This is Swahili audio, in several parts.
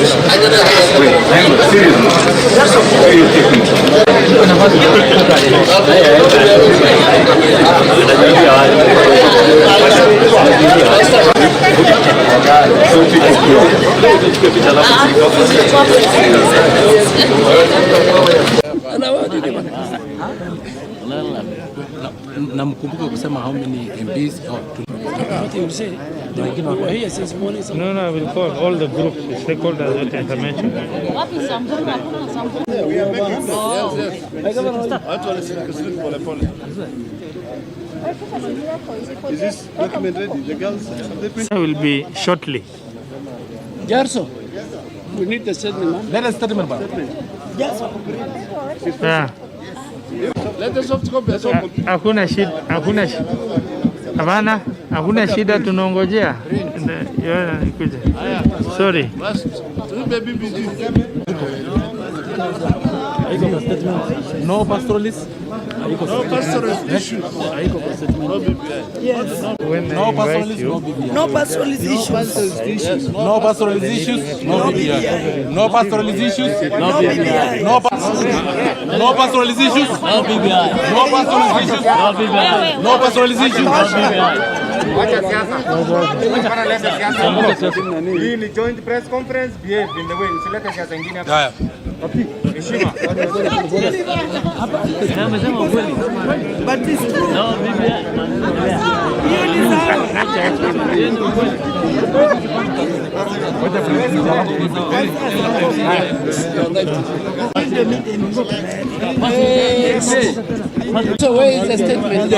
Seriously. That's okay. You're taking Namkumbuka kusema how many MPs or what you say? Here since morning. No, I will call all the groups, the stakeholders that I mentioned. We are making Is this document ready? The girls will be shortly. Gerso, we need the statement. Let us statement. Yeah. Let us soft copy. Hakuna shida, Hapana, hakuna shida, tunaongojea. Nikuja. Sorry. No pastoralist. No pastoralist issues. Yes. No pastoralist, no BBI. No pastoralist issues. No pastoralist issues, no BBI. No pastoralist issues, no BBI. No pastoralist issues, no BBI. No pastoralist issues, no BBI. No pastoralist issues, no BBI. Hii ni joint press conference, behave in the way usilete siasa nyingine hapa. Haya. Heshima. Amesema ukweli. But it's true. No BBI. Hiyo ni sawa. So where is the statement?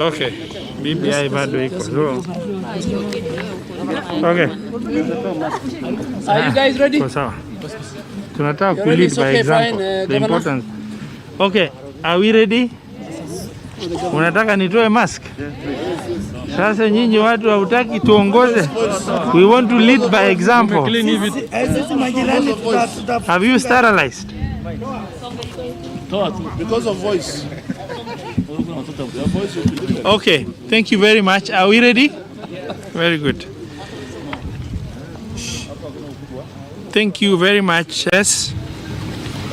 Okay. BBI bado iko. Okay. Are you guys ready? Sawa. Tunataka ku lead by example. The importance. Okay, are we ready? Unataka nitoe mask? Sasa nyinyi watu hautaki tuongoze. We want to lead by example. Have you sterilized? Because of voice. Okay, thank you very much. Are we ready? Very good. Thank you very much. Yes.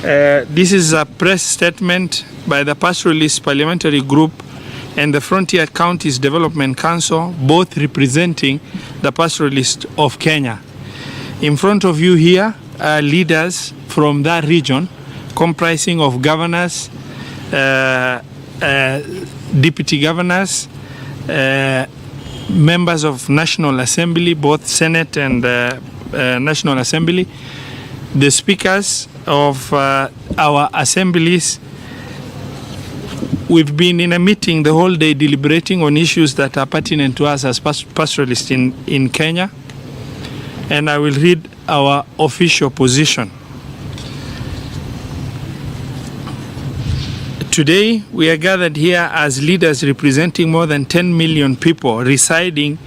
This is a press statement by the Pastoralist Parliamentary Group and the Frontier Counties Development Council, both representing the Pastoralists of Kenya. In front of you here are leaders from that region, comprising of governors, deputy governors, members of National Assembly, both Senate and National Assembly, the speakers of our assemblies. We've been in a meeting the whole day deliberating on issues that are pertinent to us as pastoralists in Kenya, and I will read our official position. Today, we are gathered here as leaders representing more than 10 million people residing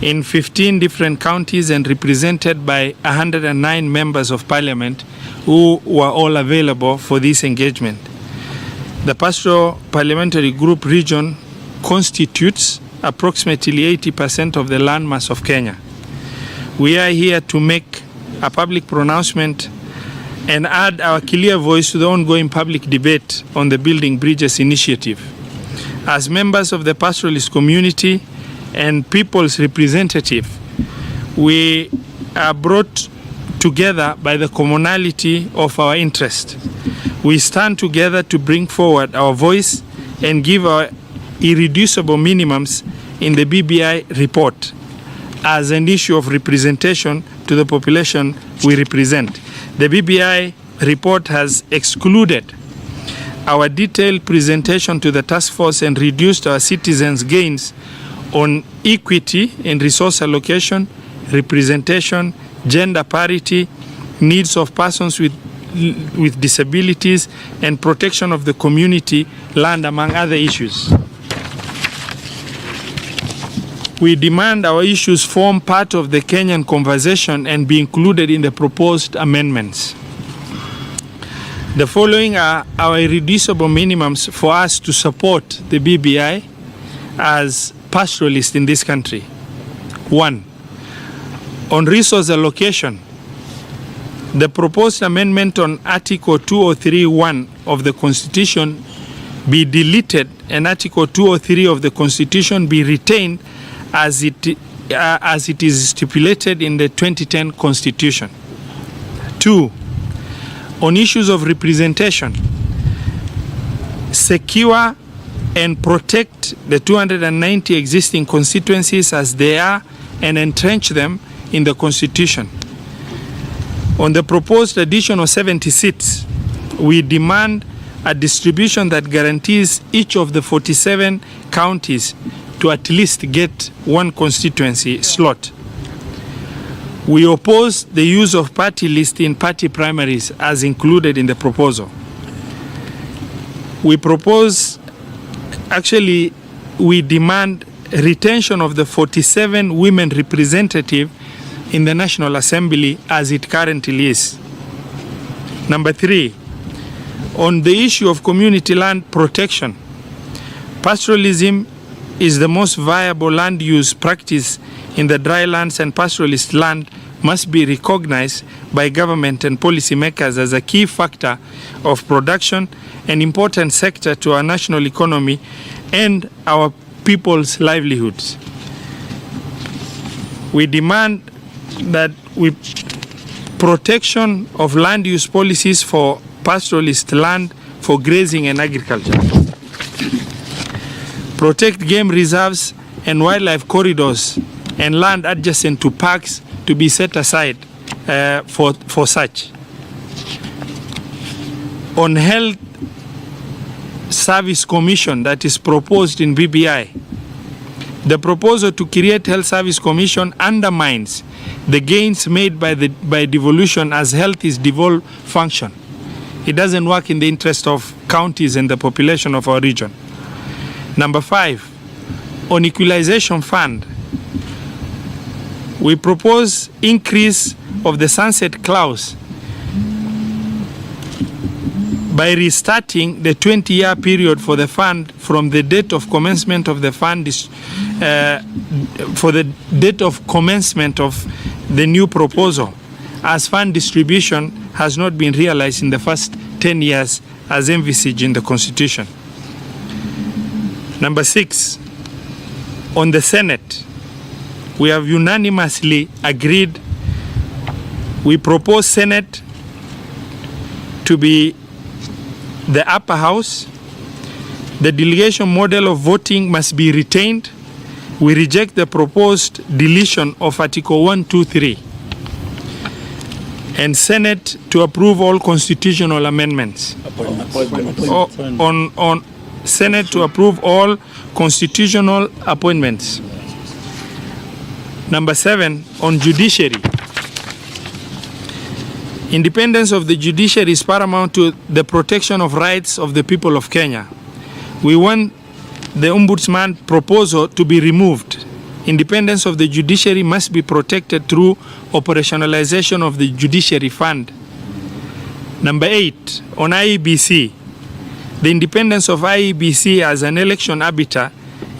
in 15 different counties and represented by 109 members of parliament who were all available for this engagement. The Pastoral Parliamentary Group region constitutes approximately 80% of the landmass of Kenya. We are here to make a public pronouncement and add our clear voice to the ongoing public debate on the Building Bridges initiative. As members of the pastoralist community and people's representative, we are brought together by the commonality of our interest. We stand together to bring forward our voice and give our irreducible minimums in the BBI report as an issue of representation to the population we represent. The BBI report has excluded our detailed presentation to the task force and reduced our citizens' gains on equity in resource allocation, representation, gender parity, needs of persons with disabilities, and protection of the community land, among other issues. We demand our issues form part of the Kenyan conversation and be included in the proposed amendments. The following are our irreducible minimums for us to support the BBI as pastoralists in this country. 1. On resource allocation, the proposed amendment on Article 203(1) of the Constitution be deleted and Article 203 of the Constitution be retained as it is stipulated in the 2010 Constitution. 2. On issues of representation, secure and protect the 290 existing constituencies as they are and entrench them in the Constitution. On the proposed addition of 70 seats, we demand a distribution that guarantees each of the 47 counties to at least get one constituency slot. We oppose the use of party list in party primaries as included in the proposal. We demand retention of the 47 women representative in the National Assembly as it currently is. Number 3, on the issue of community land protection, pastoralism is the most viable land use practice in the dry lands, and pastoralist land must be recognized by government and policymakers as a key factor of production, an important sector to our national economy and our people's livelihoods. We demand that protection of land use policies for pastoralist land for grazing and agriculture. Protect game reserves and wildlife corridors and land adjacent to parks to be set aside for such. On Health Service Commission that is proposed in BBI, the proposal to create Health Service Commission undermines the gains made by devolution, as health is devolved function. It doesn't work in the interest of counties and the population of our region. Number 5, on equalization fund, we propose increase of the sunset clause by restarting the 20-year period for the fund from the date of commencement of the fund for the date of commencement of the new proposal, as fund distribution has not been realized in the first 10 years as envisaged in the Constitution. Number 6, on the Senate, we have unanimously agreed. We propose Senate to be the upper house. The delegation model of voting must be retained. We reject the proposed deletion of Article 123. And Senate to approve all constitutional amendments. On Senate to approve all constitutional appointments. Number 7, on judiciary. Independence of the judiciary is paramount to the protection of rights of the people of Kenya. We want the Ombudsman proposal to be removed. Independence of the judiciary must be protected through operationalization of the judiciary fund. Number 8, on IEBC. The independence of IEBC as an election arbiter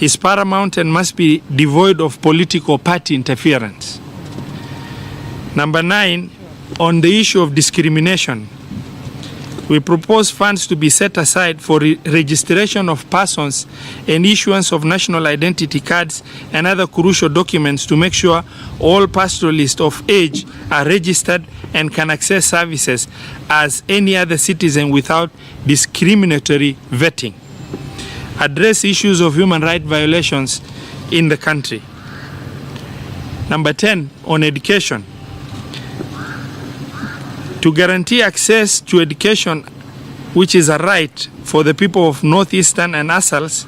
is paramount and must be devoid of political party interference. Number 9, on the issue of discrimination, we propose funds to be set aside for registration of persons and issuance of national identity cards and other crucial documents to make sure all pastoralists of age are registered and can access services as any other citizen without discriminatory vetting. Address issues of human rights violations in the country. Number 10, on education. To guarantee access to education, which is a right for the people of Northeastern and ASALs,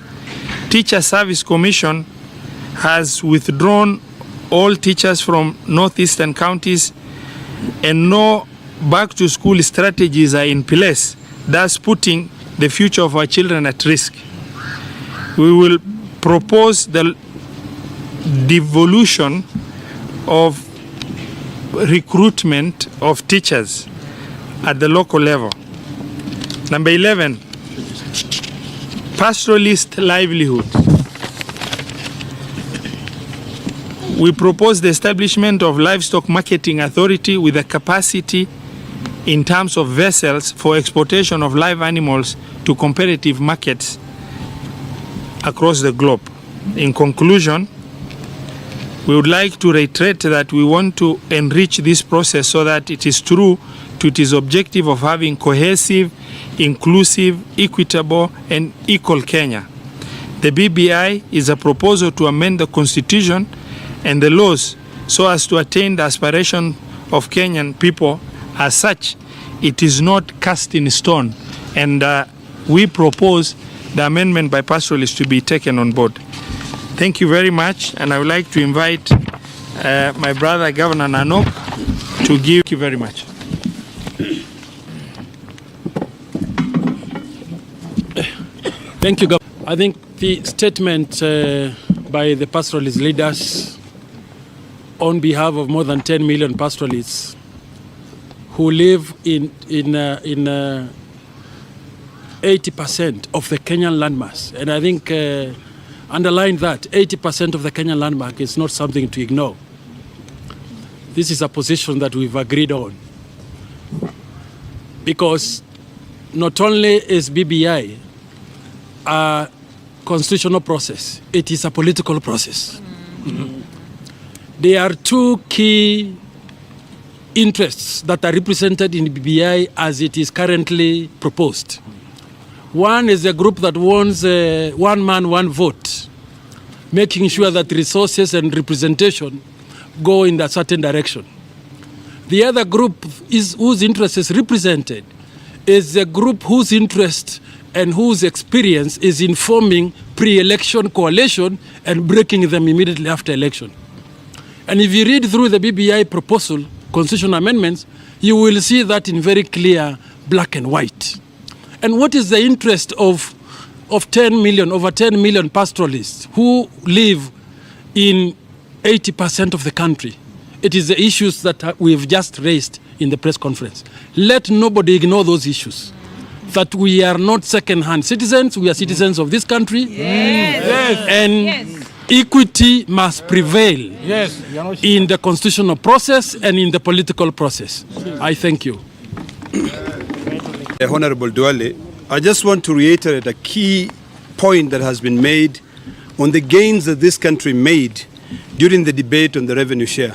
Teacher Service Commission has withdrawn all teachers from Northeastern counties and no back-to-school strategies are in place, thus putting the future of our children at risk. We will propose the devolution of recruitment of teachers at the local level. Number 11, pastoralist livelihood. We propose the establishment of livestock marketing authority with a capacity in terms of vessels for exportation of live animals to competitive markets across the globe. In conclusion, we would like to reiterate that we want to enrich this process so that it is true to its objective of having cohesive, inclusive, equitable, and equal Kenya. The BBI is a proposal to amend the Constitution and the laws so as to attain the aspiration of Kenyan people. As such, it is not cast in stone, and we propose the amendment by Pastoralist to be taken on board. Thank you very much, and I would like to invite my brother Governor Nanok to give. Thank you very much. Thank you, Governor. I think the statement by the pastoralist leaders on behalf of more than 10 million pastoralists who live in 80% of the Kenyan landmass. And I think underline that 80% of the Kenyan landmass is not something to ignore. This is a position that we've agreed on, because not only is BBI a constitutional process, it is a political process. Mm-hmm. There are two key interests that are represented in BBI as it is currently proposed. One is a group that wants one man, one vote, making sure that resources and representation go in a certain direction. The other group whose interest is represented is a group whose interest and whose experience is in forming pre-election coalition and breaking them immediately after election. And if you read through the BBI proposal, constitutional amendments, you will see that in very clear black and white. And what is the interest of 10 million, over 10 million pastoralists who live in 80% of the country? It is the issues that we've just raised in the press conference. Let nobody ignore those issues. That we are not second-hand citizens, we are citizens of this country. Yes. Yes. And yes, equity must prevail, yes, in the constitutional process and in the political process. I thank you. Honorable Duale, I just want to reiterate a key point that has been made on the gains that this country made during the debate on the revenue share.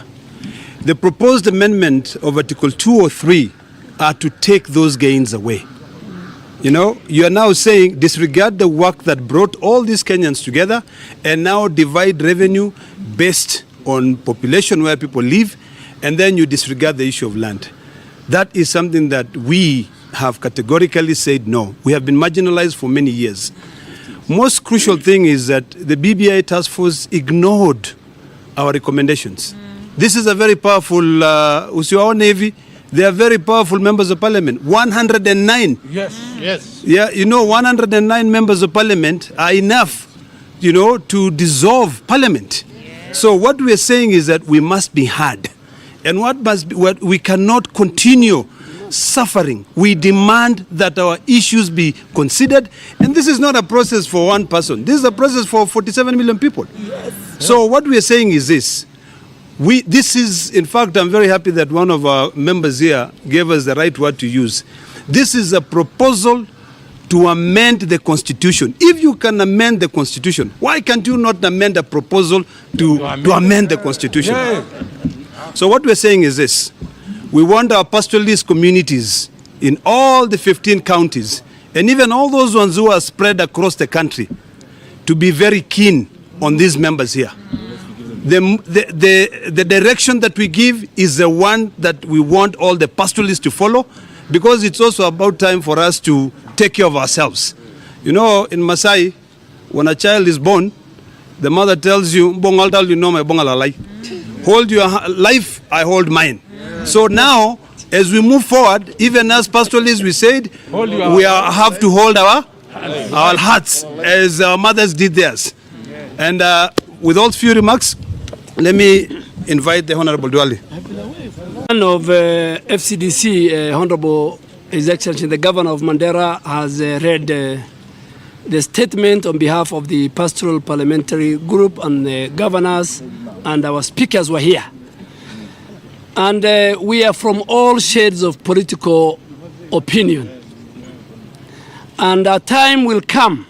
The proposed amendment of Article 2 or 3 are to take those gains away. You know, you are now saying disregard the work that brought all these Kenyans together and now divide revenue based on population where people live, and then you disregard the issue of land. That is something that we have categorically said no. We have been marginalized for many years. Most crucial thing is that the BBI task force ignored our recommendations. This is a very powerful, Usiwao Navy, they are very powerful members of parliament. 109. Yes, yes. Yeah, you know, 109 members of parliament are enough, you know, to dissolve parliament. Yeah. So what we are saying is that we must be heard. And what we cannot continue suffering. We demand that our issues be considered. And this is not a process for one person. This is a process for 47 million people. Yes. So what we are saying is this. This is, in fact, I'm very happy that one of our members here gave us the right word to use. This is a proposal to amend the Constitution. If you can amend the Constitution, why can't you not amend a proposal to amend the Constitution? Yeah. So what we're saying is this. We want our pastoralist communities in all the 15 counties, and even all those ones who are spread across the country, to be very keen on these members here. The direction that we give is the one that we want all the pastoralists to follow, because it's also about time for us to take care of ourselves. You know, in Masai, when a child is born, the mother tells you, Hold your life, I hold mine. So now, as we move forward, even as pastoralists, we said have to hold our hearts as our mothers did theirs. And with all few remarks, let me invite the Honorable Duale. One of FCDC, Honorable His Excellency, the Governor of Mandera, has read the statement on behalf of the Pastoral Parliamentary Group, and the governors and our speakers were here. And we are from all shades of political opinion. And a time will come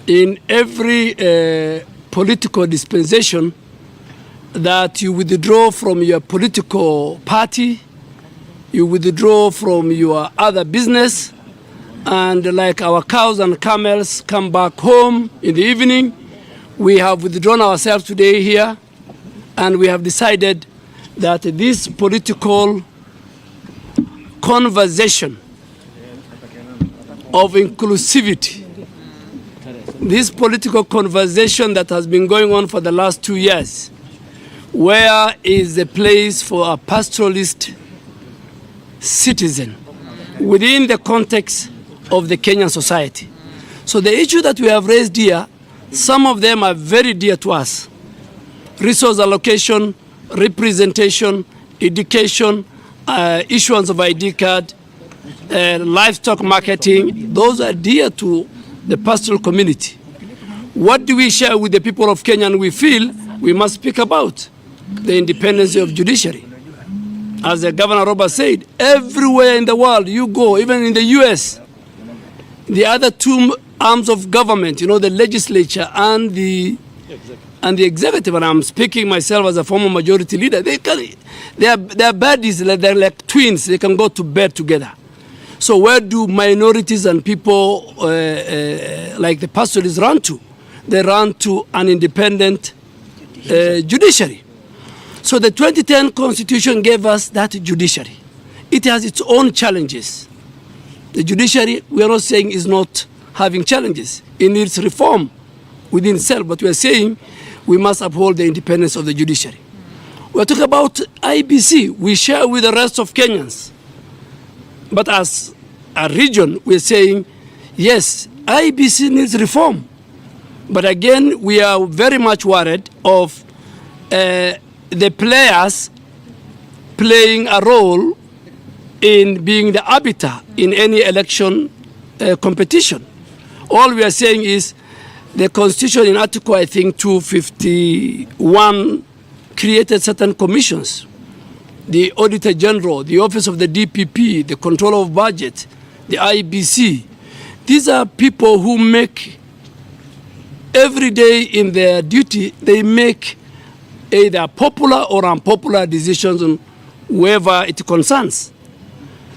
in every political dispensation that you withdraw from your political party, you withdraw from your other business, and like our cows and camels come back home in the evening, we have withdrawn ourselves today here, and we have decided that this political conversation of inclusivity, this political conversation that has been going on for the last 2 years, where is the place for a pastoralist citizen within the context of the Kenyan society? So the issue that we have raised here, some of them are very dear to us. Resource allocation, representation, education, issuance of ID card, livestock marketing, those are dear to the pastoral community. What do we share with the people of Kenya? And we feel we must speak about the independence of judiciary. As the Governor Robert said, everywhere in the world you go, even in the US, the other two arms of government, you know, the legislature and the executive, and I'm speaking myself as a former majority leader, they are buddies, they're like twins, they can go to bed together. So where do minorities and people like the pastoralists run to? They run to an independent judiciary. So the 2010 Constitution gave us that judiciary. It has its own challenges. The judiciary, we are not saying is not having challenges. It needs reform within itself, but we are saying we must uphold the independence of the judiciary. We are talking about IBC. We share with the rest of Kenyans. But as a region, we are saying, yes, IBC needs reform. But again, we are very much worried of the players playing a role in being the arbiter in any election competition. All we are saying is the Constitution in Article, I think, 251 created certain commissions. The Auditor General, the Office of the DPP, the Controller of Budget, the IBC. These are people who make, every day in their duty, they make either popular or unpopular decisions on whoever it concerns.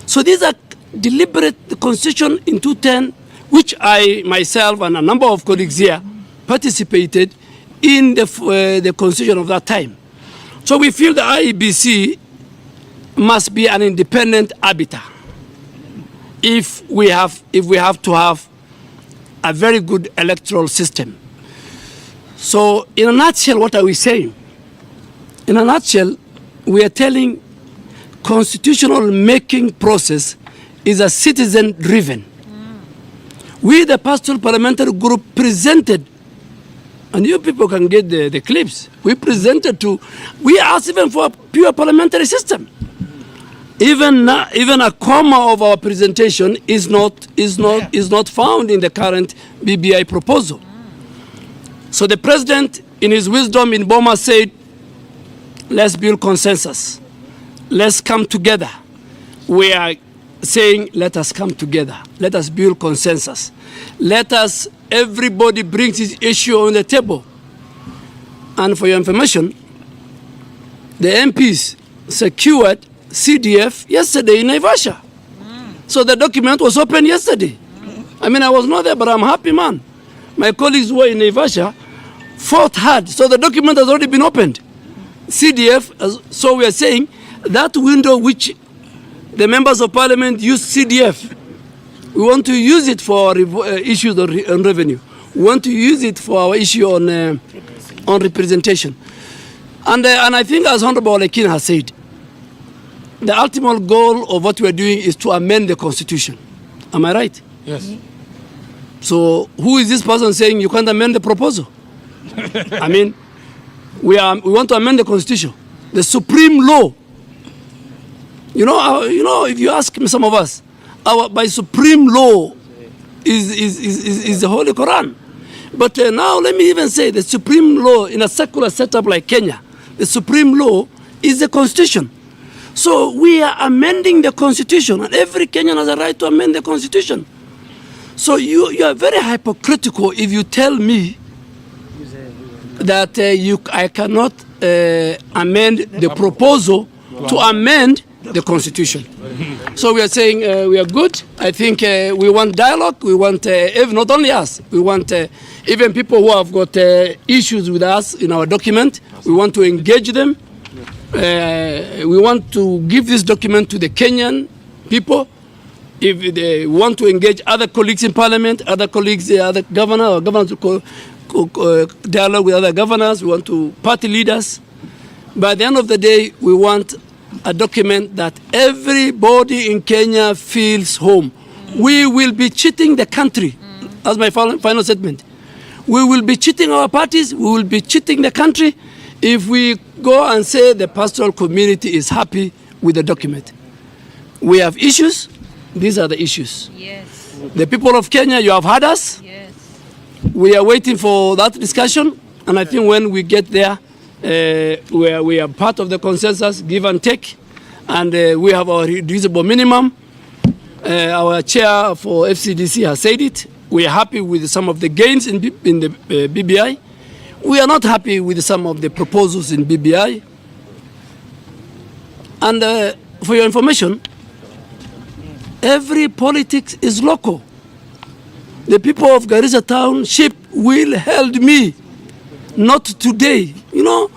So these are deliberate. The Constitution in 2010, which I myself and a number of colleagues here participated in the Constitution of that time. So we feel the IEBC must be an independent arbiter if we have to have a very good electoral system. So in a nutshell, what are we saying? In a nutshell, we are telling constitutional making process is a citizen-driven. We, the Pastoral Parliamentary Group, presented, and you people can get the clips, we asked even for a pure parliamentary system. Even a comma of our presentation is not found in the current BBI proposal. So the president, in his wisdom in Boma, said, let's build consensus. Let's come together. We are saying, let us come together. Let us build consensus. Everybody brings his issue on the table. And for your information, the MPs secured CDF yesterday in Naivasha. So the document was opened yesterday. I mean, I was not there, but I'm happy, man. My colleagues who were in Naivasha fought hard. So the document has already been opened. CDF, so we are saying that window which the members of parliament use CDF, we want to use it for our issues on revenue. We want to use it for our issue on representation. And I think, as Honorable Olekin has said, the ultimate goal of what we are doing is to amend the Constitution. Am I right? Yes. So who is this person saying you can't amend the proposal? I mean, we want to amend the Constitution, the supreme law. You know, if you ask some of us, by supreme law is the Holy Quran. But now let me even say the supreme law in a secular setup like Kenya, the supreme law is the Constitution. So we are amending the Constitution, and every Kenyan has a right to amend the Constitution. So you are very hypocritical if you tell me that I cannot amend the proposal to amend the Constitution. So we are saying we are good. I think we want dialogue. We want, not only us, we want even people who have got issues with us in our document. We want to engage them. We want to give this document to the Kenyan people. If they want to engage other colleagues in parliament, other colleagues, other governors, or governors to dialogue with other governors, we want to party leaders. By the end of the day, we want a document that everybody in Kenya feels home. We will be cheating the country. That's my final statement. We will be cheating our parties, we will be cheating the country if we go and say the pastoral community is happy with the document. We have issues. These are the issues. Yes. The people of Kenya, you have heard us. Yes. We are waiting for that discussion, and I think when we get there, we are part of the consensus, give and take, and we have our reducible minimum. Our chair for FCDC has said it. We are happy with some of the gains in the BBI. We are not happy with some of the proposals in BBI. And for your information, every politics is local. The people of Garissa Township will held me, not today. You know,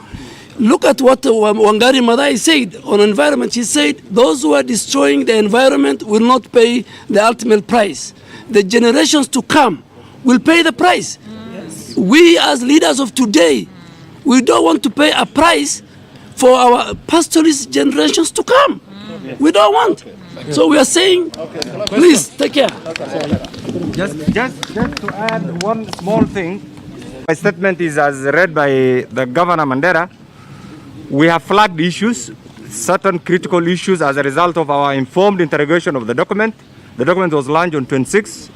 look at what Wangari Maathai said on environment. She said, those who are destroying the environment will not pay the ultimate price. The generations to come will pay the price. Yes. We as leaders of today, we don't want to pay a price for our pastoralist generations to come. We don't want. So we are saying, please take care. Just to add one small thing, my statement is as read by the Governor Mandela. We have flagged issues, certain critical issues as a result of our informed interrogation of the document. The document was launched on 26th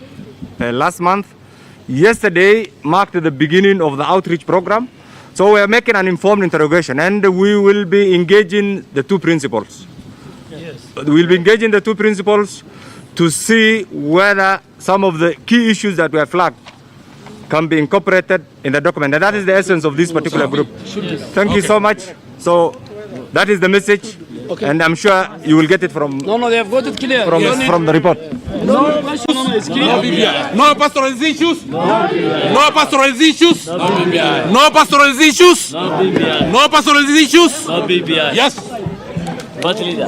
last month. Yesterday marked the beginning of the outreach program. So we are making an informed interrogation, and we will be engaging the two principles. Yes. We'll be engaging the two principles to see whether some of the key issues that we have flagged can be incorporated in the document. And that is the essence of this particular group. Thank you so much. So that is the message. Okay. And I'm sure you will get it from they have got it clear. From the report. It's clear. No BBI. No pastoralist issues. No BBI. No pastoralist issues. No BBI. No pastoralist issues. No BBI. No pastoralist issues. No BBI. Yes. Party leader.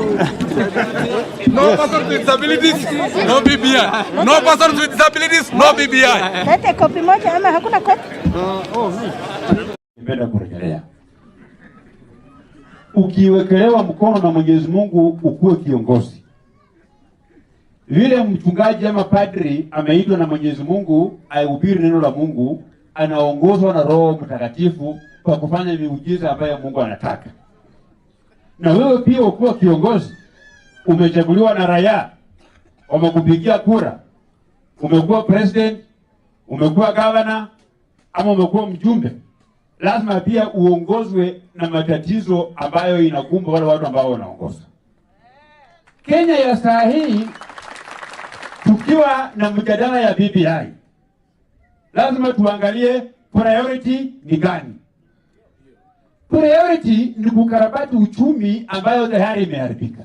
No persons with disabilities. No BBI. No persons with disabilities. No BBI. Lete kopi moja ama hakuna kopi? Nipenda kurejelea. Ukiwekelewa mkono na Mwenyezi Mungu ukuwe kiongozi. Vile mchungaji ama padri ameitwa na Mwenyezi Mungu aihubiri neno la Mungu, anaongozwa na Roho Mtakatifu kwa kufanya miujiza ambayo Mungu anataka. Na wewe pia ukuwa kiongozi, umechaguliwa na raia, wamekupigia kura, umekuwa president, umekuwa governor, ama umekuwa mjumbe. Lazima pia uongozwe na matatizo ambayo inakumba wale watu ambao wanaongoza. Kenya ya saa hii, tukiwa na mjadala ya BBI, lazima tuangalie priority ni gani. Priority ni kukarabati uchumi ambayo tayari imeharibika.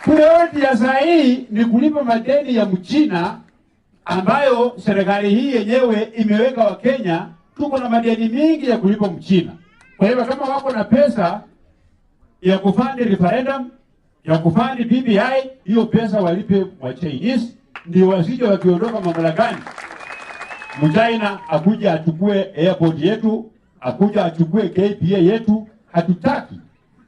Priority ya saa hii ni kulipa madeni ya Mchina ambayo serikali hii yenyewe imeweka wa Kenya. Tuko na madeni mingi ya kulipa Mchina. Kwa hivyo kama wako na pesa ya kufandi referendum, ya kufandi BBI, hiyo pesa walipe wa Chinese, ndio wasije wakiondoka mamlakani Mchina akuja achukue airport yetu, akuja achukue KPA yetu, hatutaki.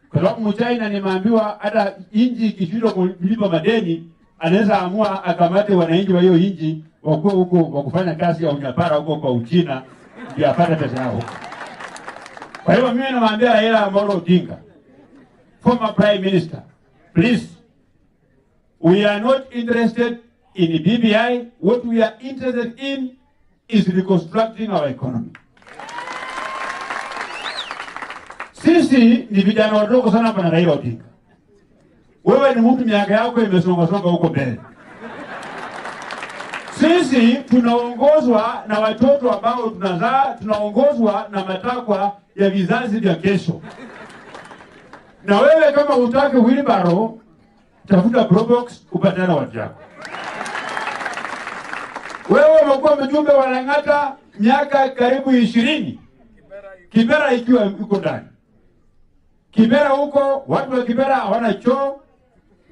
Kwa sababu mchaina nimeambiwa hata inji ikishindwa kulipa madeni, anaweza amua akamate wananchi wa hiyo inji wakuwe huko wakufanya kazi ya unyapara huko kwa Uchina ndio apate pesa yao. Kwa hiyo mimi namwambia Raila Amolo Odinga, former Prime Minister, please, we are not interested in BBI. What we are interested in is reconstructing our economy. Sisi ni vijana wadogo sana hapa na Raila Odinga. Wewe ni mtu miaka yako imesonga huko mbele. Sisi tunaongozwa na watoto ambao tunazaa, tunaongozwa na matakwa ya vizazi vya kesho. Na wewe kama utake wheelbarrow, tafuta probox upatana watu yako. Wewe umekuwa mjumbe wa Lang'ata miaka karibu 20. Kibera ikiwa iko ndani. Kibera huko watu wa Kibera hawana choo.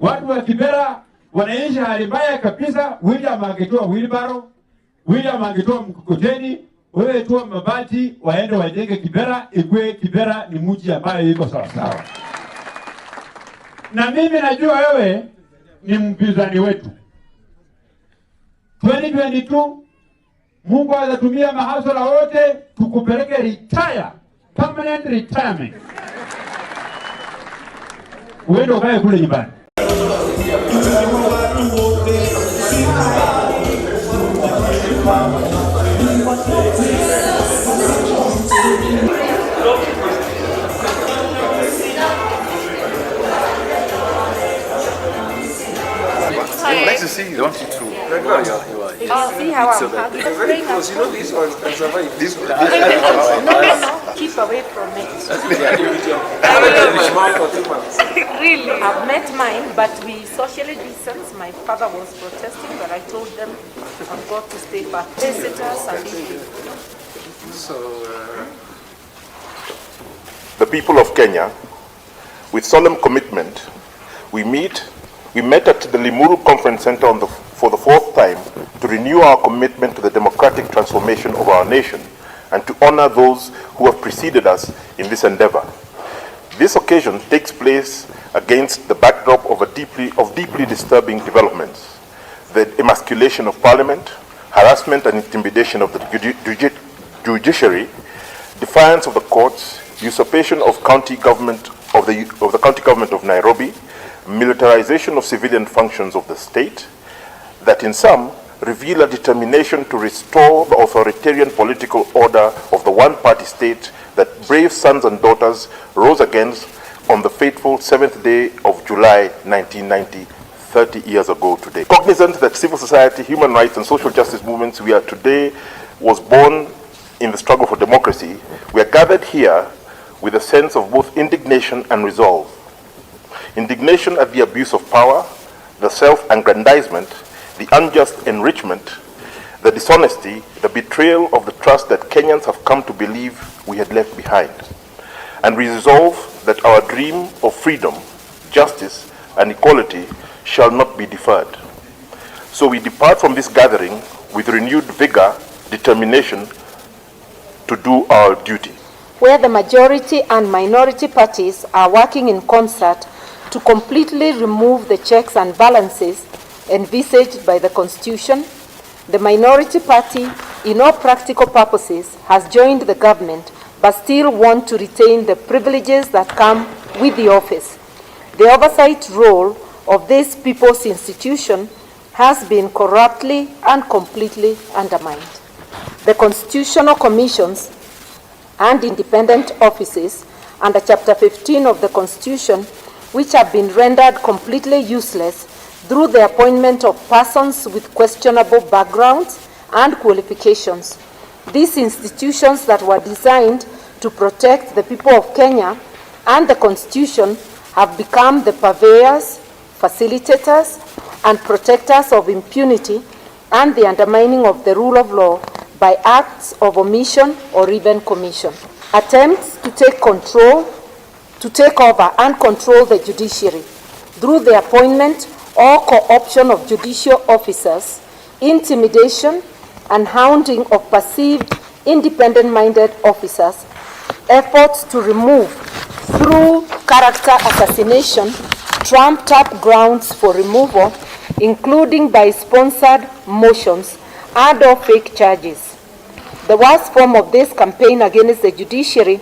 Watu wa Kibera wanaishi hali mbaya kabisa. William angetoa wheelbarrow, William angetoa mkokoteni, wewe toa mabati waende wajenge Kibera, ikwe Kibera ni mji ambaye iko sawa sawa. Na mimi najua wewe ni mpinzani wetu. 2022 Mungu atatumia mahasala wote tukupeleke retire, permanent retirement. Uende ukae kule nyumbani. Nice to see you. Don't you too? See how I'm happy. Because you know these ones can survive. This one. No. Keep away from it. Really? I've met mine, but we socially distanced. My father was protesting, but I told them I've got to stay back. Visitors and the people of Kenya, with solemn commitment, we met at the Limuru Conference Center for the fourth time to renew our commitment to the democratic transformation of our nation and to honor those who have preceded us in this endeavor. This occasion takes place against the backdrop of deeply disturbing developments: the emasculation of Parliament, harassment and intimidation of the judiciary, defiance of the courts, usurpation of county government of the county government of Nairobi, militarization of civilian functions of the state, that in sum reveal a determination to restore the authoritarian political order of the one-party state that brave sons and daughters rose against on the fateful 7th day of July 1990, 30 years ago today. Cognizant that civil society, human rights and social justice movements we are today was born in the struggle for democracy, we are gathered here with a sense of both indignation and resolve. Indignation at the abuse of power, the self-aggrandizement, the unjust enrichment, the dishonesty, the betrayal of the trust that Kenyans have come to believe we had left behind. And we resolve that our dream of freedom, justice, and equality shall not be deferred. So we depart from this gathering with renewed vigor, determination to do our duty. where the majority and minority parties are working in concert to completely remove the checks and balances envisaged by the Constitution, the minority party, in all practical purposes, has joined the government but still want to retain the privileges that come with the office. The oversight role of this people's institution has been corruptly and completely undermined. The constitutional commissions and independent offices under Chapter 15 of the Constitution, which have been rendered completely useless through the appointment of persons with questionable backgrounds and qualifications. These institutions that were designed to protect the people of Kenya and the Constitution have become the purveyors, facilitators, and protectors of impunity and the undermining of the rule of law by acts of omission or even commission. Attempts to take over and control the judiciary through the appointment or co-option of judicial officers, intimidation, and hounding of perceived independent-minded officers efforts to remove, through character assassination, trumped up grounds for removal, including by sponsored motions and/or fake charges. The worst form of this campaign against the judiciary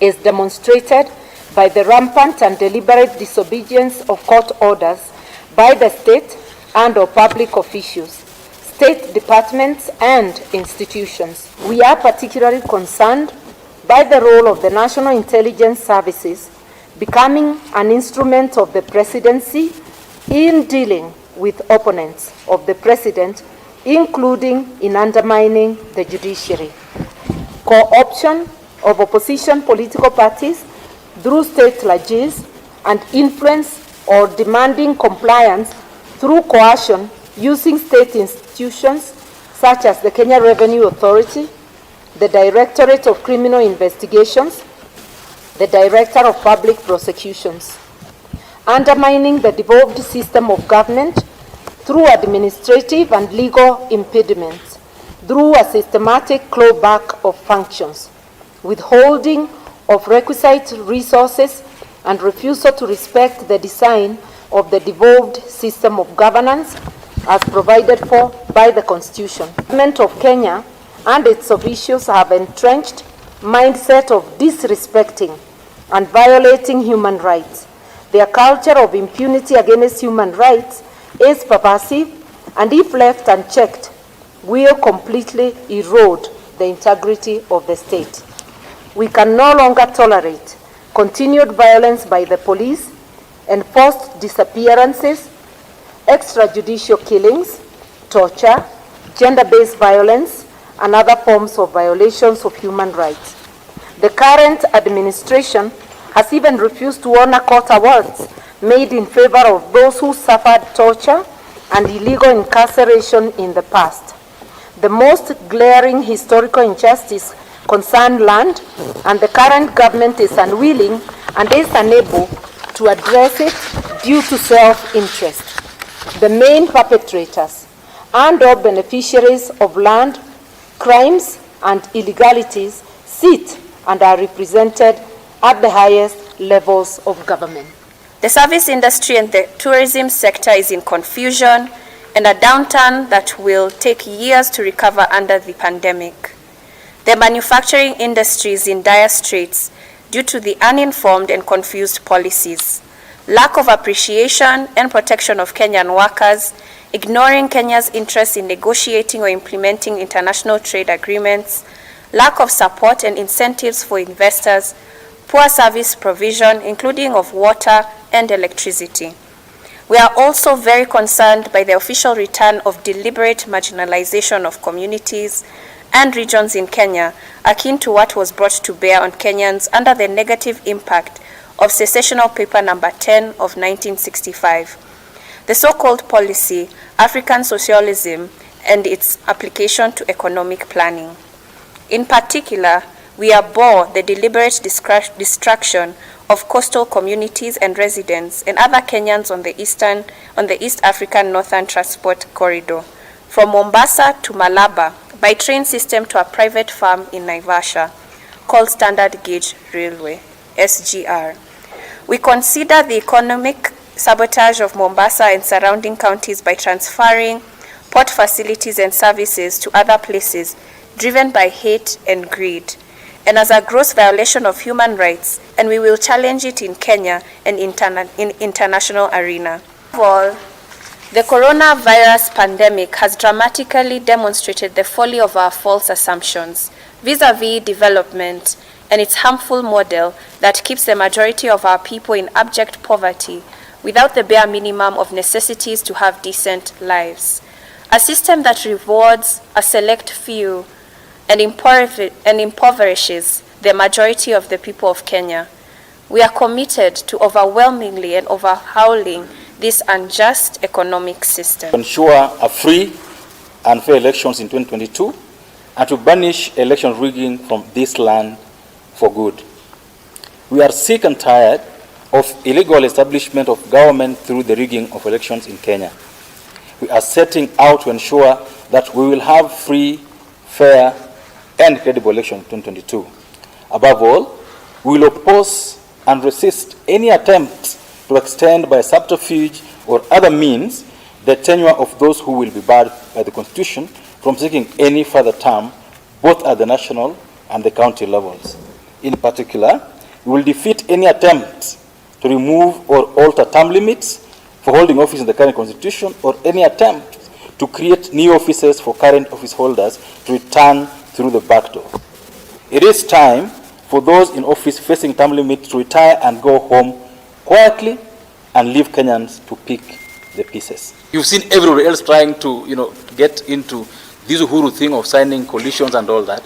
is demonstrated by the rampant and deliberate disobedience of court orders by the state and/or public officials, state departments and institutions. We are particularly concerned by the role of the National Intelligence Services becoming an instrument of the presidency in dealing with opponents of the president, including in undermining the judiciary. Co-option of opposition political parties through state leges and influence or demanding compliance through coercion using state institutions such as the Kenya Revenue Authority, the Directorate of Criminal Investigations, the Director of Public Prosecutions, undermining the devolved system of government through administrative and legal impediments, through a systematic clawback of functions, withholding of requisite resources, and refusal to respect the design of the devolved system of governance as provided for by the Constitution. The government of Kenya and its officials have entrenched mindset of disrespecting and violating human rights. Their culture of impunity against human rights is pervasive, and if left unchecked, will completely erode the integrity of the state. We can no longer tolerate continued violence by the police, enforced disappearances, extrajudicial killings, torture, gender-based violence, and other forms of violations of human rights. The current administration has even refused to honor court awards made in favor of those who suffered torture and illegal incarceration in the past. The most glaring historical injustice concerned land, and the current government is unwilling and is unable to address it due to self-interest. The main perpetrators and/or beneficiaries of land crimes and illegalities sit and are represented at the highest levels of government. The service industry and the tourism sector is in confusion and a downturn that will take years to recover under the pandemic. The manufacturing industry is in dire straits due to the uninformed and confused policies, lack of appreciation and protection of Kenyan workers, ignoring Kenya's interest in negotiating or implementing international trade agreements, lack of support and incentives for investors, poor service provision, including of water and electricity. We are also very concerned by the official return of deliberate marginalization of communities and regions in Kenya, akin to what was brought to bear on Kenyans under the negative impact of Secessional Paper Number 10 of 1965. The so-called policy, African Socialism, and its application to economic planning. In particular, we abhor the deliberate destruction of coastal communities and residents and other Kenyans on the East African Northern Transport Corridor, from Mombasa to Malaba, by train system to a private farm in Naivasha, called Standard Gauge Railway, SGR. We consider the economic sabotage of Mombasa and surrounding counties by transferring port facilities and services to other places, driven by hate and greed, and as a gross violation of human rights, and we will challenge it in Kenya and in international arena. Of all, the coronavirus pandemic has dramatically demonstrated the folly of our false assumptions vis-à-vis development and its harmful model that keeps the majority of our people in abject poverty without the bare minimum of necessities to have decent lives. A system that rewards a select few and impoverishes the majority of the people of Kenya. We are committed to overwhelmingly and overhauling this unjust economic system. To ensure a free and fair elections in 2022 and to banish election rigging from this land for good. We are sick and tired of illegal establishment of government through the rigging of elections in Kenya. We are setting out to ensure that we will have free, fair, and credible election in 2022. Above all, we will oppose and resist any attempt to extend by subterfuge or other means the tenure of those who will be barred by the Constitution from seeking any further term, both at the national and the county levels. In particular, we will defeat any attempt to remove or alter term limits for holding office in the current Constitution, or any attempt to create new offices for current office holders to return through the back door. It is time for those in office facing term limits to retire and go home quietly and leave Kenyans to pick the pieces. You've seen everywhere else trying to, get into this Uhuru thing of signing coalitions and all that,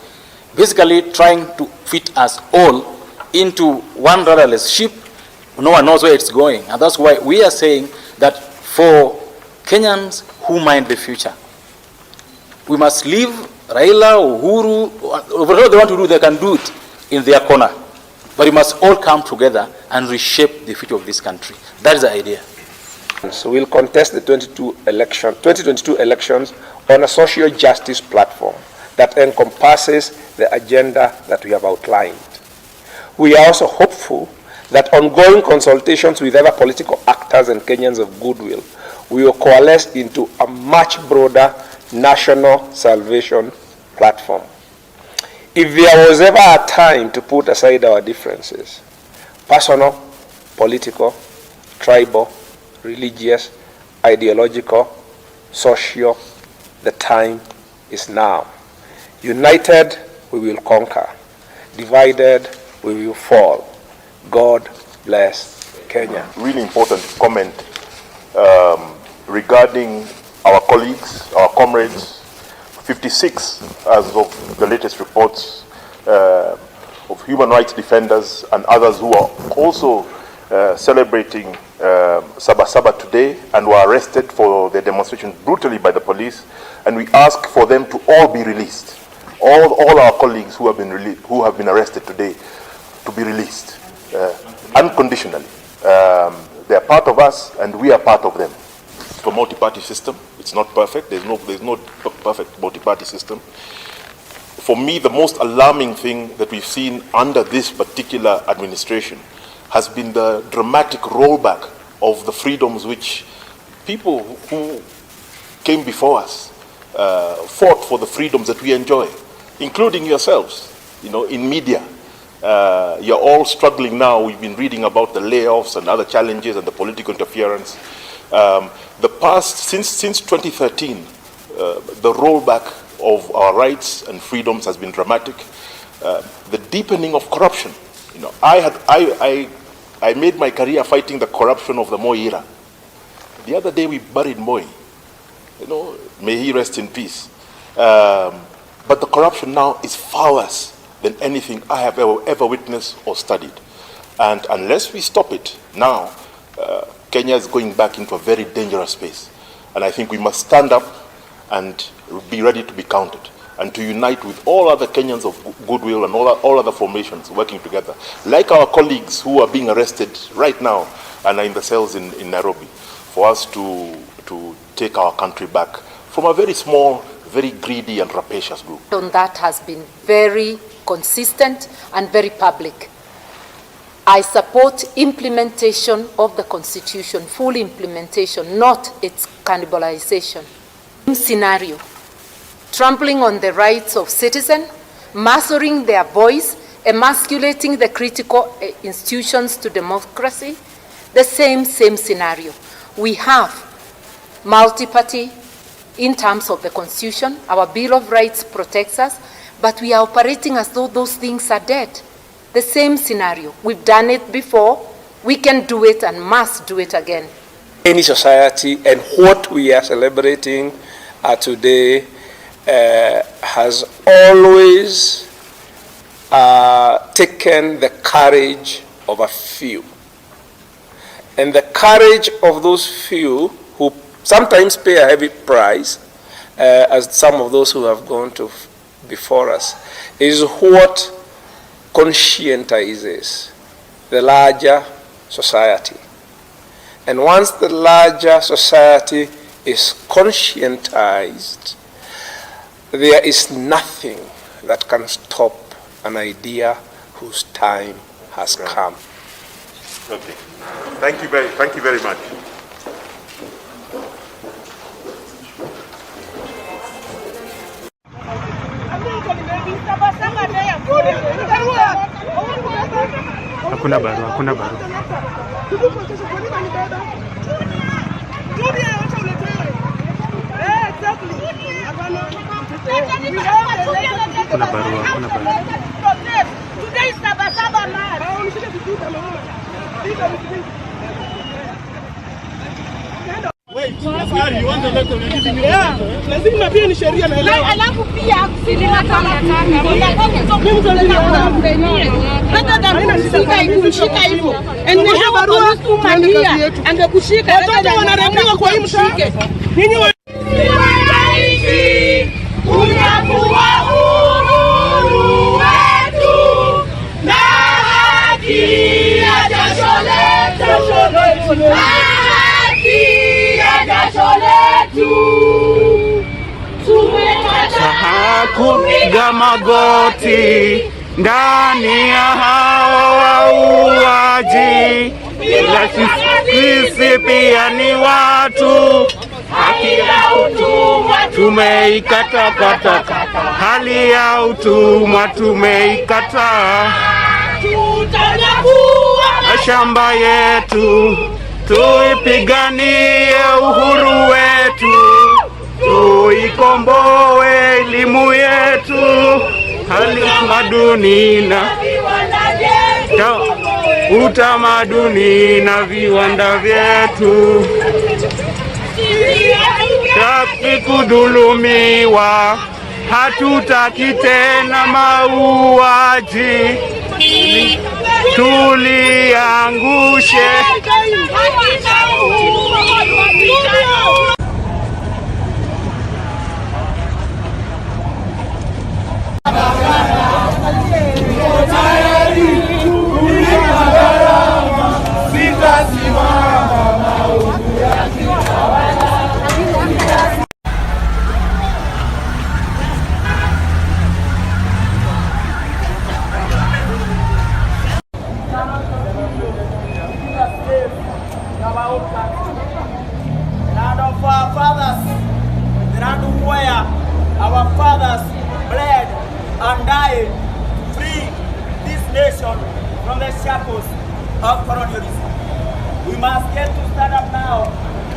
basically trying to fit us all into one rudderless ship. No one knows where it's going. And that's why we are saying that for Kenyans who mind the future, we must leave Raila, Uhuru, whatever they want to do, they can do it in their corner. But we must all come together and reshape the future of this country. That is the idea. So we'll contest the 2022 elections on a social justice platform that encompasses the agenda that we have outlined. We are also hopeful that ongoing consultations with other political actors and Kenyans of goodwill will coalesce into a much broader national salvation platform. If there was ever a time to put aside our differences, personal, political, tribal, religious, ideological, social, the time is now. United, we will conquer. Divided, we will fall. God bless Kenya. Really important comment regarding our colleagues, our comrades, 56 as of the latest reports of human rights defenders and others who are also celebrating Sabasaba today and were arrested for their demonstration brutally by the police, and we ask for them to all be released. All our colleagues who have been arrested today to be released unconditionally. They are part of us and we are part of them. It's a multi-party system. It's not perfect. There's no perfect multi-party system. For me, the most alarming thing that we've seen under this particular administration has been the dramatic rollback of the freedoms which people who came before us fought for, the freedoms that we enjoy, including yourselves, in media. You're all struggling now. We've been reading about the layoffs and other challenges and the political interference. The past, since 2013, the rollback of our rights and freedoms has been dramatic. The deepening of corruption. I made my career fighting the corruption of the Moi era. The other day we buried Moi. May he rest in peace. But the corruption now is far worse than anything I have ever witnessed or studied. And unless we stop it now, Kenya is going back into a very dangerous space. And I think we must stand up and be ready to be counted, and to unite with all other Kenyans of goodwill and all other formations working together, like our colleagues who are being arrested right now and are in the cells in Nairobi, for us to take our country back from a very small, very greedy and rapacious group. On that has been very consistent and very public. I support implementation of the Constitution, full implementation, not its cannibalization. Scenario: trampling on the rights of citizens, mastering their voice, emasculating the critical institutions to democracy. The same scenario. We have multi-party in terms of the Constitution. Our Bill of Rights protects us, but we are operating as though those things are dead. The same scenario. We've done it before. We can do it and must do it again. Any society, and what we are celebrating today has always taken the courage of a few. And the courage of those few who sometimes pay a heavy price, as some of those who have gone before us, is what conscientizes the larger society. And once the larger society is conscientized, there is nothing that can stop an idea whose time has come. Okay. Thank you very much. Hakuna barua. Lazima pia ni sheria na elewa. Alafu pia kushika hivyo. Endelea barua kumania angekushika watoto wanaremewa kwa hii mshike. Ninyi unakuwa uhuru wetu na haki ya jasho letu. Kupiga magoti ndani ya hao wauaji, ila sisi pia ni watu. Haki ya utumwa tumeikata, hali ya utumwa tumeikata. Mashamba yetu tuipiganie uhuru wetu, tuikomboe elimu yetu, hali utamaduni na viwanda vyetu. Hatutaki kudhulumiwa, hatutaki tena mauaji, tuliangushe from the shackles of colonialism. We must get to stand up now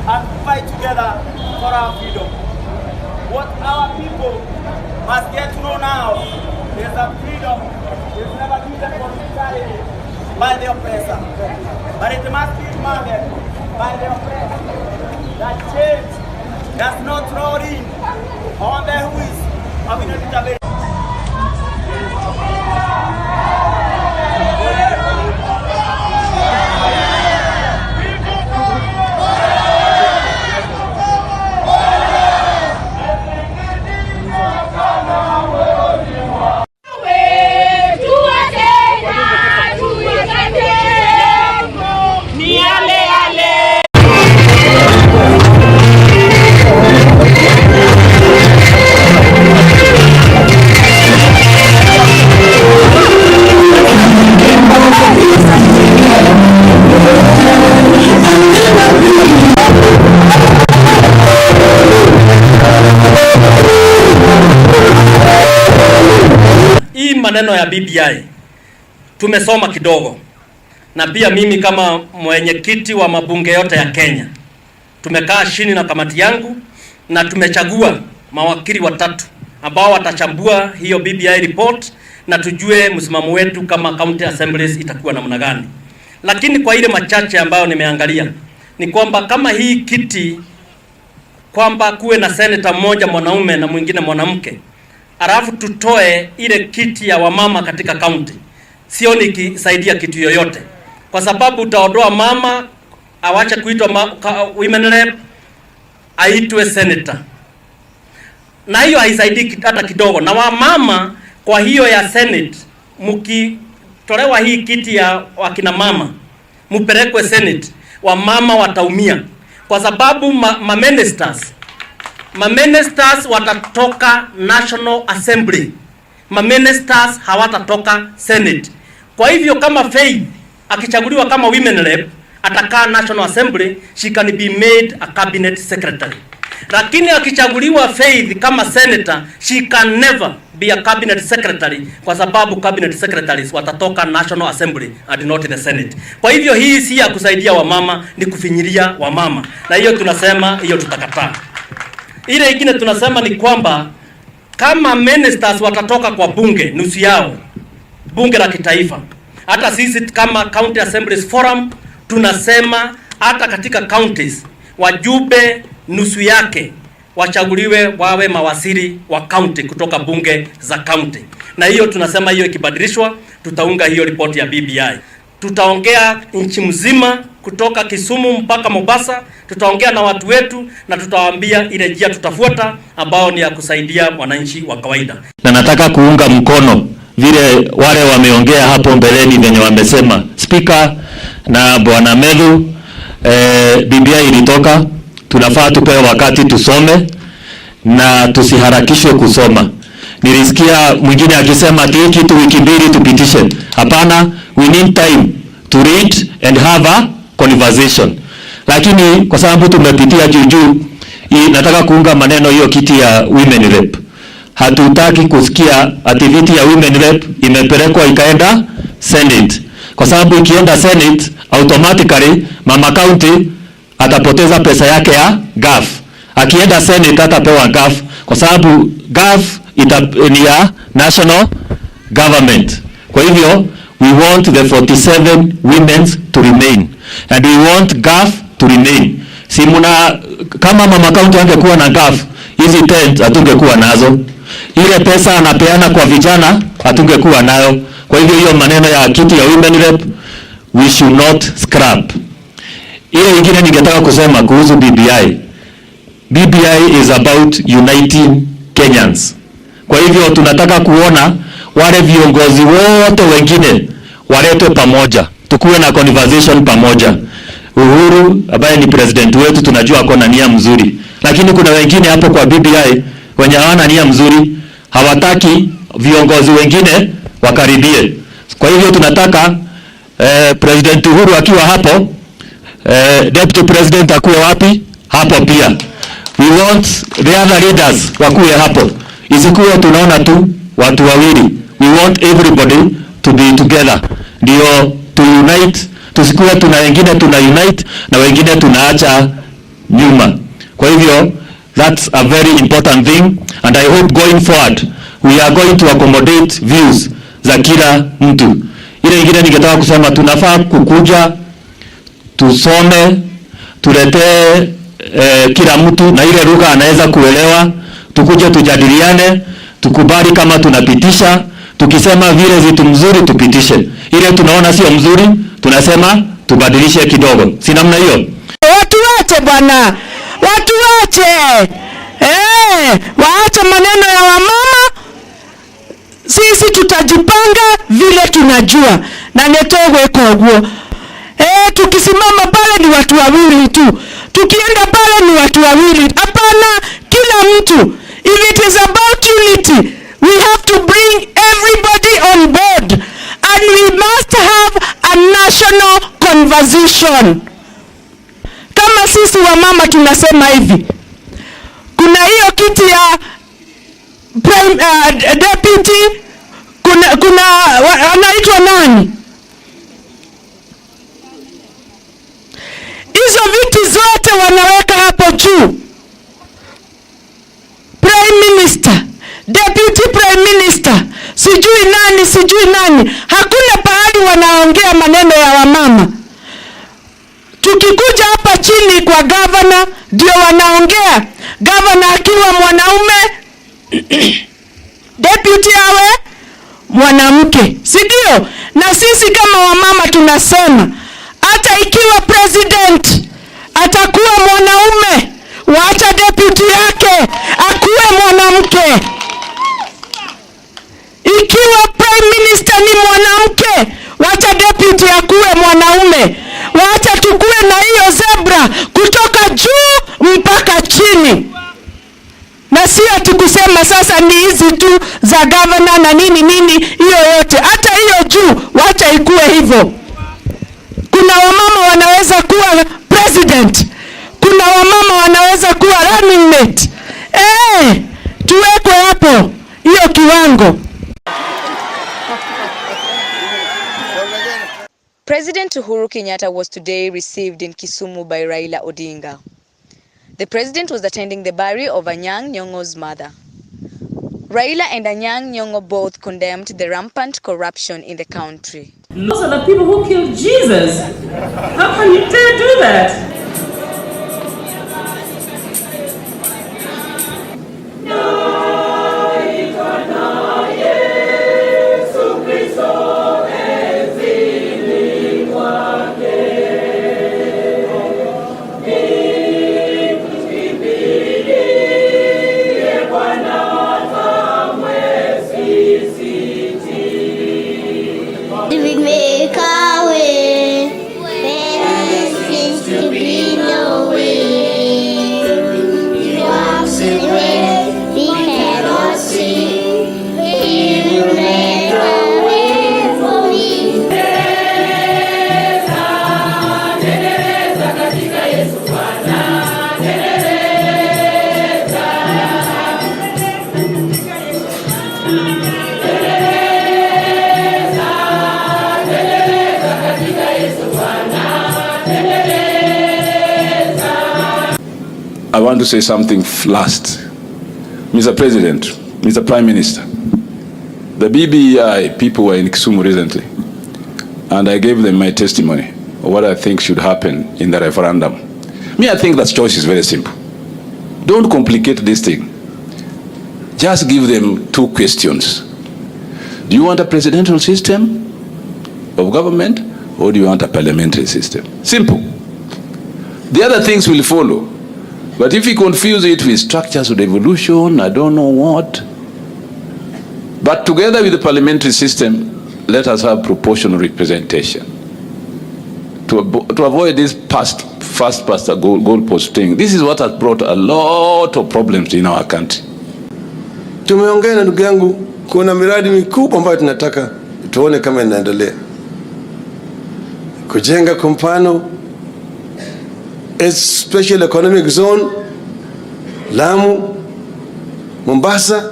and fight together for our freedom. What our people must get to know now is that freedom is never given voluntarily by the oppressor, but it must be demanded by the oppressed. That change does not roll in on the wheels of inevitability. Maneno ya BBI tumesoma kidogo, na pia mimi kama mwenyekiti wa mabunge yote ya Kenya tumekaa chini na kamati yangu na tumechagua mawakili watatu ambao watachambua hiyo BBI report na tujue msimamo wetu kama county assemblies itakuwa namna gani. Lakini kwa ile machache ambayo nimeangalia ni kwamba kama hii kiti kwamba kuwe na senator mmoja mwanaume na mwingine mwanamke, alafu tutoe ile kiti ya wamama katika county, sioni ikisaidia kitu yoyote, kwa sababu utaondoa mama awache kuitwa women rep, aitwe senator, na hiyo haisaidii hata kidogo. Na wamama kwa hiyo ya senate, mkitolewa hii kiti ya wakina mama mupelekwe senate, wamama wataumia, kwa sababu ministers watatoka National Assembly, ministers hawatatoka Senate. Kwa hivyo kama Faith akichaguliwa kama women rep, atakaa National Assembly, she can be made a cabinet secretary. Lakini akichaguliwa Faith kama senator, she can never be a cabinet secretary, kwa sababu cabinet secretaries watatoka National Assembly and not the Senate. Kwa hivyo hii si ya kusaidia wamama, ni kufinyilia wamama, na hiyo tunasema hiyo tutakataa. Ile ingine tunasema ni kwamba kama ministers watatoka kwa bunge nusu yao, bunge la kitaifa, hata sisi kama County Assemblies Forum tunasema hata katika counties wajumbe nusu yake wachaguliwe wawe mawaziri wa county kutoka bunge za county. Na hiyo tunasema hiyo ikibadilishwa, tutaunga hiyo ripoti ya BBI. Tutaongea nchi mzima kutoka Kisumu mpaka Mombasa, tutaongea na watu wetu na tutawaambia ile njia tutafuata ambao ni ya kusaidia wananchi wa kawaida. Na nataka kuunga mkono vile wale wameongea hapo mbeleni venye wamesema Speaker na Bwana Medhu, BBI ilitoka, tunafaa tupewe wakati tusome na tusiharakishwe kusoma. Nilisikia mwingine akisema ati kitu wiki mbili tupitishe. Hapana, we need time to read and have a conversation. Lakini kwa sababu tumepitia juu, nataka kuunga maneno hiyo kiti ya women rep. Hatutaki kusikia ati viti ya women rep imepelekwa ikaenda Senate. Kwa sababu ikienda Senate, automatically mama county atapoteza pesa yake ya GAF. Akienda Senate atapewa GAF kwa sababu GAF ni ya national government. Kwa hivyo we want the 47 women to remain and we want GAF to remain. Simuna kama mama county angekuwa na GAF, hizi tent hatungekuwa nazo. Ile pesa anapeana kwa vijana hatungekuwa nayo. Kwa hivyo hiyo maneno ya kiti ya women rep we should not scrap. Ile ingine ningetaka kusema kuhusu BBI. BBI is about uniting Kenyans. Kwa hivyo tunataka kuona wale viongozi wote wengine waletwe pamoja. Tukuwe na conversation pamoja. Uhuru ambaye ni president wetu tunajua ako na nia mzuri. Lakini kuna wengine hapo kwa BBI wenye hawana nia mzuri, hawataki viongozi wengine wakaribie. Kwa hivyo tunataka President Uhuru akiwa hapo, Deputy President akuwe wapi? Hapo pia. We want the other leaders wakuwe hapo. Isikuwe tunaona tu watu wawili. We want everybody to be together. Ndio to unite, tusikuwe tuna wengine tuna unite na wengine tunaacha nyuma. Kwa hivyo that's a very important thing and I hope going forward we are going to accommodate views za kila mtu. Ile ingine ningetaka kusema tunafaa kukuja tusome, tuletee kila mtu na ile lugha anaweza kuelewa, tukuje tujadiliane, tukubali kama tunapitisha, tukisema vile vitu mzuri tupitishe. Ile tunaona sio mzuri, tunasema tubadilishe kidogo. Si namna hiyo? Watu wache bwana. Watu wache. Waache maneno ya wamama. Sisi tutajipanga vile tunajua. Na netogwe kogwo. Tukisimama pale ni watu wawili tu. Tukienda pale ni watu wawili. Hapana, kila mtu. If it is about unity, we have to bring everybody on board. And we must have a national conversation. Kama sisi wa mama tunasema hivi. Kuna hiyo kiti ya deputy, kuna anaitwa nani? Hizo viti zote wanaweka hapo juu. Prime Minister, Deputy Prime Minister, sijui nani. Hakuna pahali wanaongea maneno ya wamama. Tukikuja hapa chini kwa governor, ndio wanaongea. Governor akiwa mwanaume, deputy awe mwanamke. Si ndio? Na sisi kama wamama tunasema, hata ikiwa president atakuwa mwanaume, wacha deputy yake akuwe mwanamke. Ikiwa prime minister ni mwanamke, wacha deputy akuwe mwanaume. Wacha tukue na hiyo zebra kutoka juu mpaka chini. Na si ati kusema ya sasa ni hizi tu za governor na nini nini, hiyo yote. Hata hiyo juu wacha ikuwe hivyo. Kuna wamama wanaweza kuwa president, kuna wamama wanaweza kuwa running mate. Tuwekwe hapo hiyo kiwango. President Uhuru Kenyatta was today received in Kisumu by Raila Odinga. The president was attending the burial of Anyang' Nyong'o's mother. Raila and Anyang' Nyong'o both condemned the rampant corruption in the country. Those are the people who killed Jesus. How can you dare do that? I want to say something last. Mr. President, Mr. Prime Minister, the BBI people were in Kisumu recently, and I gave them my testimony of what I think should happen in the referendum. I think that choice is very simple. Don't complicate this thing. Just give them two questions. Do you want a presidential system of government, or do you want a parliamentary system? Simple. The other things will follow. But if you confuse it with structures of devolution, I don't know what. But together with the parliamentary system, let us have proportional representation. To avoid this first past goalpost thing. This is what has brought a lot of problems in our country. Tumeongea na ndugu yangu, kuna miradi mikubwa ambayo tunataka tuone kama inaendelea. Kujenga kwa mfano a special economic zone, Lamu, Mombasa,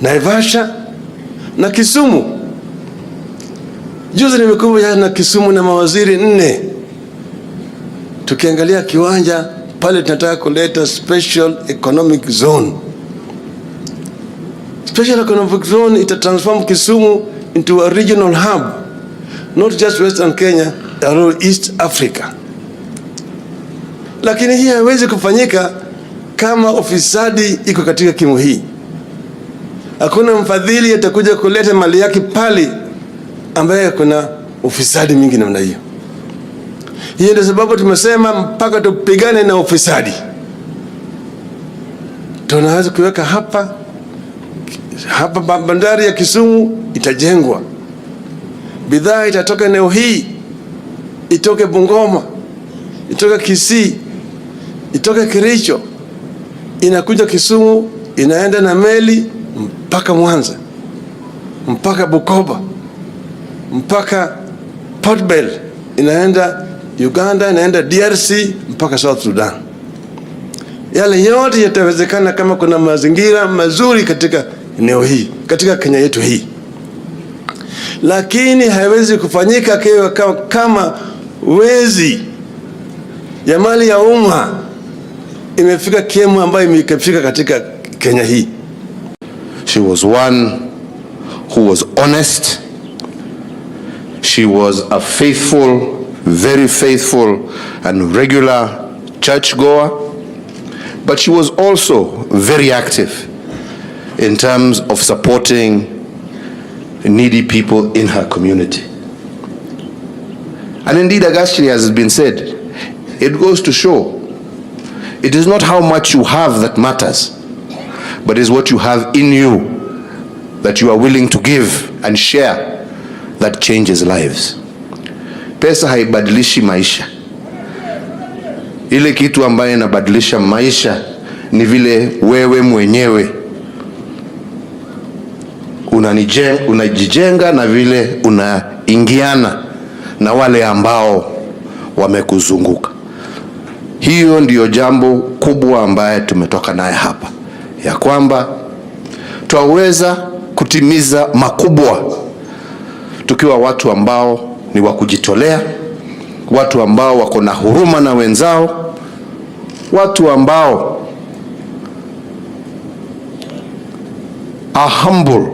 Naivasha na Kisumu. Juzi nimekuja na Kisumu na mawaziri 4. Tukiangalia kiwanja pale, tunataka kuleta special economic zone. Special economic zone ita transform Kisumu into a regional hub, not just Western Kenya, but East Africa. Lakini hii haiwezi kufanyika kama ofisadi iko katika kimo hii. Hakuna mfadhili atakuja kuleta mali yake pale ambaye kuna ufisadi mingi namna hiyo. Hii ndio sababu tumesema mpaka tupigane na ufisadi. Tunaweza kuweka hapa bandari ya Kisumu itajengwa. Bidhaa itatoka eneo hii, itoke Bungoma, itoke Kisii, itoke Kericho, inakuja Kisumu, inaenda na meli mpaka Mwanza, mpaka Bukoba, mpaka Port Bell, inaenda Uganda, inaenda DRC mpaka South Sudan. Yale yote yatawezekana kama kuna mazingira mazuri katika eneo hii, katika Kenya yetu hii. Lakini haiwezi kufanyika kama wezi ya mali ya umma imefika kiemu ambayo imefika katika Kenya hii. She was one who was honest. She was a faithful, very faithful and regular churchgoer. But she was also very active in terms of supporting needy people in her community. And indeed, Agastri, as has been said, it goes to show it is not how much you have that matters, but is what you have in you that you are willing to give and share that changes lives. Pesa haibadilishi maisha. Ile kitu ambaye inabadilisha maisha ni vile wewe mwenyewe unajijenga na vile unaingiana na wale ambao wamekuzunguka. Hiyo ndiyo jambo kubwa ambaye tumetoka naye hapa, ya kwamba twaweza kutimiza makubwa tukiwa watu ambao ni wa kujitolea, watu ambao wako na huruma na wenzao, watu ambao are humble.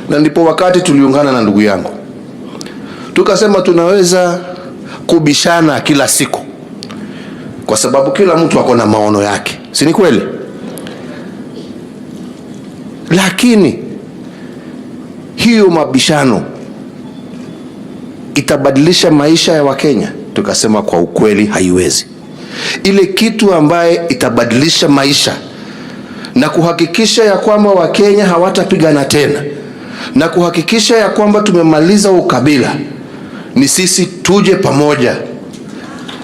Na ndipo wakati tuliungana na ndugu yangu tukasema tunaweza kubishana kila siku, kwa sababu kila mtu ako na maono yake, si ni kweli? Lakini hiyo mabishano itabadilisha maisha ya Wakenya? Tukasema kwa ukweli haiwezi. Ile kitu ambaye itabadilisha maisha na kuhakikisha ya kwamba Wakenya hawatapigana tena na kuhakikisha ya kwamba tumemaliza ukabila, ni sisi tuje pamoja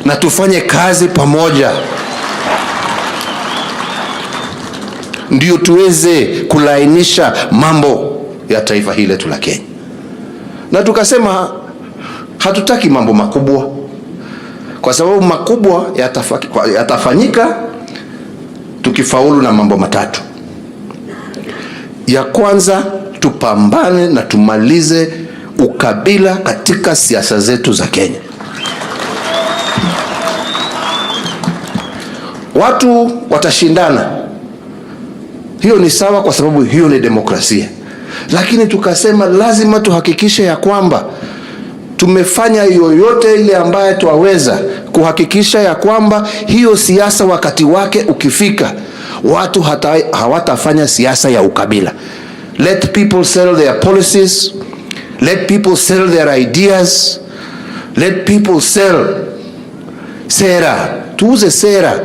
na tufanye kazi pamoja, ndio tuweze kulainisha mambo ya taifa hili letu la Kenya. Na tukasema hatutaki mambo makubwa, kwa sababu makubwa yatafanyika tukifaulu na mambo matatu. Ya kwanza, tupambane na tumalize ukabila katika siasa zetu za Kenya. Watu watashindana, hiyo ni sawa, kwa sababu hiyo ni demokrasia. Lakini tukasema lazima tuhakikishe ya kwamba tumefanya yoyote ile ambaye twaweza kuhakikisha ya kwamba hiyo siasa wakati wake ukifika, watu hawatafanya siasa ya ukabila. Let people sell their policies, let people sell their ideas, let people sell sera. Tuuze sera,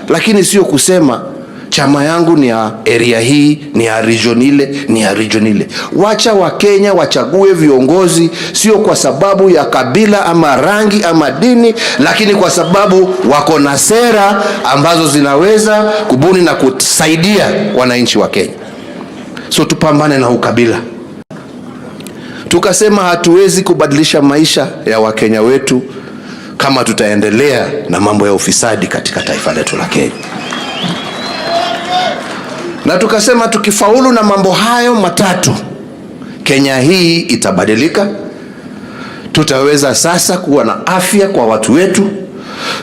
lakini sio kusema chama yangu ni ya area hii, ni ya region ile, ni ya region ile. Wacha Wakenya wachague viongozi sio kwa sababu ya kabila ama rangi ama dini, lakini kwa sababu wako na sera ambazo zinaweza kubuni na kusaidia wananchi wa Kenya. So tupambane na ukabila. Tukasema hatuwezi kubadilisha maisha ya Wakenya wetu kama tutaendelea na mambo ya ufisadi katika taifa letu la Kenya. Na tukasema tukifaulu na mambo hayo matatu, Kenya hii itabadilika. Tutaweza sasa kuwa na afya kwa watu wetu.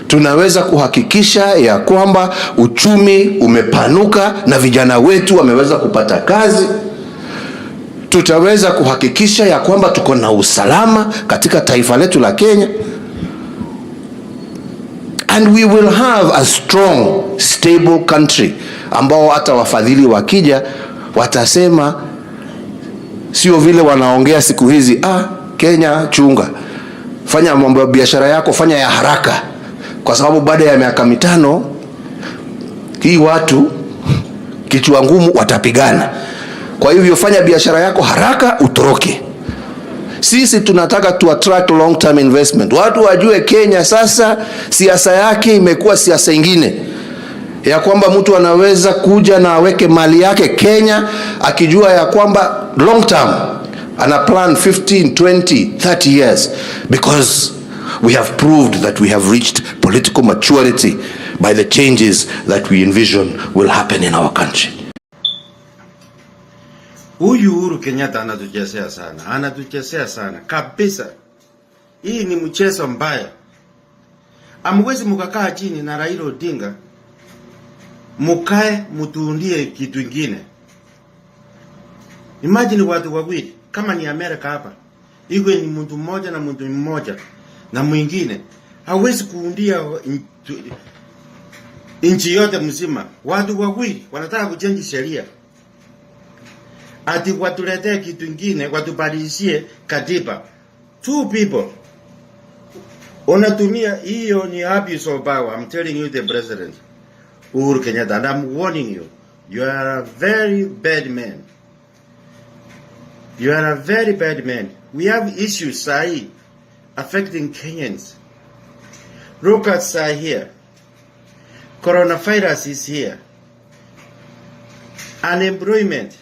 Tunaweza kuhakikisha ya kwamba uchumi umepanuka na vijana wetu wameweza kupata kazi. Tutaweza kuhakikisha ya kwamba tuko na usalama katika taifa letu la Kenya. And we will have a strong, stable country ambao hata wafadhili wakija watasema, sio vile wanaongea siku hizi, Kenya chunga, fanya mambo ya biashara yako, fanya ya haraka, kwa sababu baada ya miaka 5 hii watu kichwa ngumu watapigana. Kwa hivyo fanya biashara yako haraka utoroke. Sisi tunataka tu attract long term investment. Watu wajue Kenya sasa siasa yake imekuwa siasa ingine, ya kwamba mtu anaweza kuja na aweke mali yake Kenya akijua ya kwamba long term ana plan 15, 20, 30 years, because we have proved that we have reached political maturity by the changes that we envision will happen in our country. Huyu Uhuru Kenyatta anatuchezea sana kabisa. Hii ni mchezo mbaya. Amwezi mukakaa chini na Raila Odinga mukae mutuundie kitu kingine. Imagine watu wawili kama ni Amerika hapa, iwe ni mtu mmoja na mtu mmoja na mwingine, hawezi kuundia nchi yote mzima. Watu wawili wanataka kuchange sheria, ati watuletee kitu kingine, watubadilishie katiba. Two people unatumia, hiyo ni abuse of power. I'm telling you, the president Uhuru Kenyatta, and I'm warning you, you are a very bad man. You are a very bad man. We have issues, Sai, affecting Kenyans. Rockets are here. Coronavirus is here. Unemployment.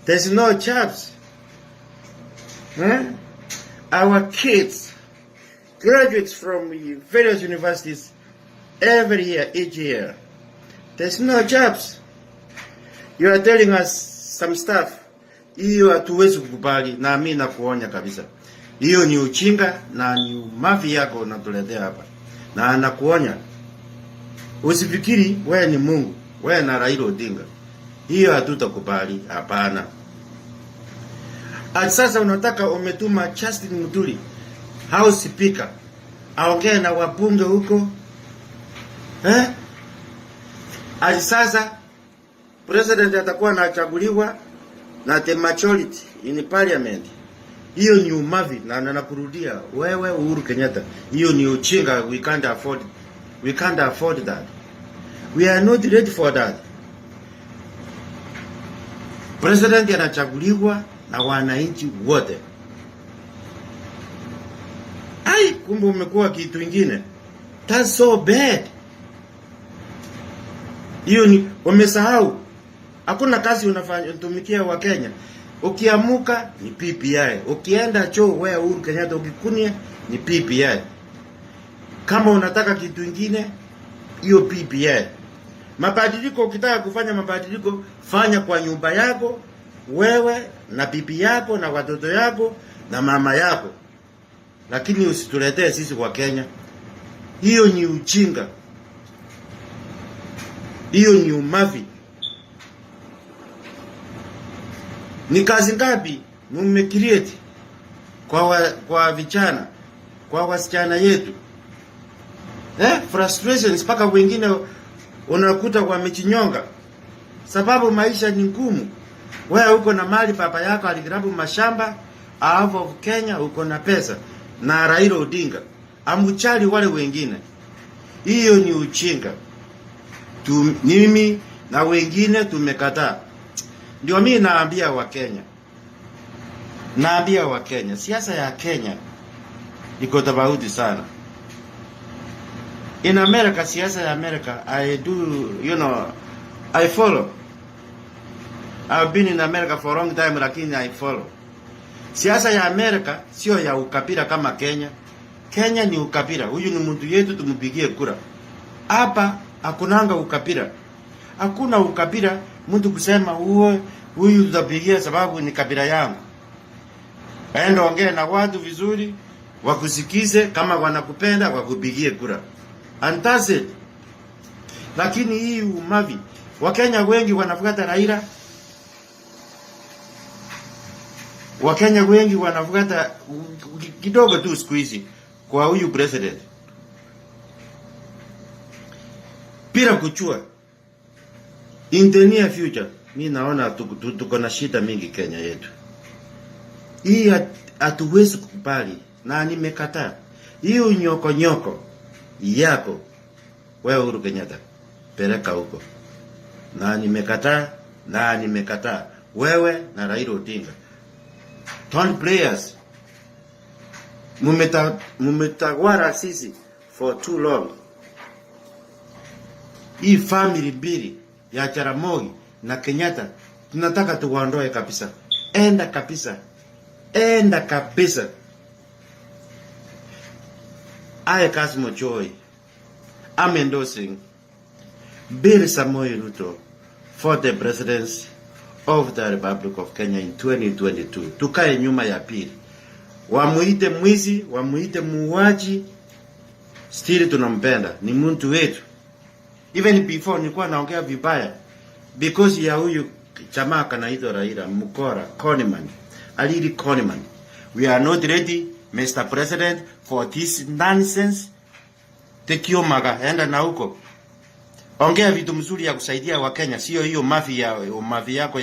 There's no jobs. Our kids, graduates from various universities, every year, each year, there's no jobs. You are telling us some stuff. Hiyo hatuwezi kukubali, na mimi nakuonya kabisa. Hiyo ni uchinga na ni mafi yako unatuletea hapa. Na nakuonya. Usifikiri wewe ni Mungu, wewe na Raila Odinga. Hiyo hatutakubali, hapana. Sasa unataka umetuma Justin Muturi, House Speaker, aongee na wabunge huko. Sasa president atakuwa anachaguliwa na the majority in parliament. Hiyo ni umavi, na nakurudia wewe Uhuru Kenyatta. Hiyo ni uchinga. We can't afford that. We are not ready for that. President anachaguliwa na wananchi wote. Kumbe umekuwa kitu kingine. That's so bad. Hiyo ni wamesahau. Hakuna kazi unafanya utumikia wa Kenya. Ukiamuka ni PPI. Ukienda choo wewe Uhuru Kenyatta ukikunia ni PPI. Kama unataka kitu kingine hiyo PPI. Mabadiliko, ukitaka kufanya mabadiliko fanya kwa nyumba yako, wewe na bibi yako na watoto yako na mama yako. Lakini usituletee sisi kwa Kenya. Hiyo ni uchinga. Hiyo ni umavi. Ni kazi ngapi mmecreate kwa vijana, kwa wasichana yetu? Frustrations mpaka wengine unakuta wamechinyonga sababu maisha ni ngumu. Wewe uko na mali, baba yako aligrabu mashamba out of Kenya, uko na pesa, na Raila Odinga amuchali wale wengine. Hiyo ni uchinga. Mimi na wengine tumekataa. Ndio mimi naambia wa Kenya, siasa ya Kenya iko tofauti sana. In America, siasa ya America, I follow. I've been in America for a long time, lakini I follow. Siasa ya America sio ya ukabila kama Kenya. Kenya ni ukabila. Huyu ni mtu yetu, tumupigie kura. Hapa hakunanga ukabila. Hakuna ukabila mtu kusema huyu tutapigia sababu ni kabila yangu. Enda ongea na watu vizuri, wakusikize, kama wanakupenda wakupigie kura. And that's it. Lakini hii umavi, Wakenya wengi wanafuata Raila. Wakenya wengi wanafuata kidogo tu siku hizi kwa huyu president. Bila kuchua in the near future, mimi naona tuko na shida mingi Kenya yetu. Hii hatuwezi kukubali, na nimekataa. Hiyo nyoko yako wewe Uhuru Kenyatta, peleka huko. Na nimekataa. Wewe na Raila Odinga, don't play us. Mumetawala sisi for too long. Hii family mbili ya Jaramogi na Kenyatta tunataka tuwaondoe kabisa. Enda kabisa. I Kasmo Joy, I'm endorsing Bill Samoei Ruto for the presidency of the Republic of Kenya in 2022. Tukae nyuma ya pili. Wamuite mwizi, wamuite muuaji, still tunampenda, ni mtu wetu. Even before nilikuwa naongea vibaya because ya huyu jamaa kanaitwa Raila Conman. Alili Conman. We are not ready, Mr. President, for this nonsense. Tekio maga, enda na huko. Ongea vitu mzuri ya kusaidia wa Kenya, sio hiyo mafi yako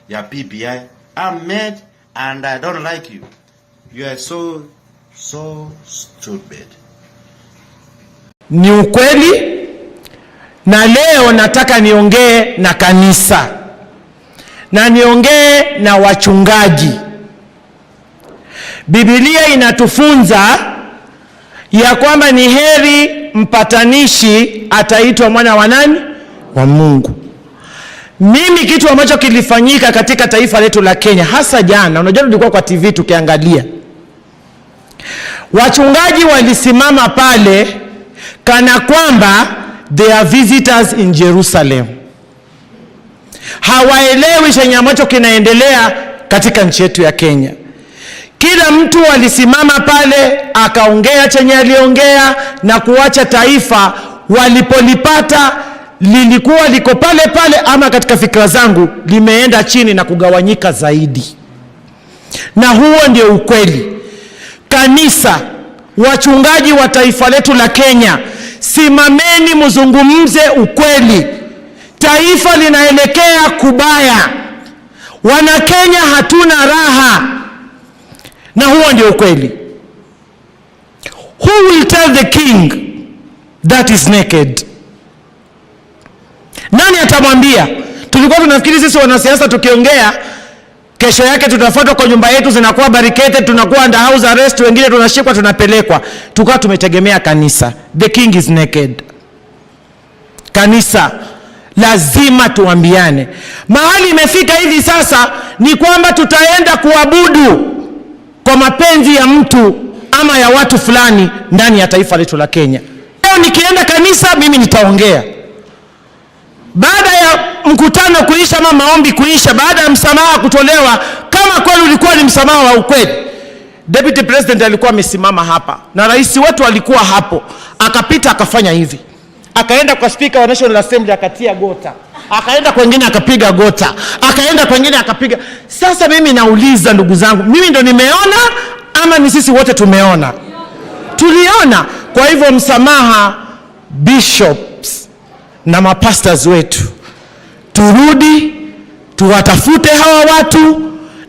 ya PPI. I'm mad and I don't like you. You are so stupid. Ni ukweli, na leo nataka niongee na kanisa. Na niongee na wachungaji. Biblia inatufunza ya kwamba ni heri mpatanishi ataitwa mwana wa nani? Wa Mungu. Mimi kitu ambacho kilifanyika katika taifa letu la Kenya, hasa jana, unajua tulikuwa kwa TV tukiangalia, wachungaji walisimama pale kana kwamba they are visitors in Jerusalem. Hawaelewi chenye ambacho kinaendelea katika nchi yetu ya Kenya. Kila mtu alisimama pale akaongea chenye aliongea na kuacha taifa walipolipata lilikuwa liko pale pale, ama katika fikra zangu limeenda chini na kugawanyika zaidi. Na huo ndio ukweli. Kanisa, wachungaji wa taifa letu la Kenya, simameni mzungumze ukweli. Taifa linaelekea kubaya. Wana Kenya hatuna raha. Na huo ndio ukweli. Who will tell the king that is naked? Nani atamwambia? Tulikuwa tunafikiri sisi wanasiasa tukiongea kesho yake tutafuatwa kwa nyumba yetu, zinakuwa barricaded, tunakuwa under house arrest, wengine tunashikwa tunapelekwa. Tukawa tumetegemea kanisa. The king is naked. Kanisa, lazima tuambiane. Mahali imefika hivi sasa ni kwamba tutaenda kuabudu kwa mapenzi ya mtu ama ya watu fulani ndani ya taifa letu la Kenya. Leo nikienda kanisa mimi nitaongea. Baada ya mkutano kuisha ama maombi kuisha, baada ya msamaha kutolewa, kama kweli ulikuwa ni msamaha wa ukweli, Deputy President alikuwa amesimama hapa na rais wetu alikuwa hapo, akapita akafanya hivi, akaenda kwa Speaker wa National Assembly akatia gota, akaenda kwingine akapiga gota, akaenda kwingine akapiga. Sasa mimi nauliza ndugu zangu, mimi ndo nimeona ama ni sisi wote tumeona? Tuliona. Kwa hivyo msamaha, bishops na mapastors wetu, turudi tuwatafute hawa watu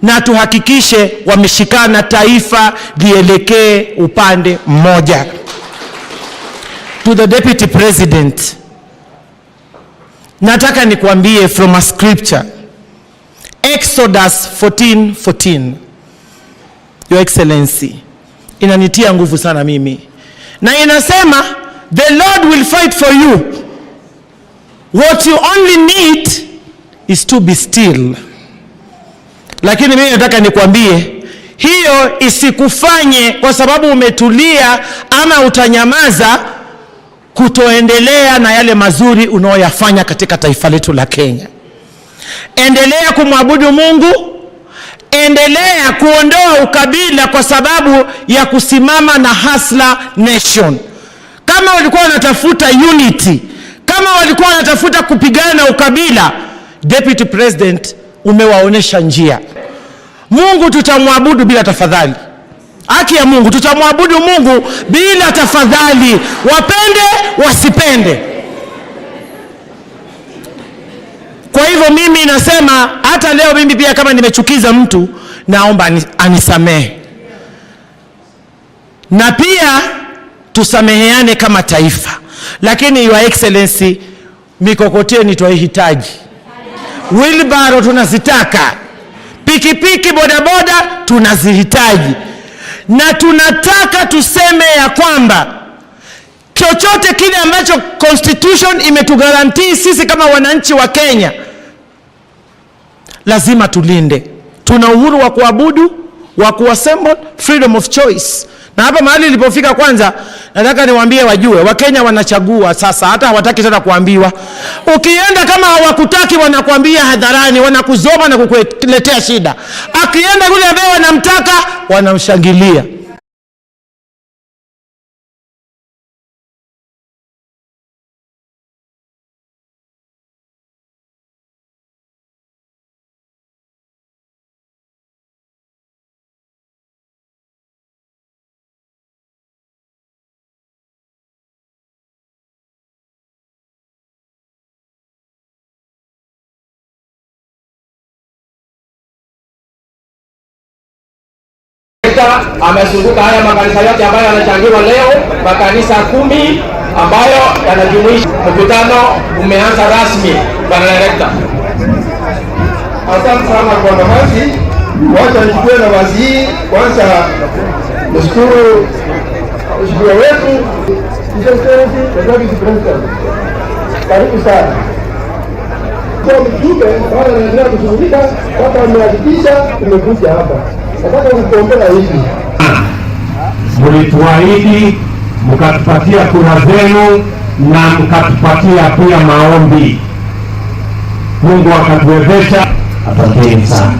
na tuhakikishe wameshikana, taifa lielekee upande mmoja. To the Deputy President, nataka nikuambie from a scripture, Exodus 14:14. Your Excellency, inanitia nguvu sana mimi, na inasema the Lord will fight for you. What you only need is to be still. Lakini mimi nataka nikwambie, hiyo isikufanye kwa sababu umetulia ama utanyamaza kutoendelea na yale mazuri unaoyafanya katika taifa letu la Kenya. Endelea kumwabudu Mungu, endelea kuondoa ukabila kwa sababu ya kusimama na Hustler Nation. Kama walikuwa wanatafuta unity, kama walikuwa wanatafuta kupigana na ukabila, Deputy President umewaonesha njia. Mungu tutamwabudu bila tafadhali. Haki ya Mungu, tutamwabudu Mungu bila tafadhali, wapende wasipende. Kwa hivyo mimi nasema, hata leo mimi pia kama nimechukiza mtu, naomba anisamehe. Na pia tusameheane kama taifa. Lakini Your Excellency, mikokoteni tunahitaji, wheelbarrow tunazitaka, pikipiki, bodaboda tunazihitaji. Na tunataka tuseme ya kwamba chochote kile ambacho Constitution imetugarantii sisi kama wananchi wa Kenya, lazima tulinde. Tuna uhuru wa kuabudu, wa kuassemble, freedom of choice. Na hapa mahali ilipofika, kwanza nataka niwaambie wajue, Wakenya wanachagua sasa, hata hawataki tena kuambiwa. Ukienda kama hawakutaki wanakuambia hadharani, wanakuzoma na kukuletea shida. Akienda yule ambaye wanamtaka, wanamshangilia. Amezunguka haya makanisa yote ambayo yanachangiwa leo, makanisa 10 ambayo yanajumuisha. Mkutano umeanza rasmi, Bwana Director. Asante sana kwa nafasi. Wacha nichukue nafasi hii kwanza nishukuru mheshimiwa wetu Deputy President. Karibu sana. kuwa mjumbe bado anaendelea kushughulika mpaka amehakikisha umekuja hapa. Nataka kukuombea hivi. Mlituahidi, mkatupatia kura zenu na mkatupatia pia maombi. Mungu akatuwezesha, asanteni sana.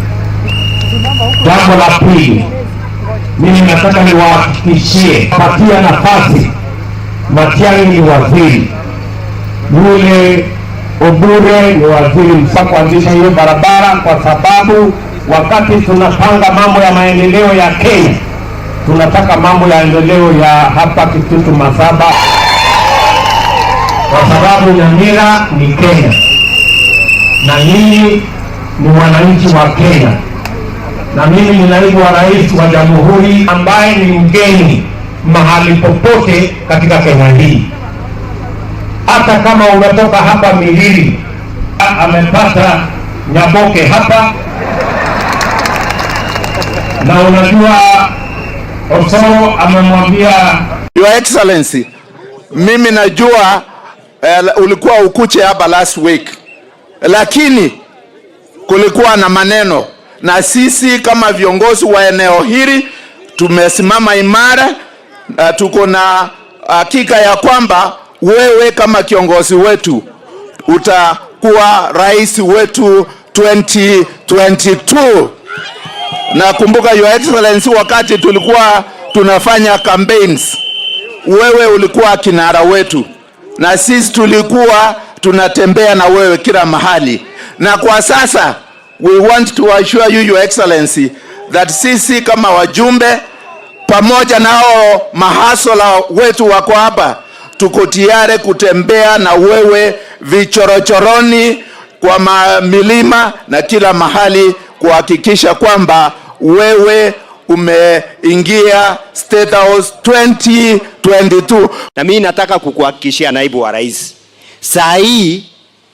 Jambo la pili, mimi nataka niwahakikishie, patia nafasi Matiang'i ni waziri, yule Obure ni waziri msa kuanzisha hiyo barabara, kwa sababu wakati tunapanga mambo ya maendeleo ya Kenya, tunataka mambo ya maendeleo ya hapa Kitutu Masaba, kwa sababu Nyamira ni Kenya na nyinyi ni wananchi wa Kenya, na mimi ni naibu wa rais wa jamhuri ambaye ni mgeni mahali popote katika Kenya hii. Hata kama umetoka hapa Milili, amepata Nyaboke hapa, na unajua Osoro amemwambia Your Excellency, mimi najua ulikuwa ukuche hapa last week, lakini kulikuwa na maneno, na sisi kama viongozi wa eneo hili tumesimama imara, na tuko na hakika ya kwamba wewe kama kiongozi wetu utakuwa rais wetu 2022. Na kumbuka Your Excellency, wakati tulikuwa tunafanya campaigns, wewe ulikuwa kinara wetu, na sisi tulikuwa tunatembea na wewe kila mahali. Na kwa sasa we want to assure you, Your Excellency, that sisi kama wajumbe pamoja nao mahasola wetu wako hapa, tuko tayari kutembea na wewe vichorochoroni, kwa milima na kila mahali, kuhakikisha kwamba wewe umeingia State House 2022. Na mimi nataka kukuhakikishia naibu wa rais, saa hii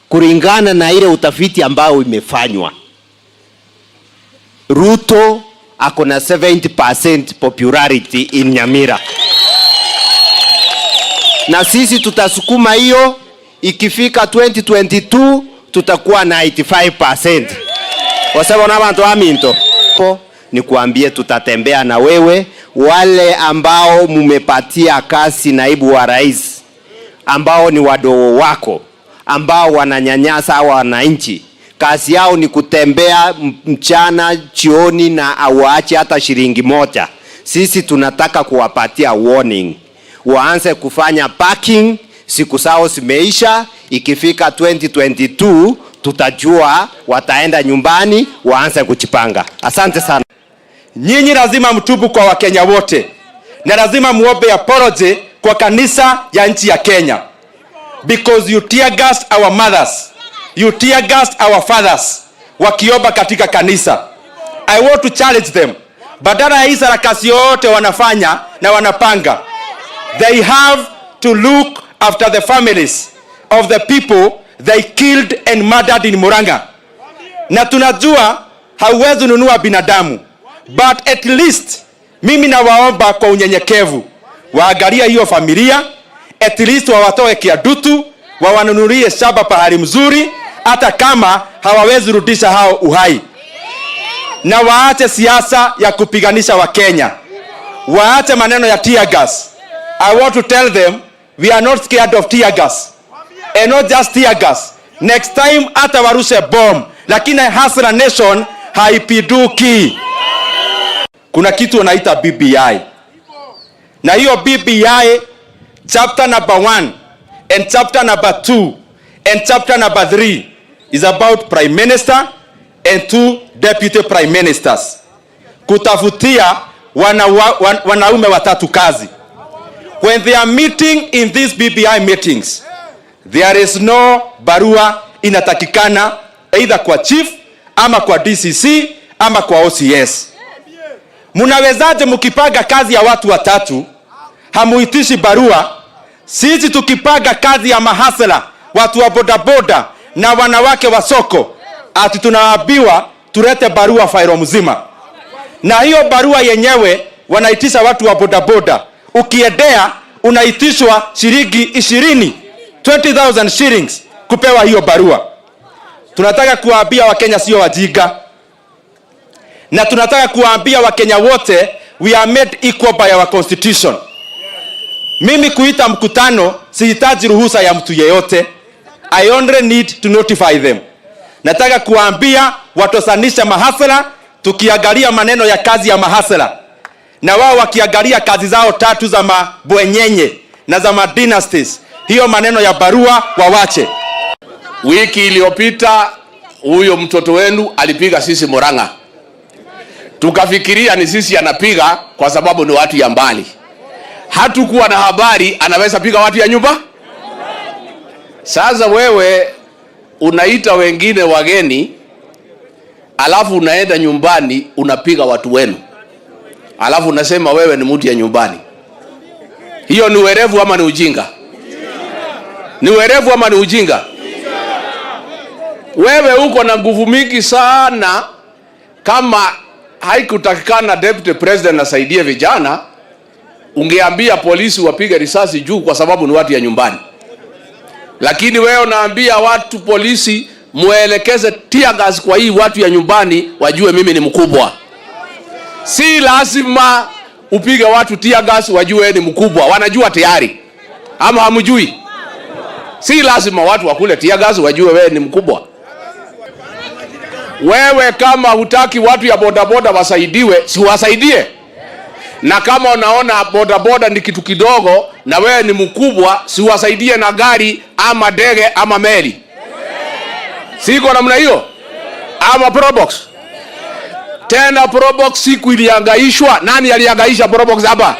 kulingana na ile utafiti ambao imefanywa, Ruto ako na 70% popularity in Nyamira, na sisi tutasukuma hiyo, ikifika 2022 tutakuwa na 85%. Kwa sababu na watu aminto ni kuambie, tutatembea na wewe. Wale ambao mumepatia kasi naibu wa rais, ambao ni wadogo wako, ambao wananyanyasa wananchi, kazi yao ni kutembea mchana chioni na awaache hata shilingi moja. Sisi tunataka kuwapatia warning, waanze kufanya parking, siku zao zimeisha. Ikifika 2022 tutajua wataenda nyumbani, waanze kuchipanga. Asante sana. Nyinyi lazima mtubu kwa Wakenya wote, na lazima muombe apology kwa kanisa ya nchi ya Kenya, because you tear gassed our mothers, you tear gassed our fathers wakiomba katika kanisa. I want to challenge them, badala ya hii sarakasi yote wanafanya na wanapanga, they have to look after the families of the people they killed and murdered in Murang'a. Na tunajua hauwezi nunua binadamu, but at least mimi nawaomba kwa unyenyekevu, waangalia hiyo familia, at least wawatoe kiadutu, wawanunulie shamba pahali mzuri, hata kama hawawezi rudisha hao uhai. Na waache siasa ya kupiganisha wa Kenya, waache maneno ya tear gas. I want to tell them, we are not scared of tear gas, and not just tear gas. Next time hata warushe bomb, lakini Hasra Nation haipiduki. Kuna kitu wanaita BBI, na hiyo BBI chapter number 1 and chapter number 2 and chapter number 3 is about prime minister and 2 deputy prime ministers, kutafutia wanaume watatu kazi. When they are meeting in these BBI meetings, there is no barua inatakikana, either kwa chief ama kwa DCC ama kwa OCS. Munawezaje mkipaga kazi ya watu watatu hamuitishi barua? Sisi tukipaga kazi ya mahasela, watu wa bodaboda na wanawake wa soko, ati tunaambiwa tulete barua failo mzima. Na hiyo barua yenyewe wanaitisha watu wa bodaboda, ukiendea unaitishwa shilingi 20,000 shillings kupewa hiyo barua. Tunataka kuwaambia Wakenya sio wajinga. Na tunataka kuwaambia Wakenya wote we are made equal by our constitution. Mimi kuita mkutano sihitaji ruhusa ya mtu yeyote. I only need to notify them. Nataka kuwaambia watosanisha mahasela, tukiangalia maneno ya kazi ya mahasela. Na wao wakiangalia kazi zao tatu za mabwenyenye na za madynasties. Hiyo maneno ya barua wawache. Wiki iliyopita huyo mtoto wenu alipiga sisi Murang'a. Tukafikiria ni sisi anapiga kwa sababu ni watu ya mbali. Hatukuwa na habari anaweza piga watu ya nyumba. Sasa wewe unaita wengine wageni, alafu unaenda nyumbani unapiga watu wenu. Alafu unasema wewe ni mtu ya nyumbani. Hiyo ni werevu ama ni ujinga? Ni werevu ama ni ujinga? Wewe uko na nguvu mingi sana. Kama haikutakikana deputy president asaidie vijana, ungeambia polisi wapige risasi juu kwa sababu ni watu ya nyumbani. Lakini wewe unaambia watu polisi muelekeze tear gas kwa hii watu ya nyumbani wajue mimi ni mkubwa. Si lazima upige watu tear gas wajue ni mkubwa, wanajua tayari. Ama hamjui? Si lazima watu wakule tear gas wajue wewe ni mkubwa. Wewe kama hutaki watu ya bodaboda wasaidiwe, si wasaidie. Na kama unaona bodaboda ni kitu kidogo na wewe ni mkubwa, si wasaidie na gari ama ndege ama meli. Siko namna hiyo? Ama probox. Tena probox siku iliangaishwa, nani aliangaisha probox hapa?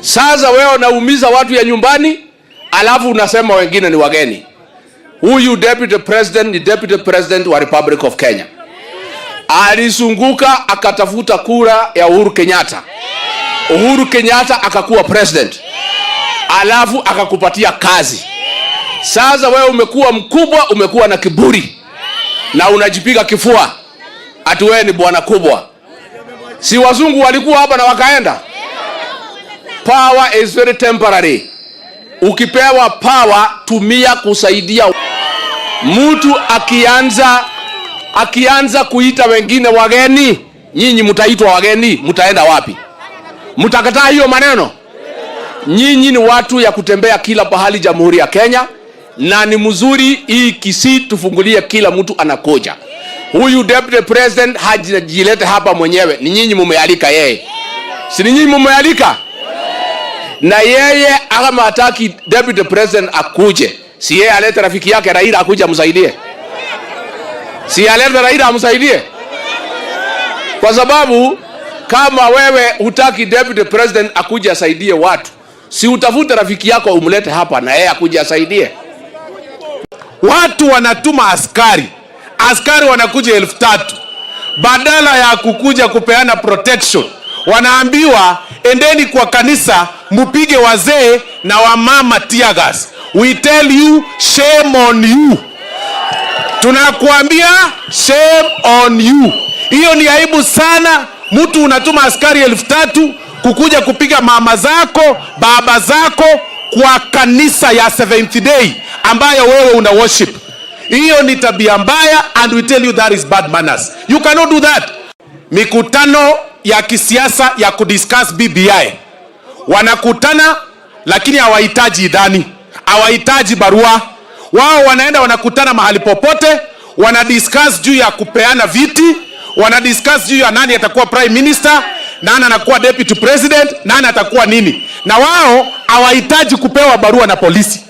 Sasa wewe unaumiza watu ya nyumbani, alafu unasema wengine ni wageni. Huyu deputy president ni deputy president wa Republic of Kenya. Alizunguka akatafuta kura ya Uhuru Kenyatta. Uhuru Kenyatta akakuwa president. Alafu akakupatia kazi. Sasa wewe umekuwa mkubwa, umekuwa na kiburi. Na unajipiga kifua. Ati wewe ni bwana kubwa. Si wazungu walikuwa hapa na wakaenda? Power is very temporary. Ukipewa power tumia kusaidia. Mtu akianza kuita wengine wageni, nyinyi mtaitwa wageni, mtaenda wapi? Mtakataa hiyo maneno? Nyinyi ni watu ya kutembea kila pahali Jamhuri ya Kenya, na ni mzuri hii Kisii tufungulie kila mtu anakoja. Huyu deputy president hajilete hapa mwenyewe, ni nyinyi mumealika yeye. Si ni nyinyi mumealika? Na yeye kama hataki deputy president akuje, si yeye alete rafiki yake Raila akuje amsaidie? Si alete Raila amsaidie? Kwa sababu kama wewe hutaki deputy president akuje asaidie watu, si utafute rafiki yako umlete hapa na yeye akuje asaidie? Watu wanatuma askari. Askari wanakuja 3,000. Badala ya kukuja kupeana protection, wanaambiwa endeni kwa kanisa mupige wazee na wamama tear gas. We tell you, shame on you. Tunakuambia shame on you. Hiyo ni aibu sana. Mtu unatuma askari 3,000 kukuja kupiga mama zako, baba zako kwa kanisa ya 7th day ambayo wewe una worship. Hiyo ni tabia mbaya, and we tell you that is bad manners. You cannot do that. Mikutano ya kisiasa ya kudiscuss BBI. Wanakutana lakini hawahitaji idhani, hawahitaji barua. Wao wanaenda wanakutana mahali popote, wanadiscuss juu ya kupeana viti, wanadiscuss juu ya nani atakuwa prime minister, nani anakuwa deputy president, nani atakuwa nini. Na wao hawahitaji kupewa barua na polisi.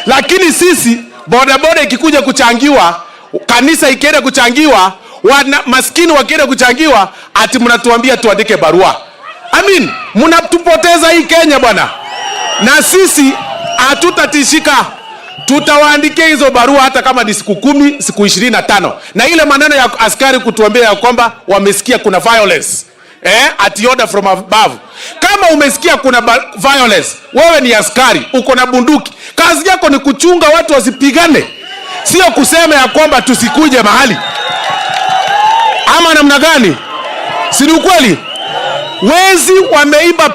Lakini sisi bodaboda ikikuja kuchangiwa, kanisa ikienda kuchangiwa, maskini wakienda kuchangiwa, ati mnatuambia tuandike barua. Mnatupoteza hii Kenya bwana. Na sisi hatutatishika. Tutawaandikia hizo barua hata kama ni siku 10, siku 25. Na ile maneno ya askari kutuambia ya kwamba wamesikia kuna violence. At order from above. Kama umesikia kuna violence, wewe ni askari, uko na bunduki. Kazi yako ni kuchunga watu wasipigane. Sio kusema ya kwamba tusikuje mahali. Ama namna gani? Si ni ukweli? Wezi wameiba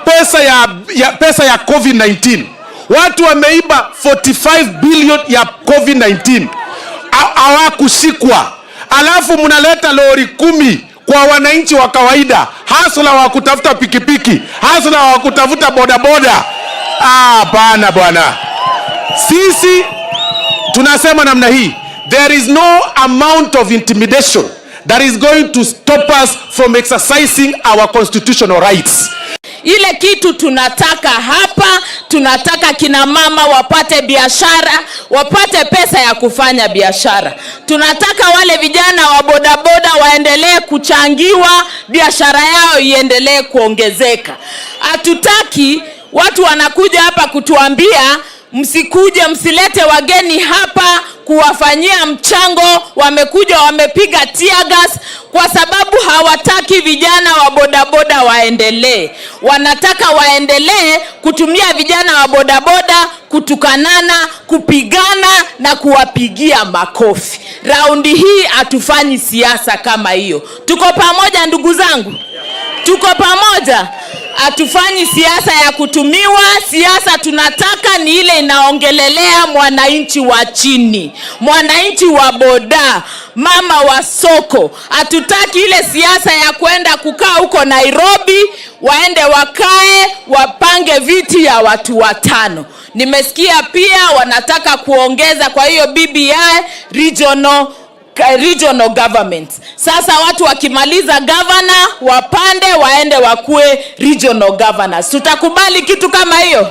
pesa ya COVID-19. Watu wameiba 45 billion ya COVID-19. hawakushikwa, alafu mnaleta lori 10 kwa wananchi wa kawaida, hasla wa kutafuta pikipiki, hasla wa kutafuta bodaboda. Hapana bwana, sisi tunasema namna hii, there is no amount of intimidation that is going to stop us from exercising our constitutional rights. Ile kitu tunataka hapa, tunataka kina mama wapate biashara, wapate pesa ya kufanya biashara. Tunataka wale vijana wa bodaboda waendelee kuchangiwa, biashara yao iendelee kuongezeka. Hatutaki watu wanakuja hapa kutuambia msikuje, msilete wageni hapa kuwafanyia mchango, wamekuja wamepiga tear gas, kwa sababu hawataki vijana wa bodaboda waendelee. Wanataka waendelee kutumia vijana wa bodaboda kutukanana, kupigana na kuwapigia makofi. Raundi hii hatufanyi siasa kama hiyo. Tuko pamoja ndugu zangu? Tuko pamoja? Hatufanyi siasa ya kutumiwa. Siasa tunataka ni ile inaongelelea mwananchi wa chini, mwananchi wa boda, mama wa soko. Hatutaki ile siasa ya kwenda kukaa huko Nairobi, waende wakae wapange viti ya watu 5. Nimesikia pia wanataka kuongeza kwa hiyo BBI regional government. Sasa watu wakimaliza governor wapande waende wakue regional governors. Tutakubali kitu kama hiyo?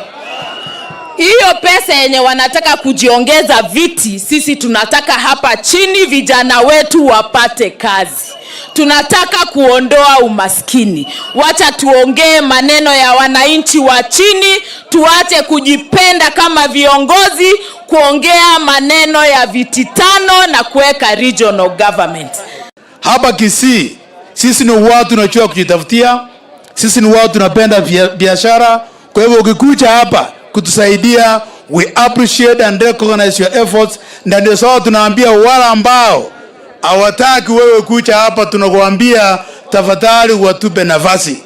Hiyo pesa yenye wanataka kujiongeza viti, sisi tunataka hapa chini vijana wetu wapate kazi. Tunataka kuondoa umaskini. Wacha tuongee maneno ya wananchi wa chini, tuache kujipenda kama viongozi, kuongea maneno ya viti 5 na kuweka regional government. Hapa Kisii, sisi ni watu tunajua kujitafutia, sisi ni watu tunapenda biashara. Kwa hivyo ukikuja hapa kutusaidia, we appreciate and recognize your efforts. Na ndio sababu tunaambia wale ambao hawataki wewe kuja hapa, tunakuambia tafadhali watupe nafasi.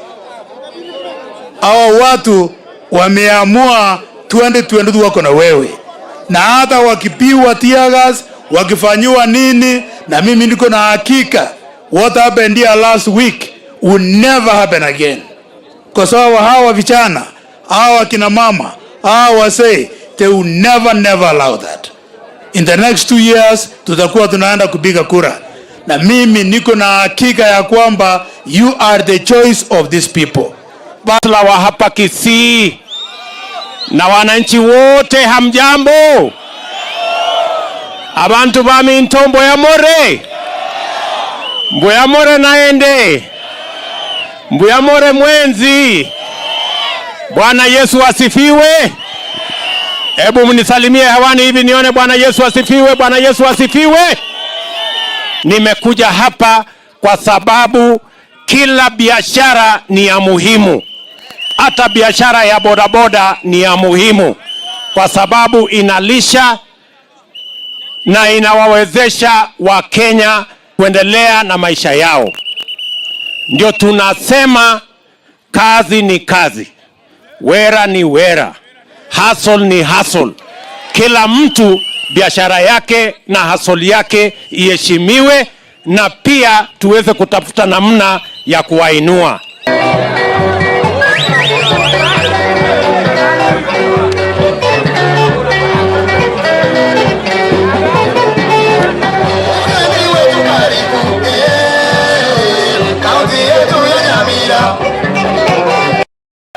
Hawa watu wameamua 2022 wako na wewe, na hata wakipiwa tear gas, wakifanywa nini, na mimi niko na hakika what happened here last week will never happen again. Kwa sababu hawa vijana, hawa kina mama, hawa wasee, they will never allow that. In the next 2 years tutakuwa tunaenda kupiga kura, na mimi niko na hakika ya kwamba you are the choice of these people. Basla wa hapa Kisii na wananchi wote, hamjambo? Abantu bami ntombo ya more, mbuya more naende, mbuya more mwenzi. Bwana Yesu asifiwe. Hebu mnisalimie hewani hivi nione. Bwana Yesu asifiwe. Bwana Yesu asifiwe. Nimekuja hapa kwa sababu kila biashara ni ya muhimu. Hata biashara ya bodaboda ni ya muhimu, kwa sababu inalisha na inawawezesha Wakenya kuendelea na maisha yao. Ndio tunasema kazi ni kazi, wera ni wera, hustle ni hustle. Kila mtu biashara yake na hustle yake iheshimiwe, na pia tuweze kutafuta namna ya kuwainua.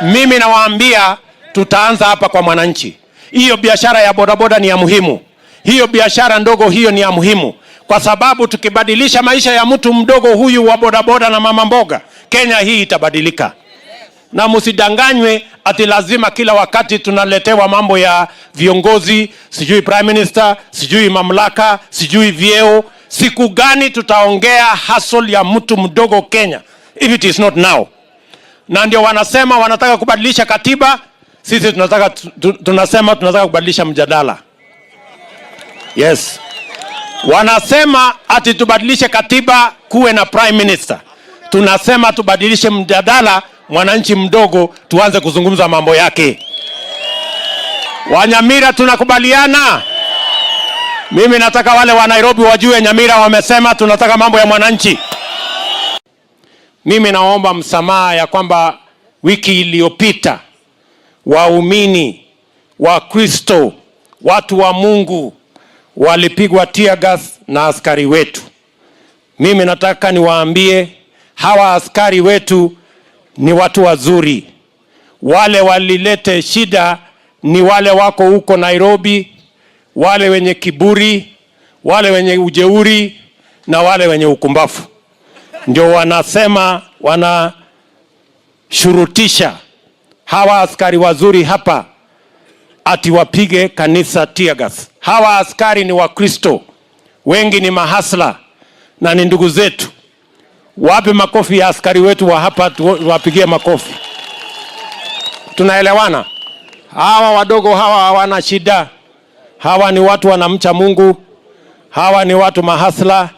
Mimi nawaambia tutaanza hapa kwa mwananchi. Hiyo biashara ya bodaboda ni ya muhimu. Hiyo biashara ndogo hiyo ni ya muhimu, kwa sababu tukibadilisha maisha ya mtu mdogo huyu wa bodaboda na mama mboga, Kenya hii itabadilika. Na msidanganywe ati lazima kila wakati tunaletewa mambo ya viongozi, sijui prime minister, sijui mamlaka, sijui vyeo. Siku gani tutaongea hustle ya mtu mdogo Kenya if it is not now? Na ndio wanasema wanataka kubadilisha katiba. Sisi tunasema tunataka kubadilisha mjadala. Yes. Wanasema ati tubadilishe katiba kuwe na prime minister. Tunasema tubadilishe mjadala, mwananchi mdogo tuanze kuzungumza mambo yake. Wanyamira tunakubaliana? Mimi nataka wale wa Nairobi wajue Nyamira wamesema tunataka mambo ya mwananchi. Mimi naomba msamaha ya kwamba wiki iliyopita waumini wa Kristo, watu wa Mungu walipigwa tear gas na askari wetu. Mimi nataka niwaambie hawa askari wetu ni watu wazuri. Wale walilete shida ni wale wako huko Nairobi, wale wenye kiburi, wale wenye ujeuri na wale wenye ukumbafu. Ndio wanasema wanashurutisha hawa askari wazuri hapa ati wapige kanisa tear gas. Hawa askari ni Wakristo, wengi ni mahasla na ni ndugu zetu. Wape makofi ya askari wetu wa hapa, wapigie makofi. Tunaelewana? Hawa wadogo hawa hawana shida. Hawa ni watu wanamcha Mungu. Hawa ni watu mahasla.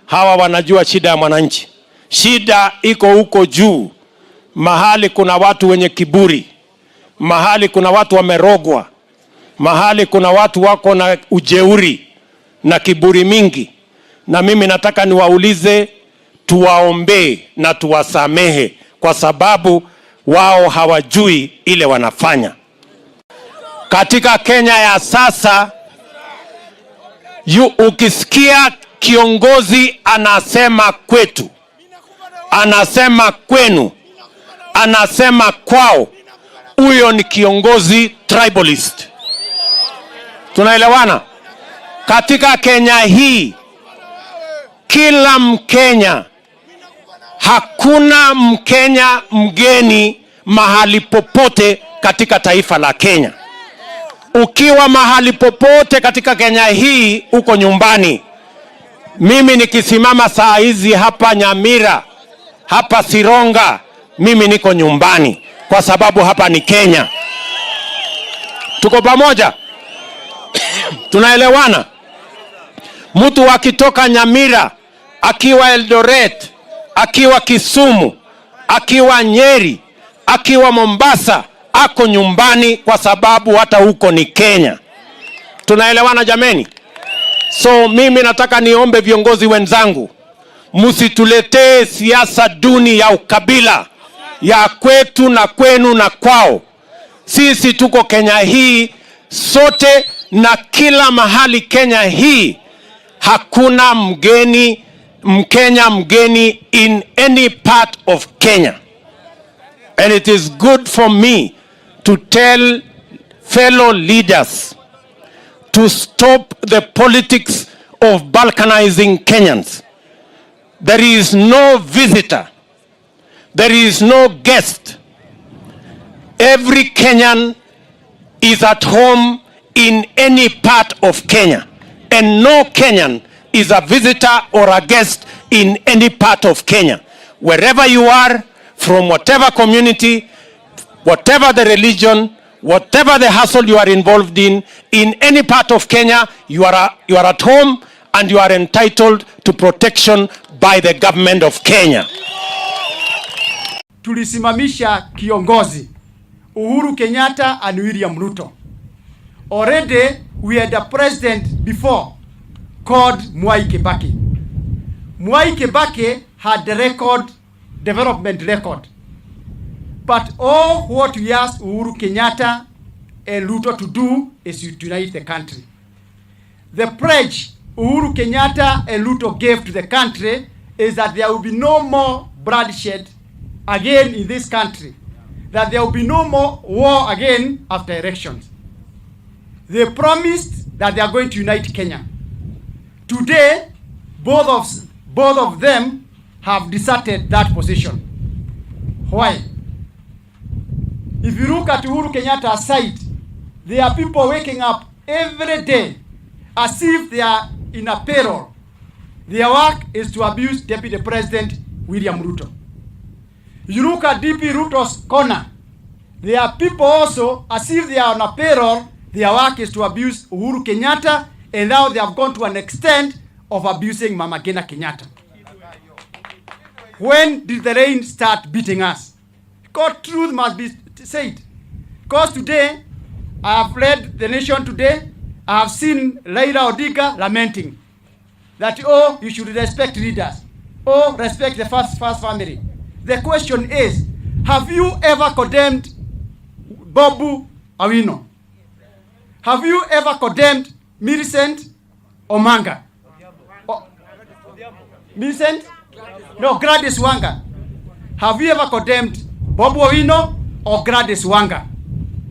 Hawa wanajua shida ya mwananchi. Shida iko huko juu. Mahali kuna watu wenye kiburi. Mahali kuna watu wamerogwa. Mahali kuna watu wako na ujeuri na kiburi mingi. Na mimi nataka niwaulize, tuwaombee na tuwasamehe kwa sababu wao hawajui ile wanafanya. Katika Kenya ya sasa, ukisikia kiongozi anasema kwetu, anasema kwenu, anasema kwao, huyo ni kiongozi tribalist. Tunaelewana? Katika Kenya hii, kila Mkenya, hakuna Mkenya mgeni mahali popote katika taifa la Kenya. Ukiwa mahali popote katika Kenya hii, uko nyumbani. Mimi nikisimama saa hizi hapa Nyamira, hapa Sironga, mimi niko nyumbani kwa sababu hapa ni Kenya. Tuko pamoja? Tunaelewana? Mtu akitoka Nyamira, akiwa Eldoret, akiwa Kisumu, akiwa Nyeri, akiwa Mombasa, ako nyumbani kwa sababu hata huko ni Kenya. Tunaelewana jameni? So mimi nataka niombe viongozi wenzangu, msituletee siasa duni ya ukabila, ya kwetu na kwenu na kwao. Sisi tuko Kenya hii sote, na kila mahali Kenya hii hakuna Mkenya mgeni in any part of Kenya. And it is good for me to tell fellow leaders to stop the politics of balkanizing Kenyans. There is no visitor. There is no guest. Every Kenyan is at home in any part of Kenya. And no Kenyan is a visitor or a guest in any part of Kenya. Wherever you are, from whatever community, whatever the religion, whatever the hustle you are involved in any part of Kenya, you are at home and you are entitled to protection by the government of Kenya. Tulisimamisha kiongozi Uhuru Kenyatta and William Ruto. Already we had a president before called Mwai Kibaki. Mwai Kibaki had the development record. But all what we asked Uhuru Kenyatta and Ruto to do is to unite the country. The pledge Uhuru Kenyatta and Ruto gave to the country is that there will be no more bloodshed again in this country. That there will be no more war again after elections. They promised that they are going to unite Kenya. Today, both of them have deserted that position. Why? If you look at Uhuru Kenyatta's side, there are people waking up every day as if they are in a payroll. Their work is to abuse Deputy President William Ruto. You look at DP Ruto's corner, there are people also as if they are on a payroll. Their work is to abuse Uhuru Kenyatta, and now they have gone to an extent of abusing Mama Ngina Kenyatta. When did the rain start beating us? Because truth must be said. Because today, I have read The Nation today, I have seen Raila Odinga lamenting that, oh, you should respect leaders. Oh, respect the first family. The question is, have you ever condemned Bobu Awino? Have you ever condemned Millicent Omanga? Millicent? No, Gladys Wanga. Have you ever condemned Bobu Awino or Gladys Wanga?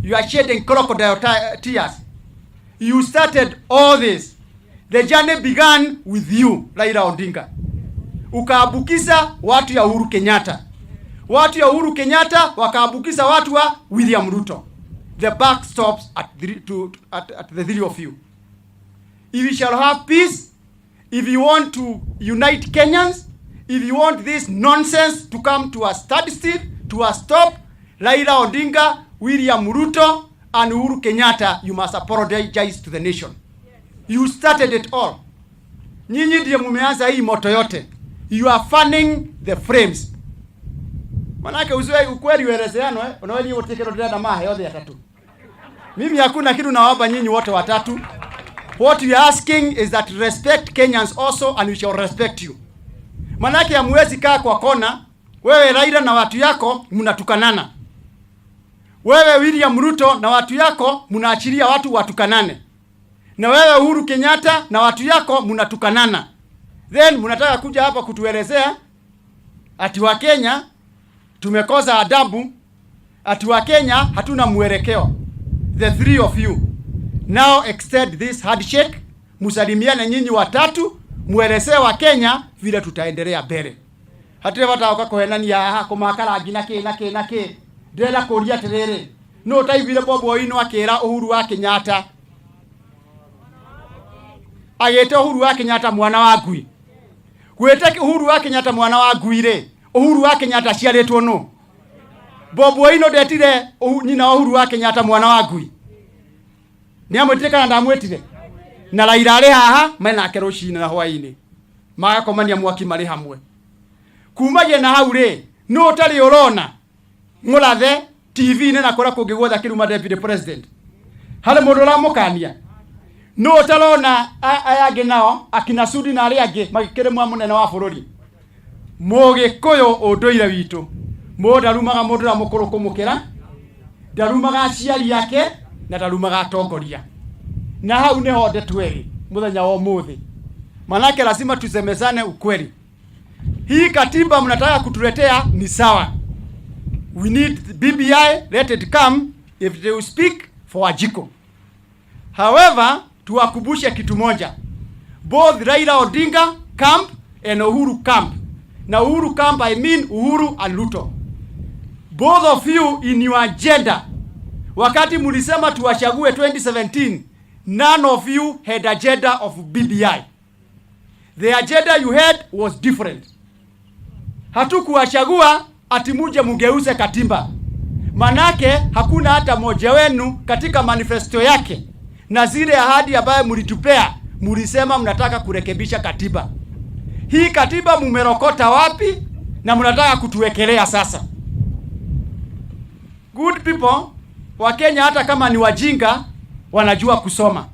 You are shedding crocodile tears. You started all this. The journey began with you, Raila Odinga. Ukaabukiza watu ya Uhuru Kenyatta. Watu ya Uhuru Kenyatta wakaabukiza watu wa William Ruto. The buck stops at the three of you. If we shall have peace, if you want to unite Kenyans, if you want this nonsense to come to a standstill, to a stop, Raila Odinga, William Ruto, and Uhuru Kenyatta, you must apologize to the nation. You started it all. Nyinyi ndiye mumeanza hii moto yote. You are fanning the flames. Manake ukweli uelezeano unaweli utekero dada mahe yote ya tatu. Mimi hakuna kitu naomba nyinyi wote watatu. What we are asking is that respect Kenyans also, and we shall respect you. Manake hamwezi kaa kwa kona, wewe Raila na watu yako mnatukanana. Wewe William Ruto na watu yako mnaachilia watu watukanane. Na wewe Uhuru Kenyatta na watu yako mnatukanana. Then mnataka kuja hapa kutuelezea ati wa Kenya tumekosa adabu, ati wa Kenya hatuna mwelekeo. The three of you now extend this handshake, musalimiane nyinyi watatu, muelezee wa Kenya vile tutaendelea mbele. Hatire bata ukakohenania haha kumakala nake ndela kuria terere no taivile Bobo Wine akira Uhuru wa Kenyatta agete Uhuru wa Kenyatta mwana wa ngui gwete Uhuru wa Kenyatta mwana wa ngui ri Uhuru wa Kenyatta ciaritwo no Bobo Wine ndetire nyina Uhuru wa Kenyatta mwana wa ngui ni amwetire kana ndamwetire na Raila ari haha mena keroshini na hwaini magakomania mwaki mari hamwe kumaje na hau ri no tari urona murathe TV ne nakora kugigwetha kiruma deputy president hale mundu ramukania no tarona ayage nao akina Sudi na ari ange magikire mwa munene wa bururi mugikuyu unduire witu mudarumaga mundu ra mukuru kumukira darumaga aciari yake na darumaga atongoria na hau neho ndetweri muthenya wa muthi manake lazima tusemezane ukweli. Hii katiba mnataka kutuletea ni sawa. We need BBI, let it come if they will speak for Wajiko. However, tuwakumbushe kitu moja. Both Raila Odinga camp and Uhuru camp. Na Uhuru camp, I mean Uhuru and Ruto. Both of you in your agenda, wakati mulisema tuwachague 2017, none of you had agenda of BBI. The agenda you had was different. Hatukuwachagua ati muje mugeuze katiba. Manake hakuna hata moja wenu katika manifesto yake na zile ahadi ambaye mlitupea mulisema mnataka kurekebisha katiba. Hii katiba mumerokota wapi na mnataka kutuwekelea sasa? Good people wa Kenya, hata kama ni wajinga wanajua kusoma.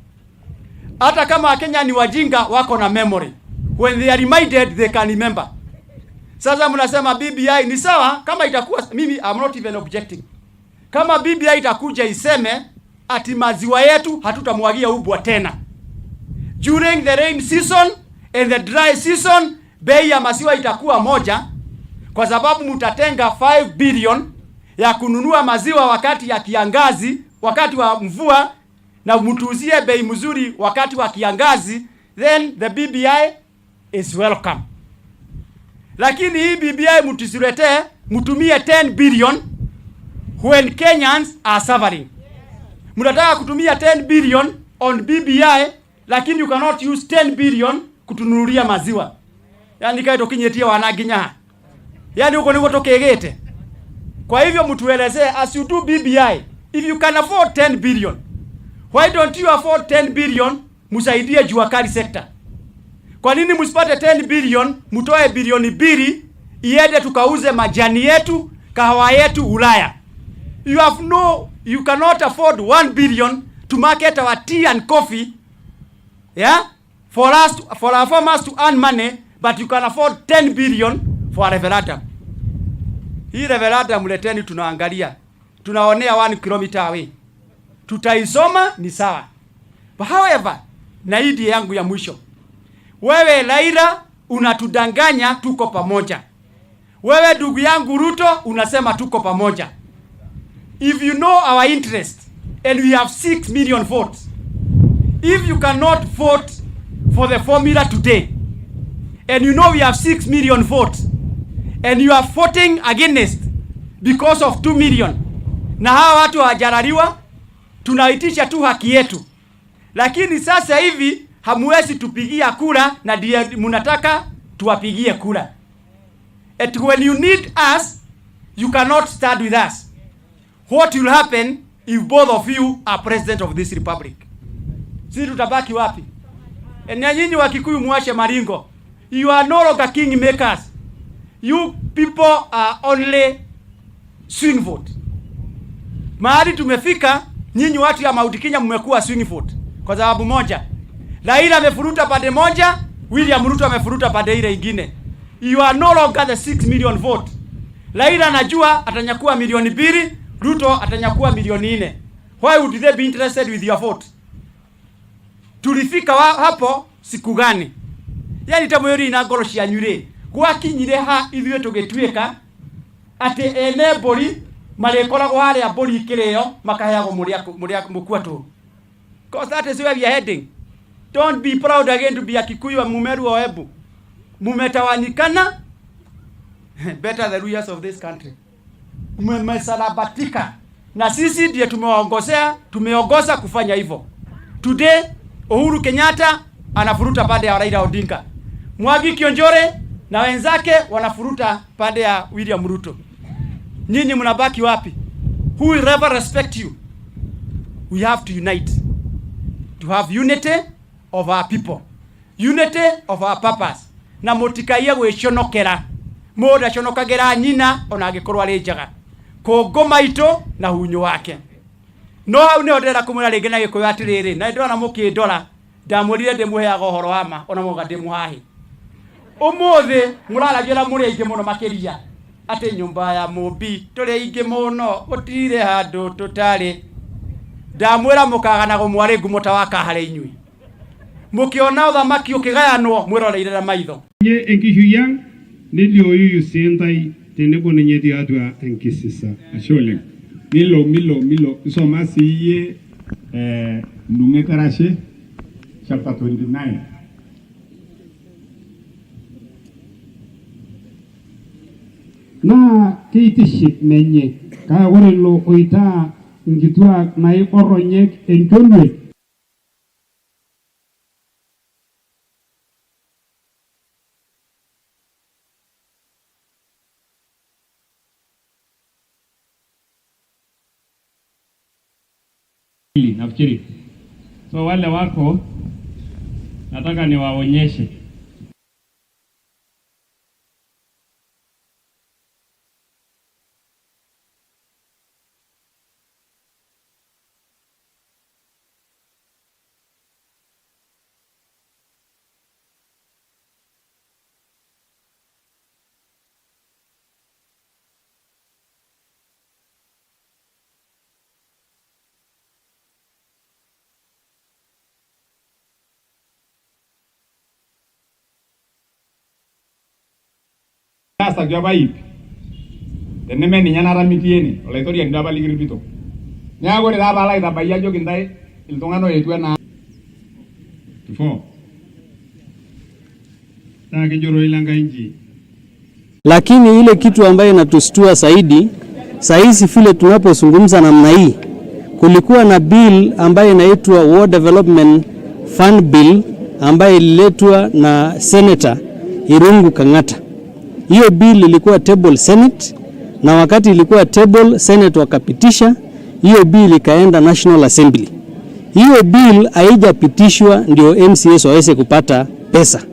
Hata kama Wakenya ni wajinga wako na memory. When they are reminded they can remember. Sasa mnasema BBI ni sawa kama itakuwa, mimi I'm not even objecting. Kama BBI itakuja iseme ati maziwa yetu hatutamwagia ubwa tena. During the rain season and the dry season bei ya maziwa itakuwa moja kwa sababu mtatenga 5 billion ya kununua maziwa wakati ya kiangazi, wakati wa mvua, na mtuuzie bei mzuri wakati wa kiangazi, then the BBI is welcome. Lakini hii BBI mtusiletee mtumie 10 billion when Kenyans are suffering. Mnataka kutumia 10 billion on BBI lakini you cannot use 10 billion kutununulia maziwa. Yani kaito kinyetia wanaginya. Yani uko niko tokegete. Kwa hivyo mtuelezee, as you do BBI, if you can afford 10 billion, why don't you afford 10 billion musaidie jua kali sector? Kwa nini msipate 10 billion mtoe bilioni 2 iende tukauze majani yetu, kahawa yetu Ulaya? You cannot afford 1 billion to market our tea and coffee, yeah, for our farmers to earn money, but you can afford 10 billion for a referendum. Hii referendum leteni tunaangalia. Tunaonea 1 kilometer away. Tutaisoma ni sawa. But however, na idi yangu ya mwisho. Wewe Raila unatudanganya tuko pamoja. Wewe ndugu yangu Ruto unasema tuko pamoja. If you know our interest and we have 6 million votes, if you cannot vote for the formula today, and you know we have 6 million votes, and you are voting against because of 2 million, na hawa watu hawajalaliwa, tunaitisha tu haki yetu. Lakini sasa hivi hamwezi tupigia kura na ndiye mnataka tuwapigie kura. And when you need us, you cannot stand with us. What will happen if both of you are president of this republic? Sisi tutabaki wapi? Na nyinyi wa Kikuyu muache maringo. You are no longer king makers. You people are only swing vote. Mahali tumefika, nyinyi watu ya Mount Kenya mmekuwa swing vote. Kwa sababu moja, Raila amefuruta pande moja, William Ruto amefuruta pande ile ingine. You are no longer the 6 million vote. Raila anajua atanyakua milioni 2, Ruto atanyakua milioni 4. Why would they be interested with your vote? Tulifika hapo siku gani? Yani tamoyori ina ngoroshi anyure. Gwakinyire ha ithuĩ tũgĩtuĩka ati ene mbũri marĩkoragwo harĩa mbũri ikĩrĩo makaheagwo mũrĩa mũkua. Because that is where we are heading. Don't be proud again to be a Kikuyu, Mumeru or Ebu. Mumetawanikana. Better the rulers of this country. Mmesalabatika. Na sisi ndiye tumeongoza kufanya hivyo. Today Uhuru Kenyatta anafuruta pande ya Raila Odinga. Mwangi Kionjore na wenzake wanafuruta pande ya William Ruto. Nyinyi mnabaki wapi? Who will ever respect you? We have to unite. To have unity of our people. Unity of our purpose. Na mutikaia gwĩconokera. Mũndũ aconokagĩra nyina ona angĩkorwo arĩ njaga. Kũngũma ito na hunyo wake. No hau nĩ ndĩrenda kũmwĩra rĩngĩ na Gĩkũyũ atĩrĩrĩ, na ndĩrona mũkĩndora, ndamwĩrire ndĩmũheaga ũhoro wa ma, ona mũga ndĩmũhahe. Ũmũthĩ mũraragĩra mũrĩ aingĩ mũno makĩria atĩ nyũmba ya mũmbi tũrĩ aingĩ mũno gũtirĩ handũ tũtarĩ. Ndamwĩra mũkaganagwo mwarĩ ngumo ta waka harĩ inyuĩ. Mũkĩona ũthamaki ũkĩgayanwo mwĩroreire na maitho. Enkishuia nelio yuyu sentai tenebo nenyeti atua enkisisa. Ashole. Milo soma siye Nungekarashe chapter 29. Na keitiship menye kaya ore lo oita nkituak naiboronyek enchonwe nafikiri. So wale wako nataka niwaonyeshe. Sasa gaba ipi teneme ninya naramitiene olaitori ndaba ligiripito nyago re daba lai daba yajo kindai iltongano yetu na tifo na kijoro ilanga inji. Lakini ile kitu ambayo inatustua zaidi sahizi vile tunapozungumza namna hii, kulikuwa na bill ambayo inaitwa War Development Fund Bill ambayo ililetwa na Senator Irungu Kang'ata. Hiyo bill ilikuwa table Senate, na wakati ilikuwa table Senate wakapitisha, hiyo bill ikaenda National Assembly. Hiyo bill haijapitishwa ndio MCAs waweze kupata pesa.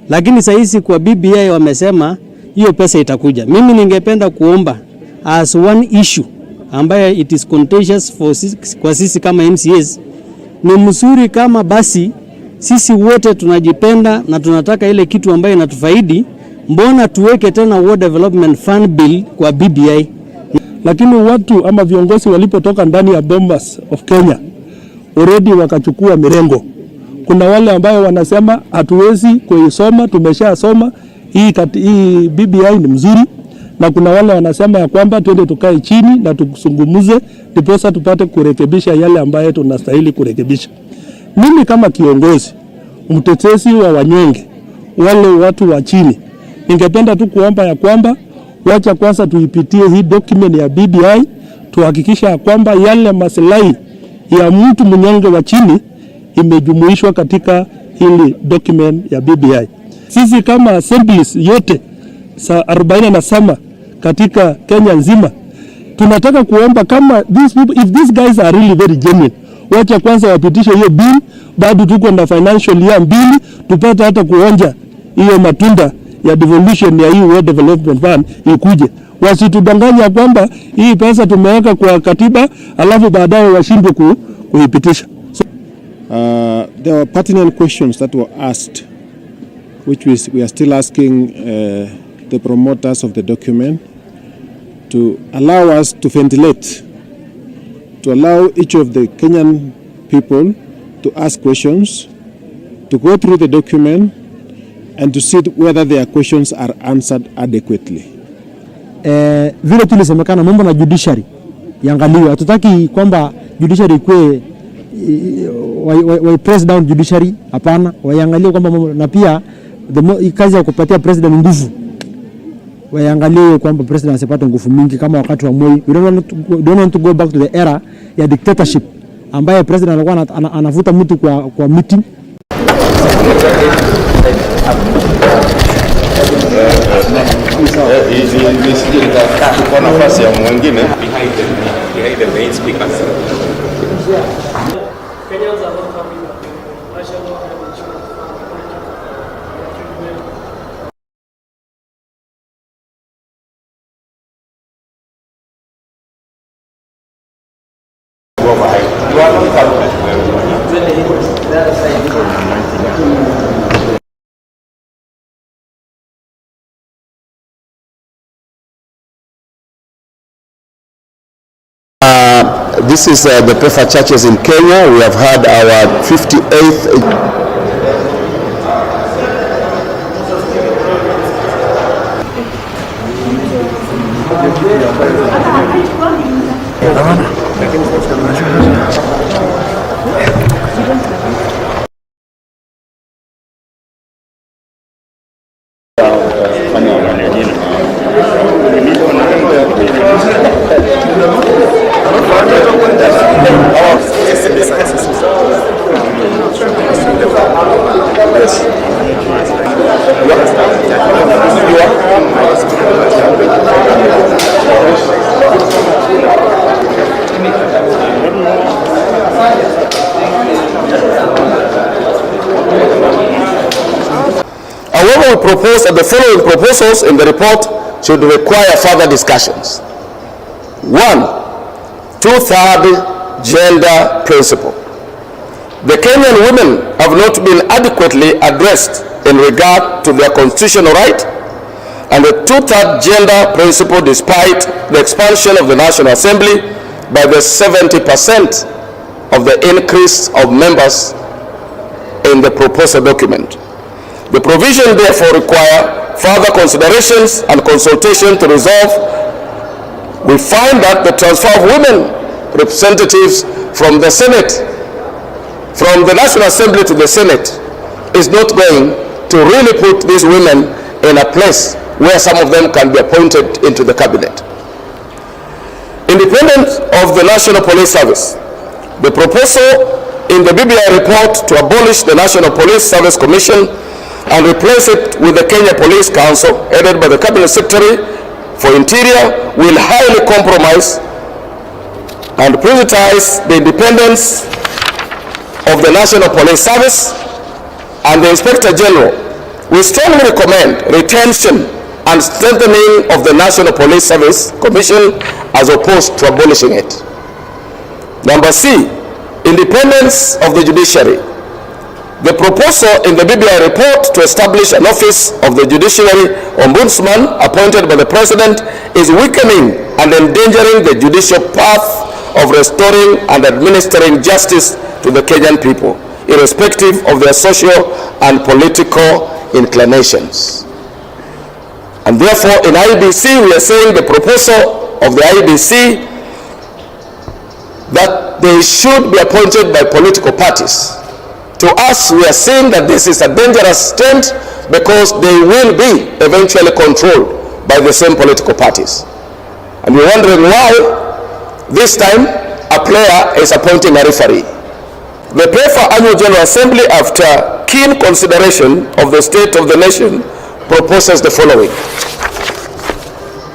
Lakini saizi kwa BBI wamesema hiyo pesa itakuja. Mimi ningependa kuomba as one issue ambayo it is contagious for kwa sisi kama MCAs, Ni mzuri kama basi sisi wote tunajipenda na tunataka ile kitu ambayo inatufaidi, mbona tuweke tena World Development Fund Bill kwa BBI? Lakini watu ama viongozi walipotoka ndani ya Bomas of Kenya already wakachukua mirengo. Kuna wale ambao wanasema hatuwezi kuisoma, tumeshasoma hii BBI ni mzuri, na kuna wale wanasema ya kwamba twende tukae chini na tusungumuze ndiposa tupate kurekebisha yale ambayo tunastahili kurekebisha. Mimi kama kiongozi mtetezi wa wanyonge, wale watu wa chini, ningependa tu kuomba ya kwamba wacha kwanza tuipitie hii document ya BBI, tuhakikisha ya kwamba yale maslahi ya mtu mnyonge wa chini imejumuishwa katika hili document ya BBI. Sisi kama assemblies yote 47 katika Kenya nzima tunataka kuomba kama these people, if these guys are really very genuine, wacha kwanza wapitishe hiyo bill. Bado tuko na financial year 2 tupate hata kuonja hiyo matunda ya devolution ya hii World Development Fund ikuje. Wasitudanganya kwamba hii pesa tumeweka kwa katiba alafu baadaye washindwe kuipitisha. There were pertinent questions that were asked, which we are still asking the promoters of the document to allow us to ventilate, to allow each of the Kenyan people to ask questions, to go through the document and to see whether their questions are answered adequately. Vile tulisemekana mambo na judiciary iangaliwe. Hatutaki kwamba judiciary ikue wa press down judiciary, hapana. Waiangalie kwamba na pia kazi ya kupatia president nguvu, waiangalie kwamba president asipate nguvu mingi kama wakati wa Moi. We don't want to go back to the era ya dictatorship ambaye president alikuwa anavuta mtu kwa meeting. Behind the main speakers. This is the preferred churches in Kenya. We have had our 58th However, we propose that the following proposals in the report should require further discussions. 1. Two-third gender principle. The Kenyan women have not been adequately addressed in regard to their constitutional right and the two-third gender principle, despite the expansion of the National Assembly by the 70% of the increase of members in the proposal document. The provision therefore require further considerations and consultation to resolve. We find that the transfer of women representatives from the Senate, from the National Assembly to the Senate, is not going to really put these women in a place where some of them can be appointed into the cabinet. Independent of the National Police Service, the proposal in the BBI report to abolish the National Police Service Commission and replace it with the Kenya Police Council, headed by the Cabinet Secretary for Interior, will highly compromise and privatize the independence of the National Police Service and the Inspector General. We strongly recommend retention and strengthening of the National Police Service Commission as opposed to abolishing it. Number C, Independence of the judiciary. The proposal in the BBI report to establish an office of the judiciary ombudsman appointed by the president is weakening and endangering the judicial path of restoring and administering justice to the Kenyan people, irrespective of their social and political inclinations. And therefore, in IBC, we are saying the proposal of the IBC that they should be appointed by political parties. To us, we are saying that this is a dangerous trend because they will be eventually controlled by the same political parties. And we're wondering why this time a player is appointing a referee. The PEFA Annual General Assembly, after keen consideration of the state of the nation, proposes the following.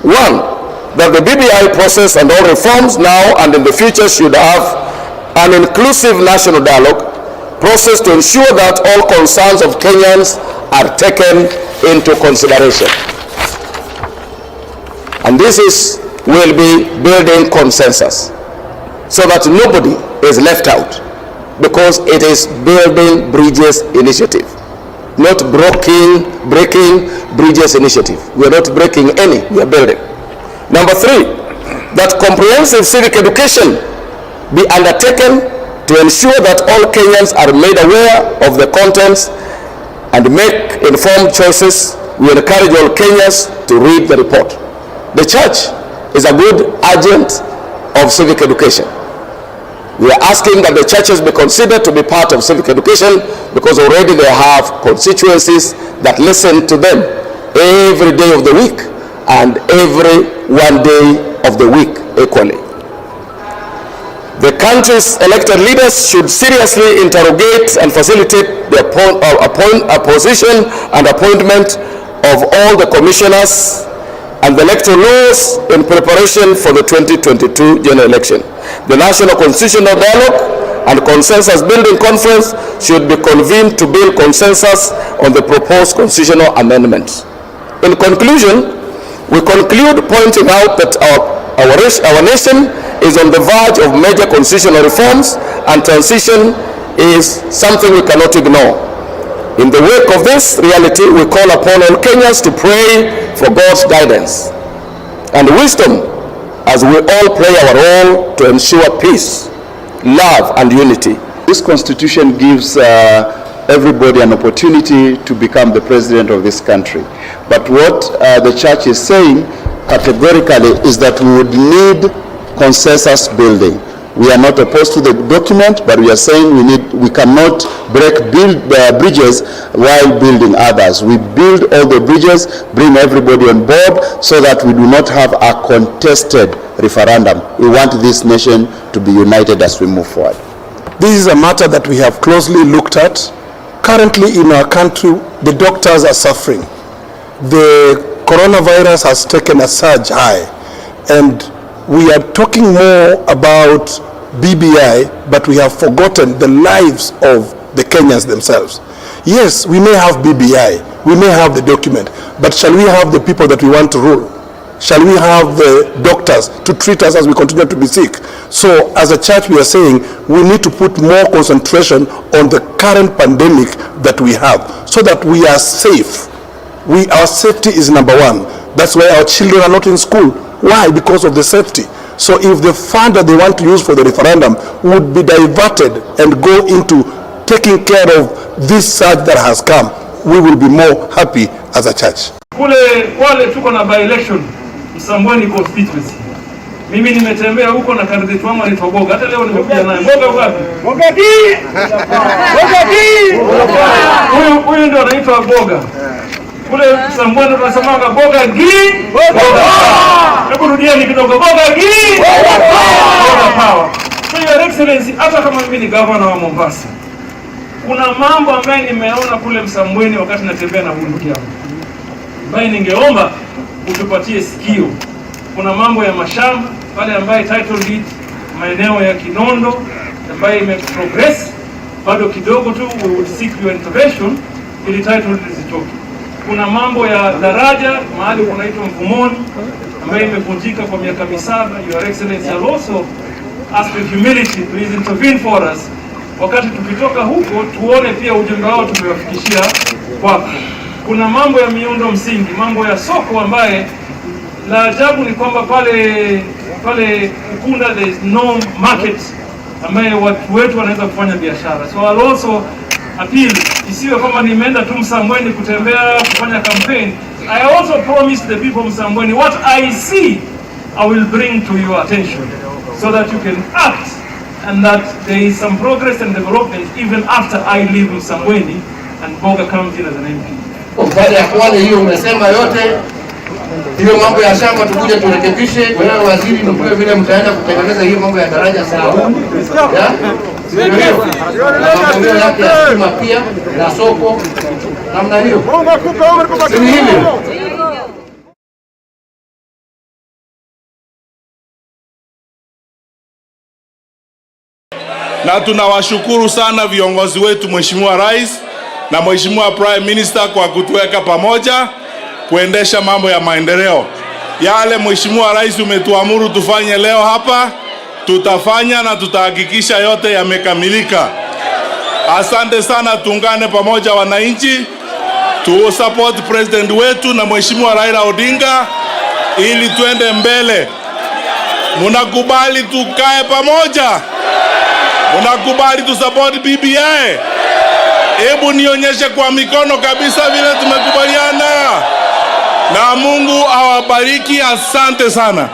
1. That the BBI process and all reforms now and in the future should have an inclusive national dialogue process to ensure that all concerns of Kenyans are taken into consideration. And this will be building consensus so that nobody is left out, because it is building bridges initiative, not breaking bridges initiative. We are not breaking any, we are building. Number 3, that comprehensive civic education be undertaken to ensure that all Kenyans are made aware of the contents and make informed choices. We encourage all Kenyans to read the report. The church is a good agent of civic education. We are asking that the churches be considered to be part of civic education because already they have constituencies that listen to them every day of the week and every one day of the week equally. The country's elected leaders should seriously interrogate and facilitate the apposition and appointment of all the commissioners and the electoral laws in preparation for the 2022 general election. The National Constitutional Dialogue and Consensus Building Conference should be convened to build consensus on the proposed constitutional amendments. In conclusion, we conclude pointing out that our nation is on the verge of major constitutional reforms, and transition is something we cannot ignore. In the wake of this reality, we call upon all Kenyans to pray for God's guidance and wisdom as we all play our role to ensure peace, love, and unity. This constitution gives everybody an opportunity to become the president of this country. But what the church is saying categorically is that we would need consensus building. We are not opposed to the document, but we are saying we cannot break bridges while building others. We build all the bridges, bring everybody on board so that we do not have a contested referendum. We want this nation to be united as we move forward. This is a matter that we have closely looked at. Currently in our country, the doctors are suffering. The coronavirus has taken a surge high, and we are talking more about BBI, but we have forgotten the lives of the Kenyans themselves. Yes, we may have BBI, we may have the document, but shall we have the people that we want to rule? Shall we have the doctors to treat us as we continue to be sick? So as a church, we are saying we need to put more concentration on the current pandemic that we have so that we are safe. Our safety is number one. That's why our children are not in school. Why? Because of the safety. So if the fund that they want to use for the referendum would be diverted and go into taking care of this surge that has come, we will be more happy as a church. Wale tuko na by-election Msambweni constituency. Mimi nimetembea huko na candidate wangu anaitwa Boga. Hata leo nimekuja naye. Boga wapi? Boga D. Boga D. Huyu ndio anaitwa Boga. Kule Msambweni tunasemaga Boga G. Boga. Hebu rudieni kidogo. Boga G. Boga power. So your excellency, hata kama mimi ni governor wa Mombasa, kuna mambo ambayo nimeona kule Msambweni wakati natembea na bunduki yangu, ambaye ningeomba utupatie sikio. Kuna mambo ya mashamba pale ambaye title deed maeneo ya Kinondo ambaye imeprogress bado kidogo tu, we would seek your intervention ili title deed zitoke. Kuna mambo ya daraja mahali kunaitwa Mvumoni ambaye imevunjika kwa miaka 7. Your excellency also ask with humility, please intervene for us. Wakati tukitoka huko tuone pia ujumbe wao tumewafikishia kwako. Kuna mambo ya miundo msingi, mambo ya soko ambaye la ajabu ni kwamba pale Ukunda there is no market ambaye watu wetu wanaweza kufanya biashara. So I'll also appeal, isiwe kama nimeenda tu Msambweni kutembea kufanya campaign. I also promise the people of Msambweni what I see I will bring to your attention so that you can act and that there is some progress and development even after I leave Msambweni and Boga County as an MP. Baada ya kuona hiyo umesema yote hiyo mambo ya shamba tukuje turekebishe. Wewe waziri ndio vile mtaenda kutengeneza hiyo mambo ya daraja sawa. Mambo yake ya stima pia na soko namna hiyo. Ni hivyo. Na tunawashukuru sana viongozi wetu, Mheshimiwa Rais na Mheshimiwa Prime Minister kwa kutuweka pamoja kuendesha mambo ya maendeleo. Yale Mheshimiwa Rais umetuamuru tufanye leo hapa, tutafanya na tutahakikisha yote yamekamilika. Asante sana, tuungane pamoja wananchi, tu support president wetu na Mheshimiwa Raila Odinga ili tuende mbele. Munakubali tukae pamoja? Munakubali tu support BBI? Hebu nionyeshe kwa mikono kabisa vile tumekubaliana. Na Mungu awabariki, asante sana.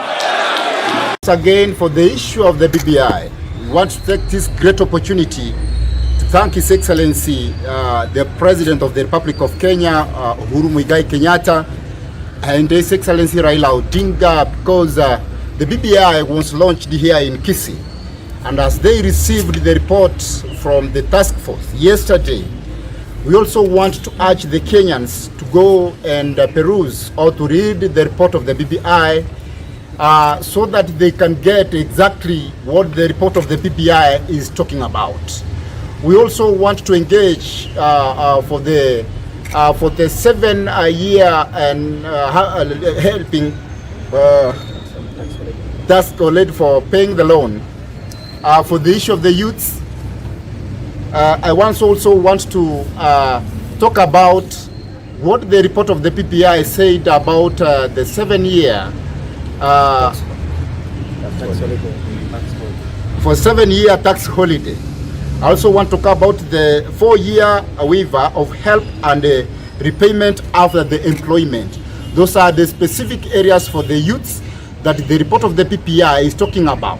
Again, for the issue of the BBI, we want to take this great opportunity to thank His Excellency, the President of the Republic of Kenya, Uhuru Muigai Kenyatta, and His Excellency Raila Odinga, because the BBI was launched here in Kisii. And as they received the report from the task force yesterday, we also want to urge the Kenyans to go and peruse or to read the report of the BBI so that they can get exactly what the report of the BBI is talking about. We also want to engage for the 7 year and helping task led for paying the loan. For the issue of the youths, I also want to talk about what the report of the PPI said about the 7 year for 7 year tax holiday. I also want to talk about the 4 year waiver of help and repayment after the employment. Those are the specific areas for the youths that the report of the PPI is talking about.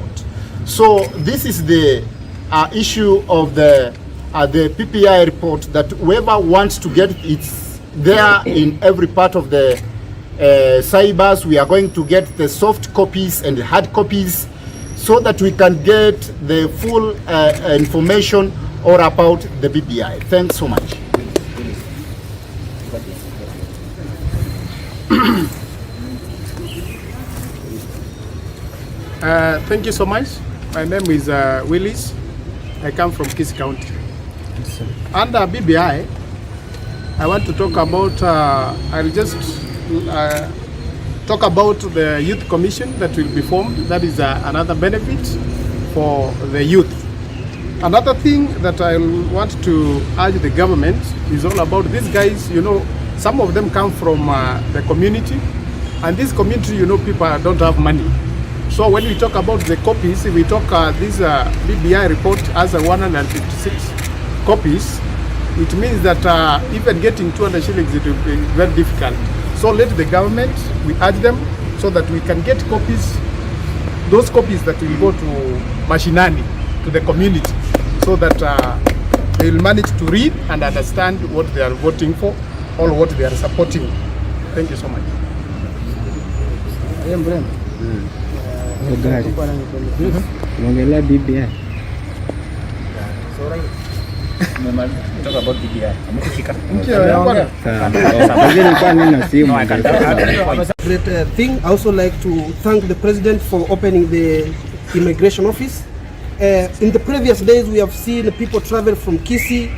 So this is the issue of the PPI report, that whoever wants to get it's there in every part of the cybers. We are going to get the soft copies and the hard copies so that we can get the full information all about the BBI. Thanks so much. Thank you so much. My name is Willis. I come from Kisii County. Under BBI, I want to talk about, I'll just talk about the Youth Commission that will be formed. That is another benefit for the youth. Another thing that I want to urge the government is all about these guys. You know, some of them come from the community, and this community, you know, people don't have money. So when we talk about the copies, we talk this BBI report as 156 copies. It means that even getting 200 shillings, it will be very difficult. So let the government, we urge them so that we can get copies, those copies that will go to mashinani, to the community, so that they will manage to read and understand what they are voting for or what they are supporting. Thank you so much. Ongelea BBI. Talk about BBI. Great thing. I also like to thank the President for opening the immigration office. In the previous days, we have seen people travel from Kisii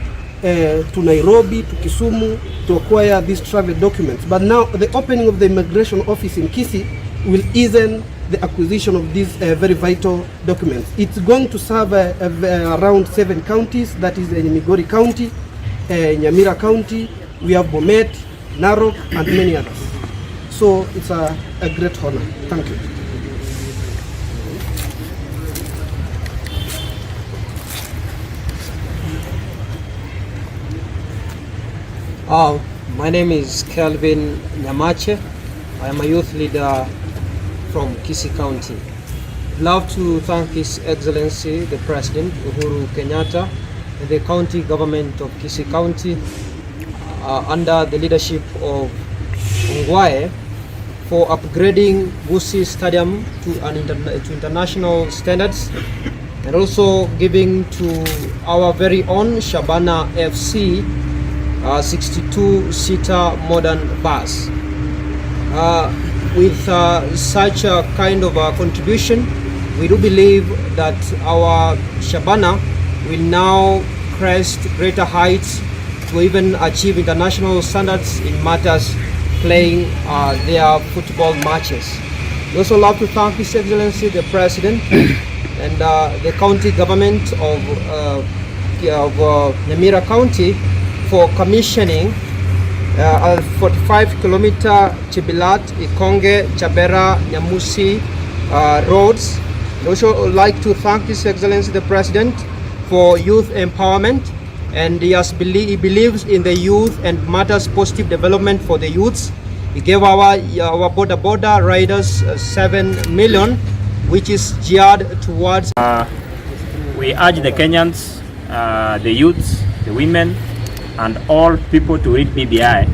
to Nairobi, to Kisumu, to acquire these travel documents. But now the opening of the immigration office in Kisii will ease the acquisition of these very vital documents. It's going to serve around 7 counties, that is in Migori County, Nyamira County, we have Bomet, Narok, and many others. So it's a great honor. Thank you. My name is Kelvin Nyamache. I am a youth leader from Kisii County. I'd love to thank His Excellency the President Uhuru Kenyatta and the county government of Kisii County under the leadership of Ongwae for upgrading Gusii Stadium to international standards, and also giving to our very own Shabana FC 62-seater modern bus. With such a kind of a contribution, we do believe that our Shabana will now crest greater heights to even achieve international standards in matters playing their football matches. We also love to thank His Excellency the President and the county government of Nyamira County for commissioning a 45-kilometer Chibilat, Ikonge, Chabera, Nyamusi roads. I also like to thank His Excellency the President for youth empowerment, and he believes in the youth and matters positive development for the youths. He gave our border riders 7 million, which is geared towards. We urge the Kenyans, the youths, the women, and all people to read BBI,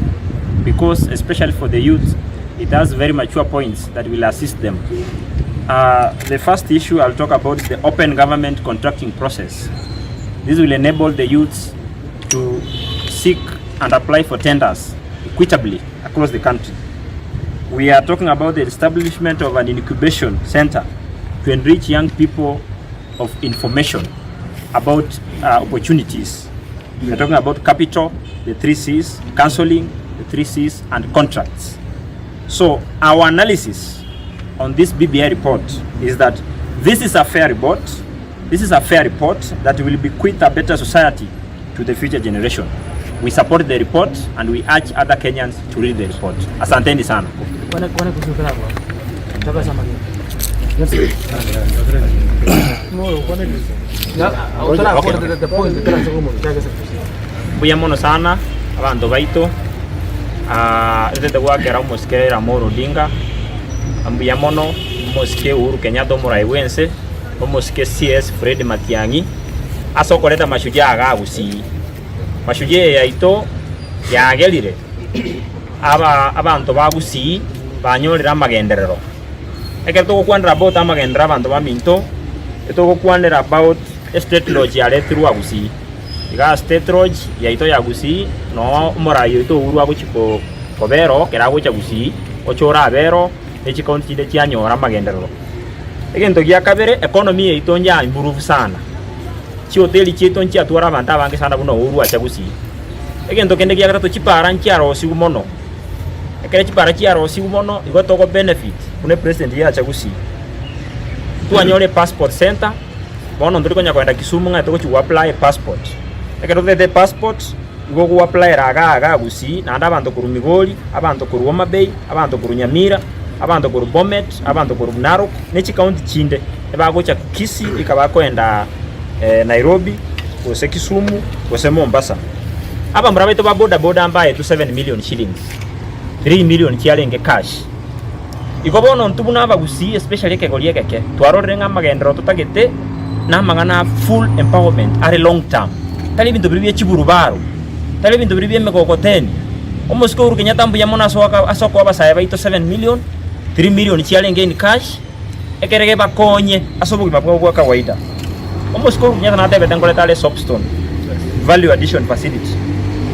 because especially for the youth, it has very mature points that will assist them. The first issue I'll talk about is the open government contracting process. This will enable the youths to seek and apply for tenders equitably across the country. We are talking about the establishment of an incubation center to enrich young people of information about opportunities. We are talking about capital, the 3 C's, counseling, the 3 C's, and contracts. So our analysis on this BBI report is that this is a fair report. This is a fair report that will bequeath a better society to the future generation. We support the report and we urge other Kenyans to read the report. Asanteni sana. Mbuya mono sana abantu baitu rete gwakera umusikere Ramoru Odinga, mbuya mono umusike Uhuru Kenyatta omurai wense, umusike CS Fred Matiang'i asokoreta mashujaa aga Gusii. Mashujaa yaito yagerire abantu ba Gusii banyorera amagenderero. Eke tugukwandira about amagendera abantu ba Minto, tugukwandira about state lodge ya Letru Gusii. Iga state lodge yaito ya Gusii no umurai yaito Uhuru aguchiko kobero kera agucha Gusii ochora abero ekikaunti de kyanyora amagenderero. Egento gya kabere economy yaito nja improve sana. Chi hoteli chito nchi atwara abantu abange sana buno Uhuru acha Gusii. Egento kende gya gatatu chipara nchiaro sigumono. Ekere chipara chiaro sigumono igotoko benefit kune president ya acha Gusii. Tuanyore passport center bono nduri konya kwenda Kisumu nga toko apply passport. Ekero the passport go apply raga Gusii na abantu kuru Migori, abantu kuru Homa Bay, abantu kuru Nyamira, abantu kuru Bomet, abantu kuru Narok nechi county chinde ebagocha Kisii ikaba kwenda Nairobi, kose Kisumu, kose Mombasa. Aba murabeto ba boda ambaye tu 7 million shillings. 3 million chialenge cash. Ikobono ntubuna aba Gusii especially kegolie keke. Twarorenga magendero tutagete na magana full empowerment are long term. Tali bintu bibye chiburubaro. Tali bintu bibye mekokoteni. Almost Uhuru Kenyatta mbuya mona asoko abasaya baito 7 million, 3 million chialenge in cash. Ekerege bakonye asobuki mapwa kwa kawaida. Almost Uhuru Kenyatta na tebe tangole tale soapstone value addition facility.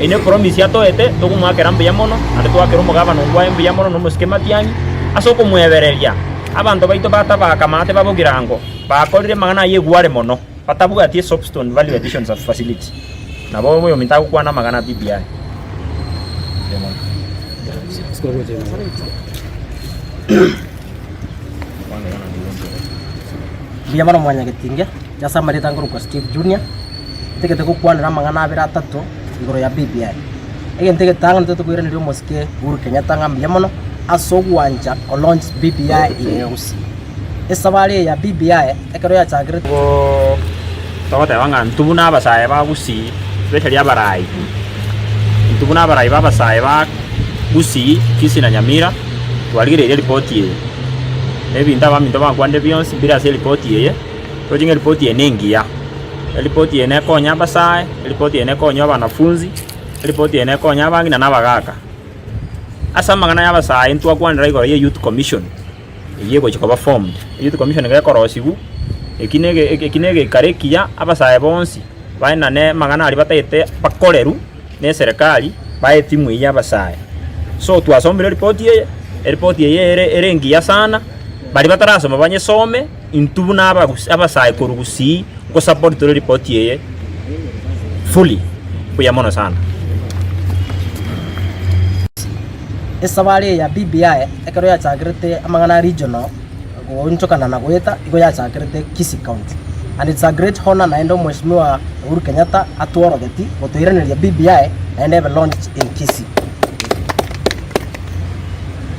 Ine promise yato ete toku mwakera mbuya mono ande twakera umugaba nongwa mbuya mono no muskema tiangi asoko mwebereria abantu baito bataba kamate babugirango bakorire magana yeguare mono batabuga tie soapstone value addition facility na bobo yo mitaku kwa na magana BBI. Biya mara mwanya getinge jasa mari tanguru ko Steve Junior tege tege kwanira mangana abira atatu igoro ya BBI ege tege tanga nteto kwira ndio moske Uhuru Kenyatta ngambia mono asogwanja o launch BBI ieusi esabale ya BBI ekero ya chagre go tote wanga ntubuna abasaye bagusi especially abarai ntubuna abarai babasaye ba gusi Kisi na Nyamira twaligire report ye ebinda baminto bakwande bionsi bila se report ye tojinga report ye nengia report ye ne konya abasaye report ye ne konya abanafunzi report ye ne konya abangi na nabagaka asa magana yabasaye ntwa kwandira igoro ye youth commission yego chikoba formed youth commission ngere korosibu ekinege karekia abasaye bonsi baina ne magana ali batete pakoleru ne serikali bae timu ya abasaye so twasombere report ye erengia sana bali batarasoma banyesome intubuna abasaye korugusi ko support to report ye fully kuya mono sana esabale ya BBI ekero ya chagrete amangana regional go nchokana na goeta igo ya chagrete Kisi County and it's a great honor na endo mheshimiwa Uhuru Kenyatta atuoro geti gotoiranira BBI and have launched in Kisi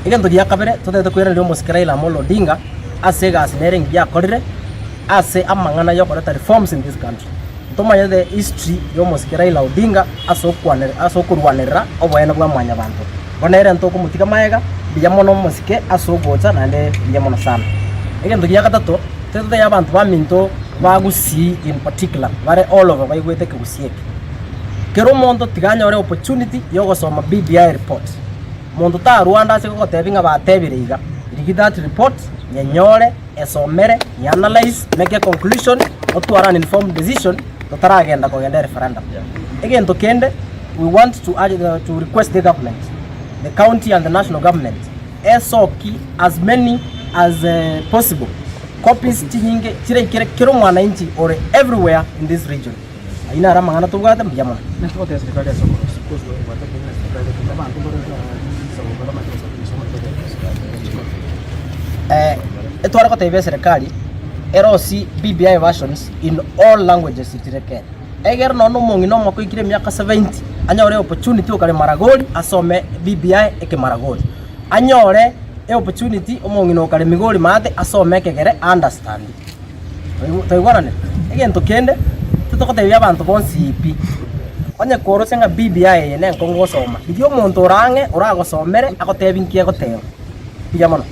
igen tugia kabere totete kwiranira moske Raila Odinga asega asnering ya korire ase amangana yo koreta reforms in this country tomanya the history yo moske Raila Odinga asokurwanira oboyena kwa mwanya bantu bonere ntoko mutika maega biya mono musike asogocha nande biya mono sana ege ndugiya gatatu tete ya bantu baminto bagusi in particular bare all over baigwete kusieke kero mondo tiganyore opportunity yo gosoma BBI report mondo ta Rwanda se ko tebinga batebiriga digi that report nyenyore esomere analyze make a conclusion otwara an informed decision totara agenda ko genda referendum ege ndokende we want to request the government, the county and the national government, as many as possible copies tinyinge chire kiro mwananchi or everywhere in this region. Aina rama ngana tugata mbiyama. Etwara ko tebe serikali erosi BBI versions in all languages itireke. Eger no mongi no mako ikire miaka 70 anyore opportunity okale maragoli asome BBI eke maragoli anyore opportunity omongi no kale migoli mate asome kegere understand toigwana ne egento kende tutokote bya bantu bonsi ipi onye koro senga BBI ne nkongo soma idio muntu orange uragosomere akotebinkie goteo pija mono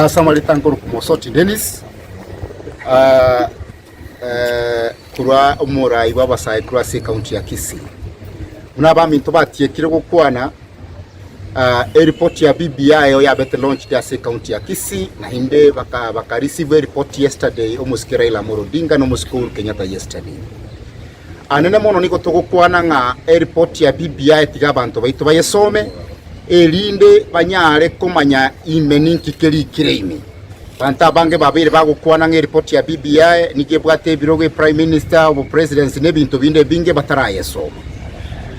Samali tankuru kumosoti Dennis kurwa umura ibaba sai kurwa se county ya Kisi munaba minto batiekire gukwana report ya BBI yo ya bete launch ya se county ya Kisi na hinde baka receive report yesterday almost Raila Odinga no Uhuru Kenyatta yesterday anene mono niko tugukwana nga report ya BBI tiga bantu baitu bayesome elinde banyare kumanya imeninki keri kirimi banta bange babiri bagukwana nge report ya BBI nikebwate biroge prime minister of presidency nebintu binde binge batarayesoma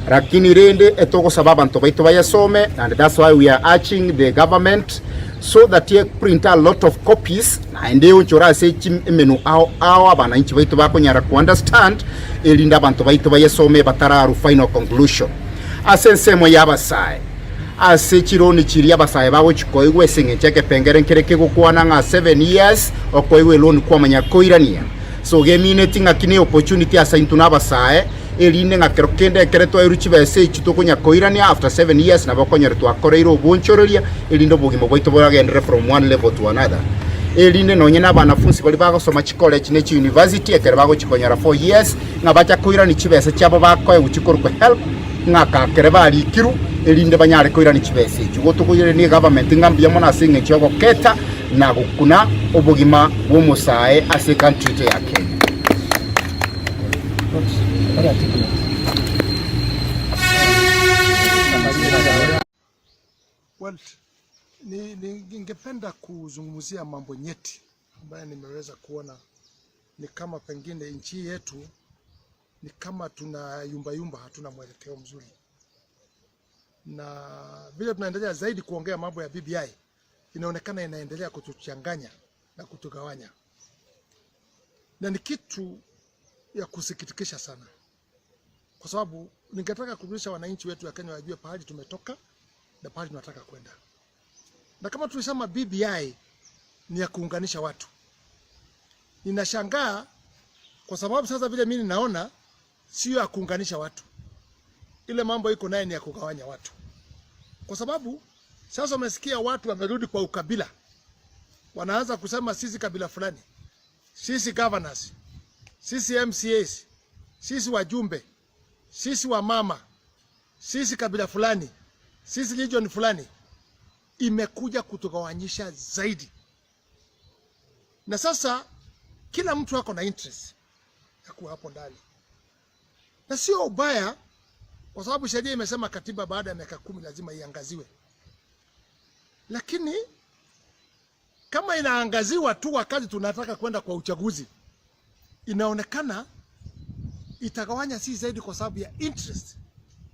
lakini rende etoko sababa nto baitu bayesome and that's why we are urging the government so that you print a lot of copies and they unchora se menu ao abana inchi baitu bakonyara ku understand elinda bantu baitu bayesome batararu final conclusion asensemo yabasai ase chironi chiri abasaye bawo chikoigwe senge cheke pengere nkereke gukwana nga 7 years okoigwe loan kwa manya koirania so gemine tinga kine opportunity asa intuna abasaye eline nga kerokende kereto eruchi bese chitukunya koirania after 7 years na bakonyere to akoreiro bonchororia elindo bugimo boito boragendere from one level to another eline nonye na banafunzi bali bagosoma college ne university ekere bago chikonyara 4 years nga bacha koirani chibese chabo bakoye uchikorwe help nga kakere bali kiru elinde banyare koirani chibese chugo tukuyire ni government ngambia mona singe chogo keta na gukuna obugima bw'umusaye ase country yake. Well, ningependa kuzungumzia mambo nyeti ambayo nimeweza kuona ni kama pengine nchi yetu ni kama tuna yumba hatuna mwelekeo mzuri. na vile tunaendelea zaidi kuongea mambo ya BBI, inaonekana inaendelea kutuchanganya na kutugawanya, na ni kitu ya kusikitikisha sana, kwa sababu ningetaka kurudisha wananchi wetu wa Kenya wajue pahali tumetoka na pahali tunataka kwenda. Na kama tulisema BBI ni ya kuunganisha watu, ninashangaa kwa sababu sasa vile mimi naona sio ya kuunganisha watu, ile mambo iko naye ni ya kugawanya watu. Kwa sababu sasa umesikia watu wamerudi kwa ukabila, wanaanza kusema sisi kabila fulani, sisi governors, sisi MCAs, sisi wajumbe, sisi wa mama, sisi kabila fulani, sisi region fulani. Imekuja kutugawanyisha zaidi, na sasa kila mtu wako na interest ya kuwa hapo ndani, na sio ubaya, kwa sababu sheria imesema katiba baada ya miaka 10 lazima iangaziwe. Lakini kama inaangaziwa tu wakati tunataka kwenda kwa uchaguzi, inaonekana itagawanya si zaidi kwa sababu ya interest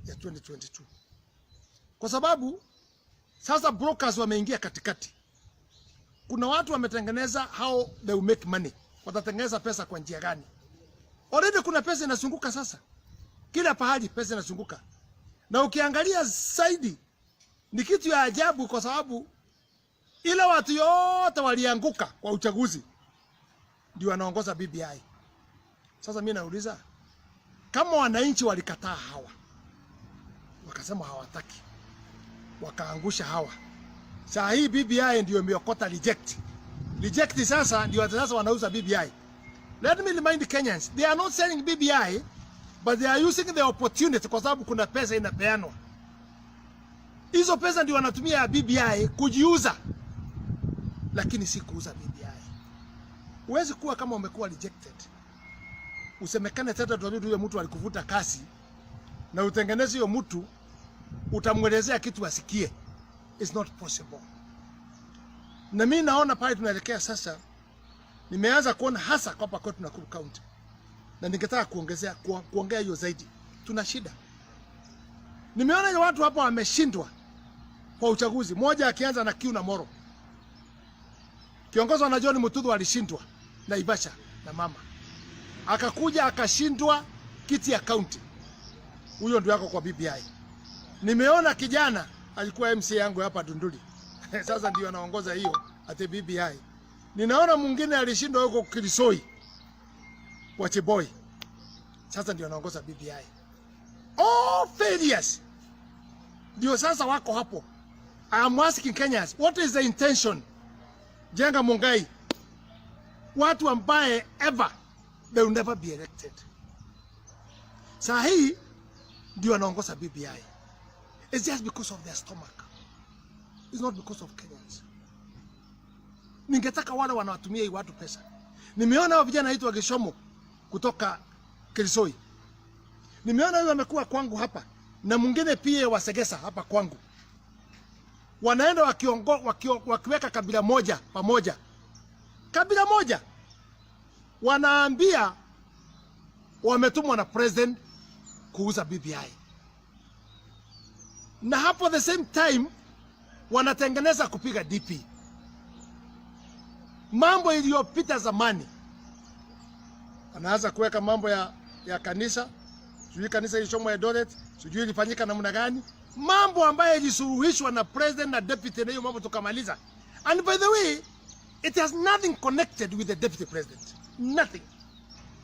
ya 2022. Kwa sababu sasa brokers wameingia katikati. Kuna watu wametengeneza how they will make money. Watatengeneza pesa kwa njia gani? Already kuna pesa inazunguka sasa. Kila pahali pesa inazunguka. Na ukiangalia zaidi ni kitu ya ajabu, kwa sababu ile watu yote walianguka kwa uchaguzi ndio wanaongoza BBI. Sasa mimi nauliza, kama wananchi walikataa hawa, wakasema hawataki, wakaangusha hawa, saa hii BBI ndio imeokota reject sasa ndio sasa wanauza BBI. Let me remind Kenyans, they are not selling BBI, but they are using the opportunity, kwa sababu kuna pesa inapeanwa. Hizo pesa ndio wanatumia BBI kujiuza, lakini si kuuza BBI. Huwezi kuwa kama umekuwa rejected, usemekane tata tu yule mtu alikuvuta kasi na utengeneze hiyo mtu utamwelezea kitu asikie. It's not possible. Na mimi naona pale tunaelekea sasa, nimeanza kuona hasa kwa hapa kwetu Nakuru County, na ningetaka kuongea hiyo zaidi. Tuna shida. Nimeona watu hapa wameshindwa kwa uchaguzi. Moja akianza na Kiu na Moro, kiongozwa na John Mutudhu alishindwa na Ibasha na mama, akakuja akashindwa kiti ya county. Huyo ndio yako kwa BBI. Nimeona kijana alikuwa MCA yangu hapa Dunduli sasa ndio anaongoza hiyo ate BBI. Ninaona mwingine alishindwa huko Kirisoi wa Cheboy, sasa ndio anaongoza BBI. All failures ndio sasa wako hapo. I am asking Kenyans, what is the intention? Jenga Mungai, watu ambaye ever they will never be elected. Saa hii ndio anaongoza BBI. It's just because of their stomach. It's not because of Kenyans. Ningetaka wale wanawatumia hii watu pesa. Nimeona hao vijana waitwa Geshomo kutoka Kirisoi. Nimeona wao wamekuwa kwangu hapa na mwingine pia wasegesa hapa kwangu. Wanaenda wakiweka kabila moja pamoja. Kabila moja. Wanaambia wametumwa na president kuuza BBI. Na hapo the same time wanatengeneza kupiga DP. Mambo iliyopita zamani. Anaanza kuweka mambo ya kanisa. Sijui kanisa ilishomwa Eldoret, sijui ilifanyika namna gani. Mambo ambayo ilisuluhishwa na president na deputy, na hiyo mambo tukamaliza. And by the way, it has nothing connected with the deputy president. Nothing.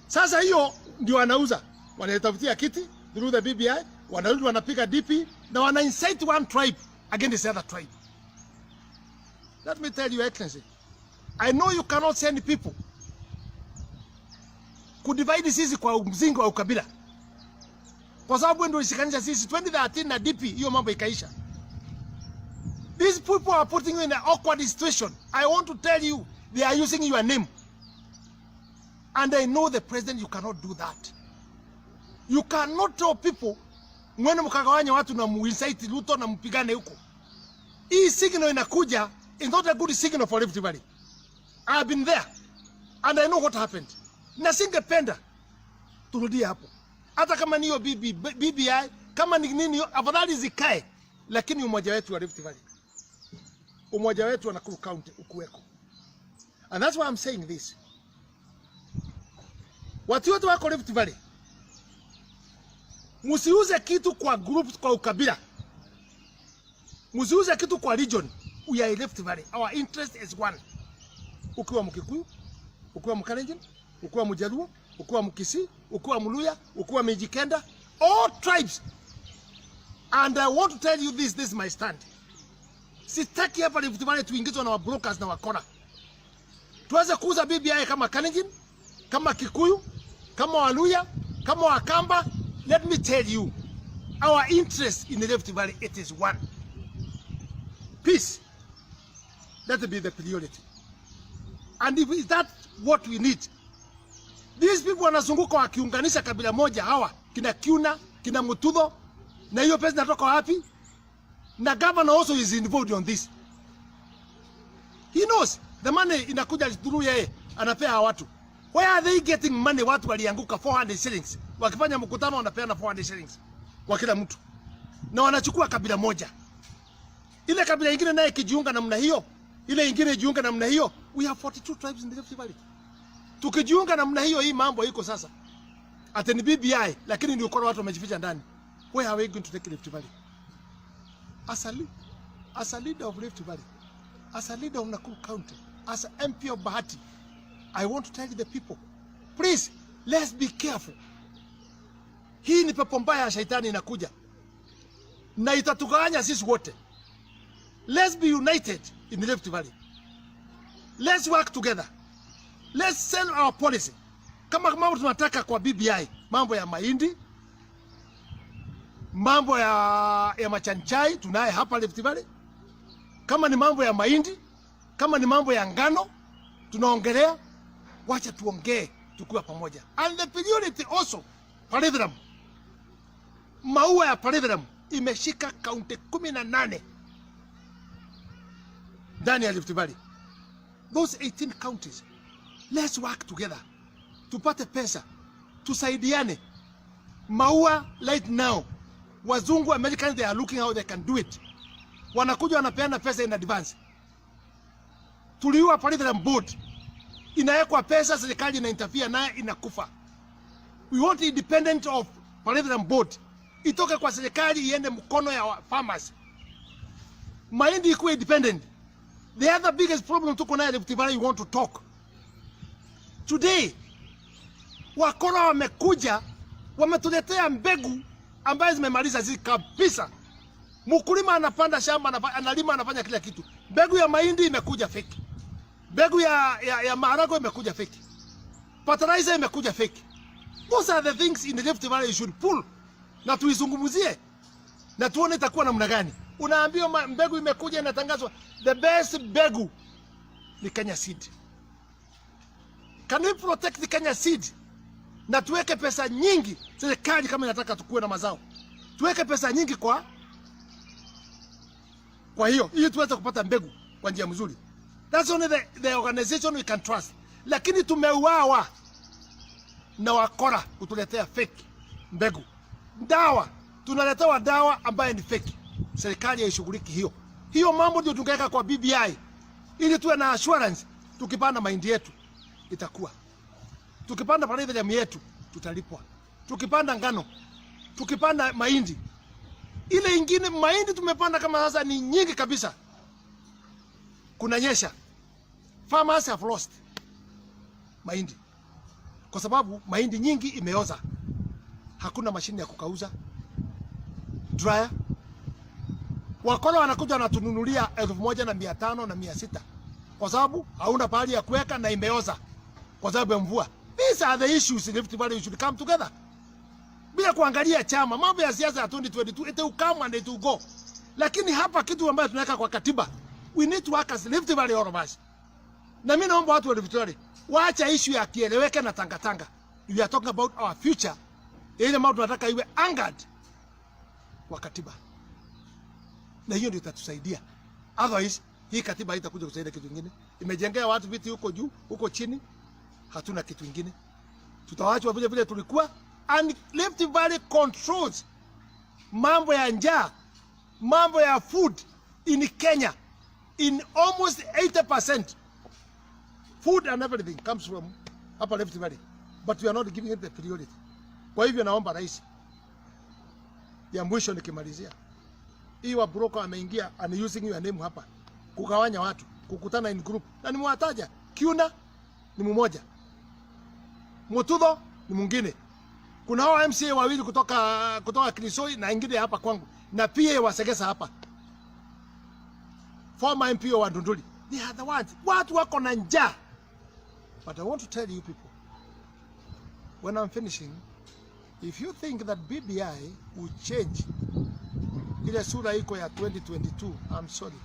Sasa hiyo ndio wanauza. Wanatafutia kiti through the BBI, wanarudi wanapiga DP na wana incite one tribe against the other tribe. Let me tell you, Excellency, I know you cannot send people kudivide sisi kwa mzingo wa ukabila, kwa sababu ndio ishikanisha sisi 2013 na DP, hiyo mambo ikaisha. These people are putting you in an awkward situation. I want to tell you, they are using your name, and I know the president, you cannot do that. You cannot tell people mwene mkagawanya watu na muincite Ruto na mpigane huko. Hii signal inakuja is not a good signal for Rift Valley. I have been there and I know what happened. Na singependa turudie hapo. Hata kama niyo BBI, kama ni nini, afadhali zikae lakini umoja wetu wa Rift Valley, umoja wetu wa Nakuru County ukuweko. And that's why I'm saying this. Watu wote wako Rift Valley, musiuze kitu kwa group, kwa ukabila. Musiuze kitu kwa region. We are Rift Valley. Our interest is one. Ukiwa Mkikuyu, ukiwa Mkalenjin, ukiwa Mjaluo, ukiwa Mkisii, ukiwa Mluya, ukiwa Mijikenda, all tribes. And I want to tell you this is my stand. Sitaki hapa Rift Valley tuingizwe na wabrokers na wakora. Tuweze kuuza BBI kama Kalenjin, kama Kikuyu, kama Waluya, kama Wakamba. Let me tell you, our interest in the Rift Valley, it is one. Peace. Let be the priority. And if that's what we need, these people wanazunguka wakiunganisha kabila moja, hawa kina Kiuna, kina Mutudho, na hiyo pesa inatoka wapi? Na governor also is involved on this. He knows the money inakuja through yeye, anapea watu. Where are they getting money? Watu walianguka 400 shillings. Wakifanya mkutano wanapeana 400 shillings kwa kila mtu. Na wanachukua kabila moja. Ile kabila nyingine naye kijiunga namna hiyo, ile nyingine ijiunga namna hiyo. We have 42 tribes in the Rift Valley. Tukijiunga namna hiyo, hii mambo iko sasa. Ati ni BBI, lakini ndio kwa watu wamejificha ndani. Where are we going to take Rift Valley? As a leader of Rift Valley, as a leader of Nakuru County, as an MP of Bahati, I want to tell the people, please, let's be careful. Hii ni pepo mbaya ya shaitani inakuja na itatugawanya sisi wote. Let's be united in the Rift Valley. Let's work together. Let's sell our policy. Kama mambo tunataka kwa BBI, mambo ya mahindi, mambo ya machanchai tunaye hapa Rift Valley. Kama ni mambo ya mahindi, kama ni mambo ya ngano tunaongelea, wacha tuongee tukiwa pamoja. And the priority also, Referendum. Maua ya Referendum imeshika kaunti 18 ndani ya Rift Valley. Those 18 counties, let's work together. Tupate pesa, tusaidiane. Maua right now, wazungu Americans, they are looking how they can do it. Wanakuja wanapeana pesa in advance. Tuliua Referendum board, inawekwa pesa, serikali ina interfere naye, inakufa. We want independent of Referendum board. Itoke kwa serikali iende mkono ya farmers. Mahindi ikuwe independent. The other biggest problem tuko nayo Rift Valley, we want to talk. Today, wakora wamekuja, wametuletea mbegu ambazo zimemaliza zizi kabisa. Mkulima anapanda shamba, analima, anafanya kila kitu. Mbegu ya mahindi imekuja fake. Mbegu ya maharagwe imekuja fake. Fertilizer imekuja fake. Those are the things in the Rift Valley you should pull. Na tuizungumzie. Na tuone itakuwa namna gani. Unaambiwa mbegu imekuja, inatangazwa. The best mbegu ni Kenya seed. Can we protect the Kenya seed? Na tuweke pesa nyingi, serikali kama inataka tukue na mazao. Tuweke pesa nyingi kwa hiyo, ili tuweze kupata mbegu kwa njia mzuri. That's only the organization we can trust. Lakini tumeuawa na wakora kutuletea fake mbegu. Dawa, tunaletewa dawa ambayo ni fake. Serikali haishughuliki hiyo. Hiyo mambo ndio tungeweka kwa BBI ili tuwe na assurance. Tukipanda mahindi yetu itakuwa, tukipanda Referendum yetu tutalipwa, tukipanda ngano, tukipanda mahindi. Ile ingine mahindi tumepanda kama sasa ni nyingi kabisa, kunanyesha, farmers have lost mahindi kwa sababu mahindi nyingi imeoza. Hakuna mashine ya kukauza, dryer. Wakora wanakuja wanatununulia 1,500 na 600 kwa sababu hauna pahali ya kuweka na imeoza kwa sababu ya mvua. These are the issues in Rift Valley. We should come together. Bila kuangalia chama, mambo ya siasa ya 2022 it will come and it will go. Lakini hapa kitu ambacho tunaweka kwa katiba, we need to work as Rift Valley all of us. Na mimi naomba watu wa Rift Valley waacha issue ya kieleweke na tangatanga. We are talking about our future. Ile mambo tunataka iwe anchored kwa katiba. Na hiyo ndio itatusaidia. Otherwise, hii katiba haitakuja kusaidia kitu kingine. Imejengea watu viti huko juu, huko chini. Hatuna kitu kingine. Tutawachwa vile vile tulikuwa. And Rift Valley controls mambo ya njaa, mambo ya food in Kenya, in almost 80%, food and everything comes from Upper Rift Valley, but we are not giving it the priority. Kwa hivyo naomba rais, ya mwisho nikimalizia, hii wa broker ameingia and using your name hapa kugawanya watu, kukutana in group, na nimewataja. Kiuna ni mmoja, Mutudho ni mwingine, kuna hao MCA wawili kutoka Kilisoi na ingine hapa kwangu, na pia wasegesa hapa, former MP wa Ndunduli. They are the ones, watu wako na njaa. But I want to tell you people, when I'm finishing, if you think that BBI will change ile sura iko ya 2022, I'm sorry.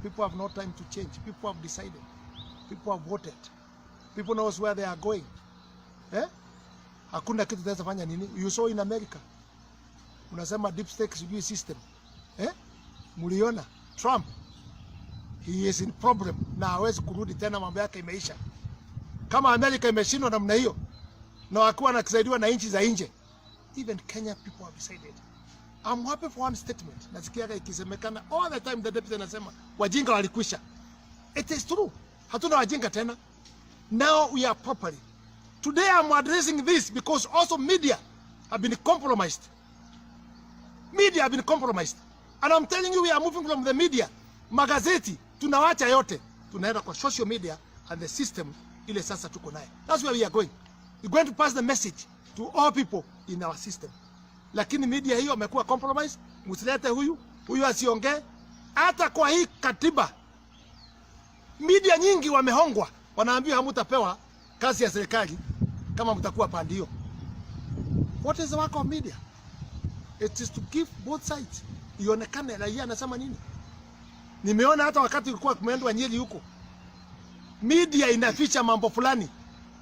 People have no time to change. People have decided. People have voted. People knows where they are going. Hakuna kitu tunaweza fanya nini? You saw in America. Unasema deep state sijui system. Muliona Trump, he is in problem na hawezi kurudi tena, mambo yake imeisha. Kama America imeshindwa namna hiyo na wakiwa nakisaidiwa na nchi za nje, even Kenya people have decided. I'm happy for one statement. Nasikia ikisemekana all the time, the deputy anasema wajinga walikwisha. It is true. Hatuna wajinga tena. Now we are properly. Today I'm addressing this because also media have been compromised. Media have been compromised. And I'm telling you, we are moving from the media. Magazeti, tunawacha yote. Tunaenda kwa social media and the system ile sasa tuko naye. That's where we are going. We're going to pass the message to all people in our system. Lakini media hiyo amekuwa compromise. Msilete huyu asiongee. Hata kwa hii katiba, media nyingi wamehongwa. Wanaambiwa hamtapewa kazi ya serikali kama mtakuwa pande hiyo. What is the work of media? It is to give both sides. Ionekane raia anasema nini. Nimeona hata wakati ulikuwa kumeendwa Nyeri huko, media inaficha mambo fulani.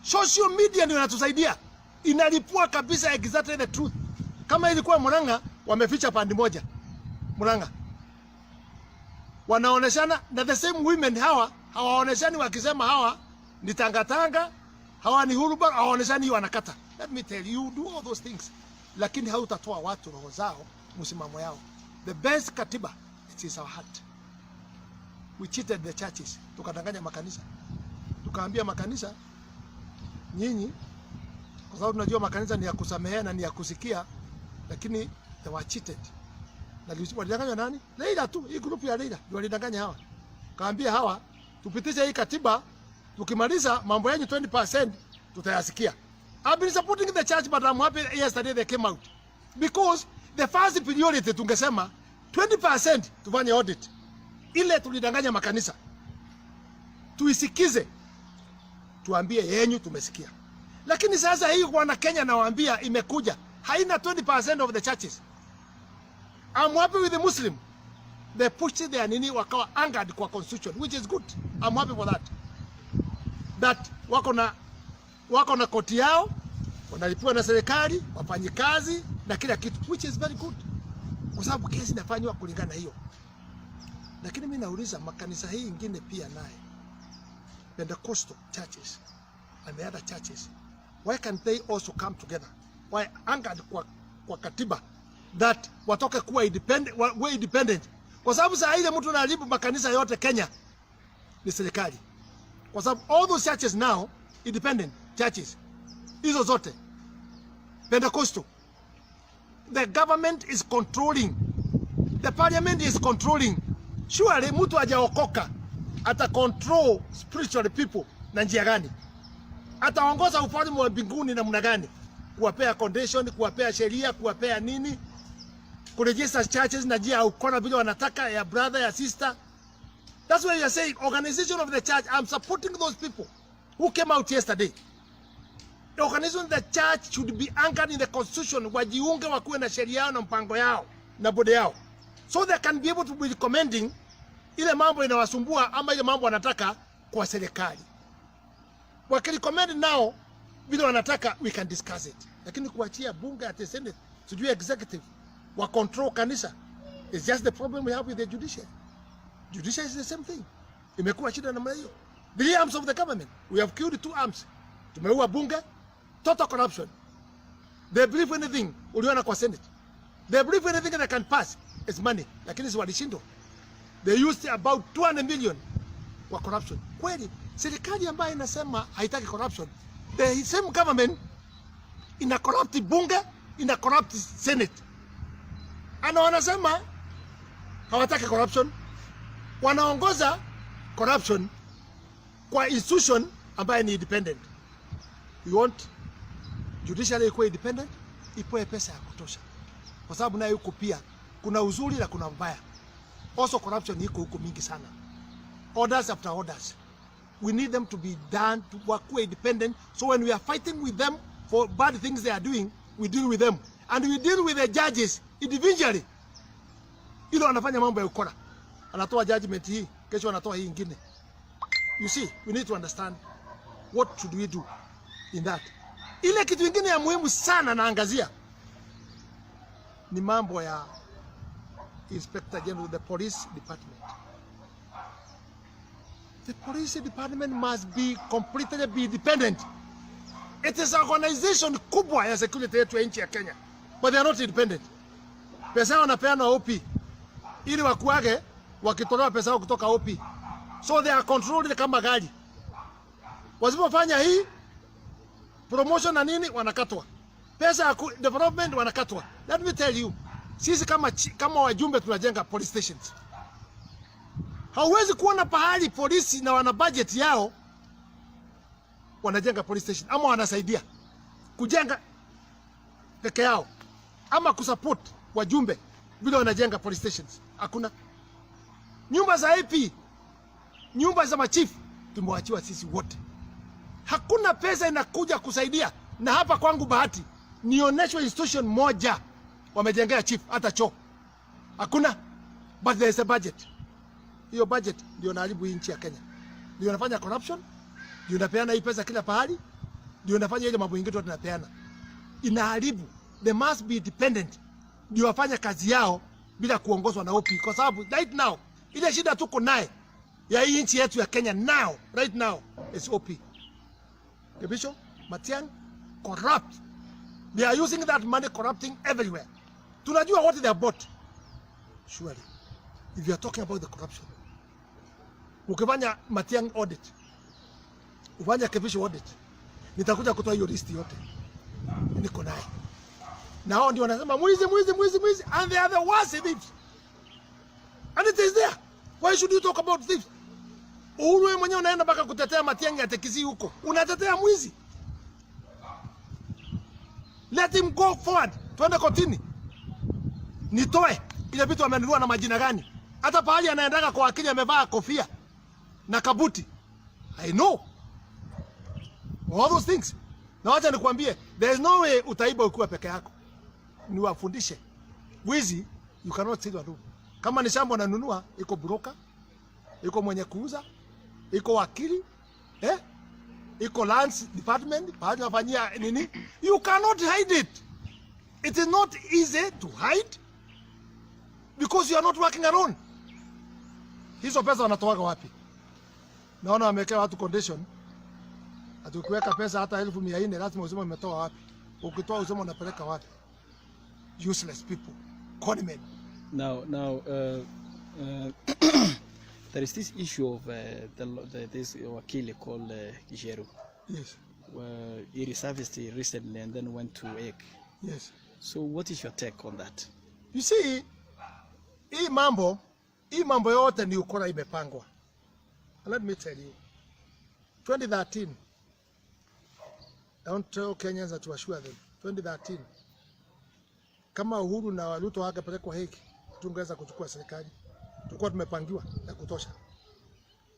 Social media ndio inatusaidia. Inalipua kabisa exactly the truth. Kama ilikuwa Murang'a, wameficha pande moja. Murang'a wanaoneshana na the same women, hawaoneshani wakisema hawa ni tangatanga, hawa ni huruba, hawaoneshani wanakata. Let me tell you, do all those things, lakini hautatoa watu roho zao, msimamo yao. The best katiba, it is our heart. We cheated the churches, tukadanganya makanisa, tukaambia makanisa, nyinyi kwa sababu tunajua makanisa ni ya kusamehea na ni ya kusikia, lakini they were cheated. Na walidanganya nani? Raila tu, hii group ya Raila ndio walidanganya hawa. Kaambia hawa, tupitishe hii katiba, tukimaliza mambo yenu 20% tutayasikia. I've been supporting the church, but I'm happy yesterday they came out. Because the first priority tungesema 20% tufanye audit. Ile tulidanganya makanisa, tuisikize, tuambie yenyu tumesikia. Lakini sasa hii wana Kenya nawaambia imekuja, haina 20% of the churches. I'm happy with the Muslim. They pushed their nini wakawa angered kwa constitution, which is good. I'm happy for that. That wako na koti yao, wanalipwa na serikali, wafanyikazi na kila kitu, which is very good. Kwa sababu kesi inafanywa kulingana hiyo. Lakini mimi nauliza makanisa hii ingine pia naye, Pentecostal churches and the other churches, why can't they also come together? Why angered kwa katiba that watoke kuwa independent? Kwa sababu saa ile mtu anaharibu makanisa yote Kenya ni serikali. Kwa sababu all those churches now independent churches, hizo zote Pentecostal, the government is controlling, the parliament is controlling. Surely mtu hajaokoka ata control spiritual people na njia gani? Ataongoza ufalme wa mbinguni namna gani? Kuwapea condition, kuwapea sheria, kuwapea nini? Kuregister churches na njia ukona vile wanataka ya brother ya sister. That's why you are saying organization of the church. I'm supporting those people who came out yesterday. The organization of the church should be anchored in the constitution. Wajiunge wakuwe na sheria yao na mpango yao na bodi yao, so they can be able to be recommending ile mambo inawasumbua ama ile mambo wanataka kwa serikali. Wakirecommend now vile wanataka, we can discuss it. Lakini kuachia bunge at the Senate, sijui executive wa control kanisa, is just the problem we have with the judicial. Judicial is the same thing. Imekuwa shida namna hiyo. The arms of the government, we have killed 2 arms. Tumeua bunge, total corruption. They believe anything uliona kwa Senate. They believe anything that can pass. is money, lakini si walishindwa. They used about 200 million kwa corruption. Kweli serikali ambayo inasema haitaki corruption, the same government ina corrupt bunge, ina corrupt senate. Ana wanasema hawataki corruption, wanaongoza corruption kwa institution ambayo ni independent. You want judicial ikuwe independent, ipoe pesa ya kutosha, kwa sababu nayo huko pia kuna uzuri na kuna mbaya. Also corruption iko huko mingi sana, orders after orders. We need them to be done to work independent, so when we are fighting with them for bad things they are doing, we deal with them, and we deal with the judges individually. Ilo anafanya mambo ya ukora, anatoa judgment hii, kesho anatoa hii ingine. You see, we need to understand what should we do in that. Ile kitu ingine ya muhimu sana naangazia ni mambo ya Inspector General of the Police Department. The police department must be completely be independent. It is an organization kubwa ya security yetu ya nchi ya Kenya, but they are not independent. Pesa wanapeana OP ili wakuage wakitolewa pesa kutoka OP, so they are controlled kama gari. Wasipofanya hii promotion na nini wanakatwa, pesa ya development wanakatwa. Let me tell you, sisi kama wajumbe tunajenga police stations. Hauwezi kuona pahali polisi na wana budget yao wanajenga police station, ama wanasaidia kujenga peke yao, ama kusupport wajumbe vile wanajenga police stations. Hakuna. Nyumba za AP, nyumba za machief tumewachiwa sisi wote. Hakuna pesa inakuja kusaidia. Na hapa kwangu bahati nionyeshwe institution moja wamejengea chief hata choo. Hakuna. But there is a budget. Hiyo budget ndio inaharibu nchi ya Kenya. Ndio inafanya corruption, ndio inapeana hii pesa kila pahali, ndio inafanya ile mambo mengine tunapeana. Inaharibu. They must be dependent. Ndio wafanya kazi yao bila kuongozwa na OP, kwa sababu right now ile shida tuko naye ya hii nchi yetu ya Kenya right now is OP. Kebisho, Matiang'i, corrupt. They are using that money corrupting everywhere. Tunajua what they are bought. Surely, if you are talking about the corruption, ukifanya Matiang'i audit, ufanya Kebisho audit, nitakuja kutoa hiyo list yote. Niko naye. Na hao ndio wanasema mwizi, and they are the worst thieves. And it is there. Why should you talk about thieves? Uhuru mwenyewe unaenda mpaka kutetea Matiang'i atekisi huko. Unatetea mwizi. Let him go forward. Twende kotini. Nitoe ile vitu amenunua na majina gani? Hata pahali anaendaga kwa Wakenya amevaa kofia na kabuti. I know. All those things. Na wacha nikwambie, there is no way utaiba ukiwa peke yako. Niwafundishe. Wizi, you cannot sit alone. Kama ni shamba unanunua, iko broker, iko mwenye kuuza, iko wakili, iko lands department, pahali wafanyia nini. You cannot hide it. It is not easy to hide because you are not working alone. Hizo pesa wanatoa wapi? Naona wamekea watu condition. Ati ukiweka pesa hata 1400 lazima useme umetoa wapi. Ukitoa useme unapeleka wapi. Useless people. Conmen. Now, there is this issue of this wakili called Uhuru. Yes. He resurfaced recently and then went to Egg. Yes. So what is your take on that? You see, hii mambo yote ni ukora imepangwa. Let me tell you. 2013, don't tell Kenyans that to assure them. 2013, kama Uhuru na Ruto wangepelekwa Hague, tungeweza kuchukua serikali. Tulikuwa tumepangiwa ya kutosha.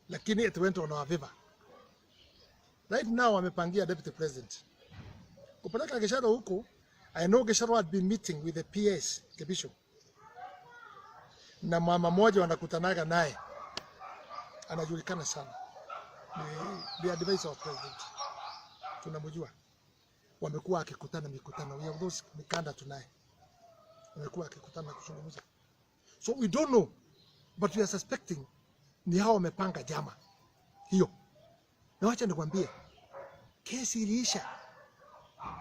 Lakini it went on our favor. Right now wamepangia deputy president. Kupeleka Gisharo huko, I know Gisharo had been meeting with the PS, Kebisho. Na mama moja wanakutanaga naye. Anajulikana sana. The advisor of president. Tunamjua. Wamekuwa akikutana mikutano. We have those mikanda tunaye. Wamekuwa akikutana kuzungumza. So we don't know, but we are suspecting ni hao wamepanga jama hiyo. Na wacha nikwambie, kesi iliisha.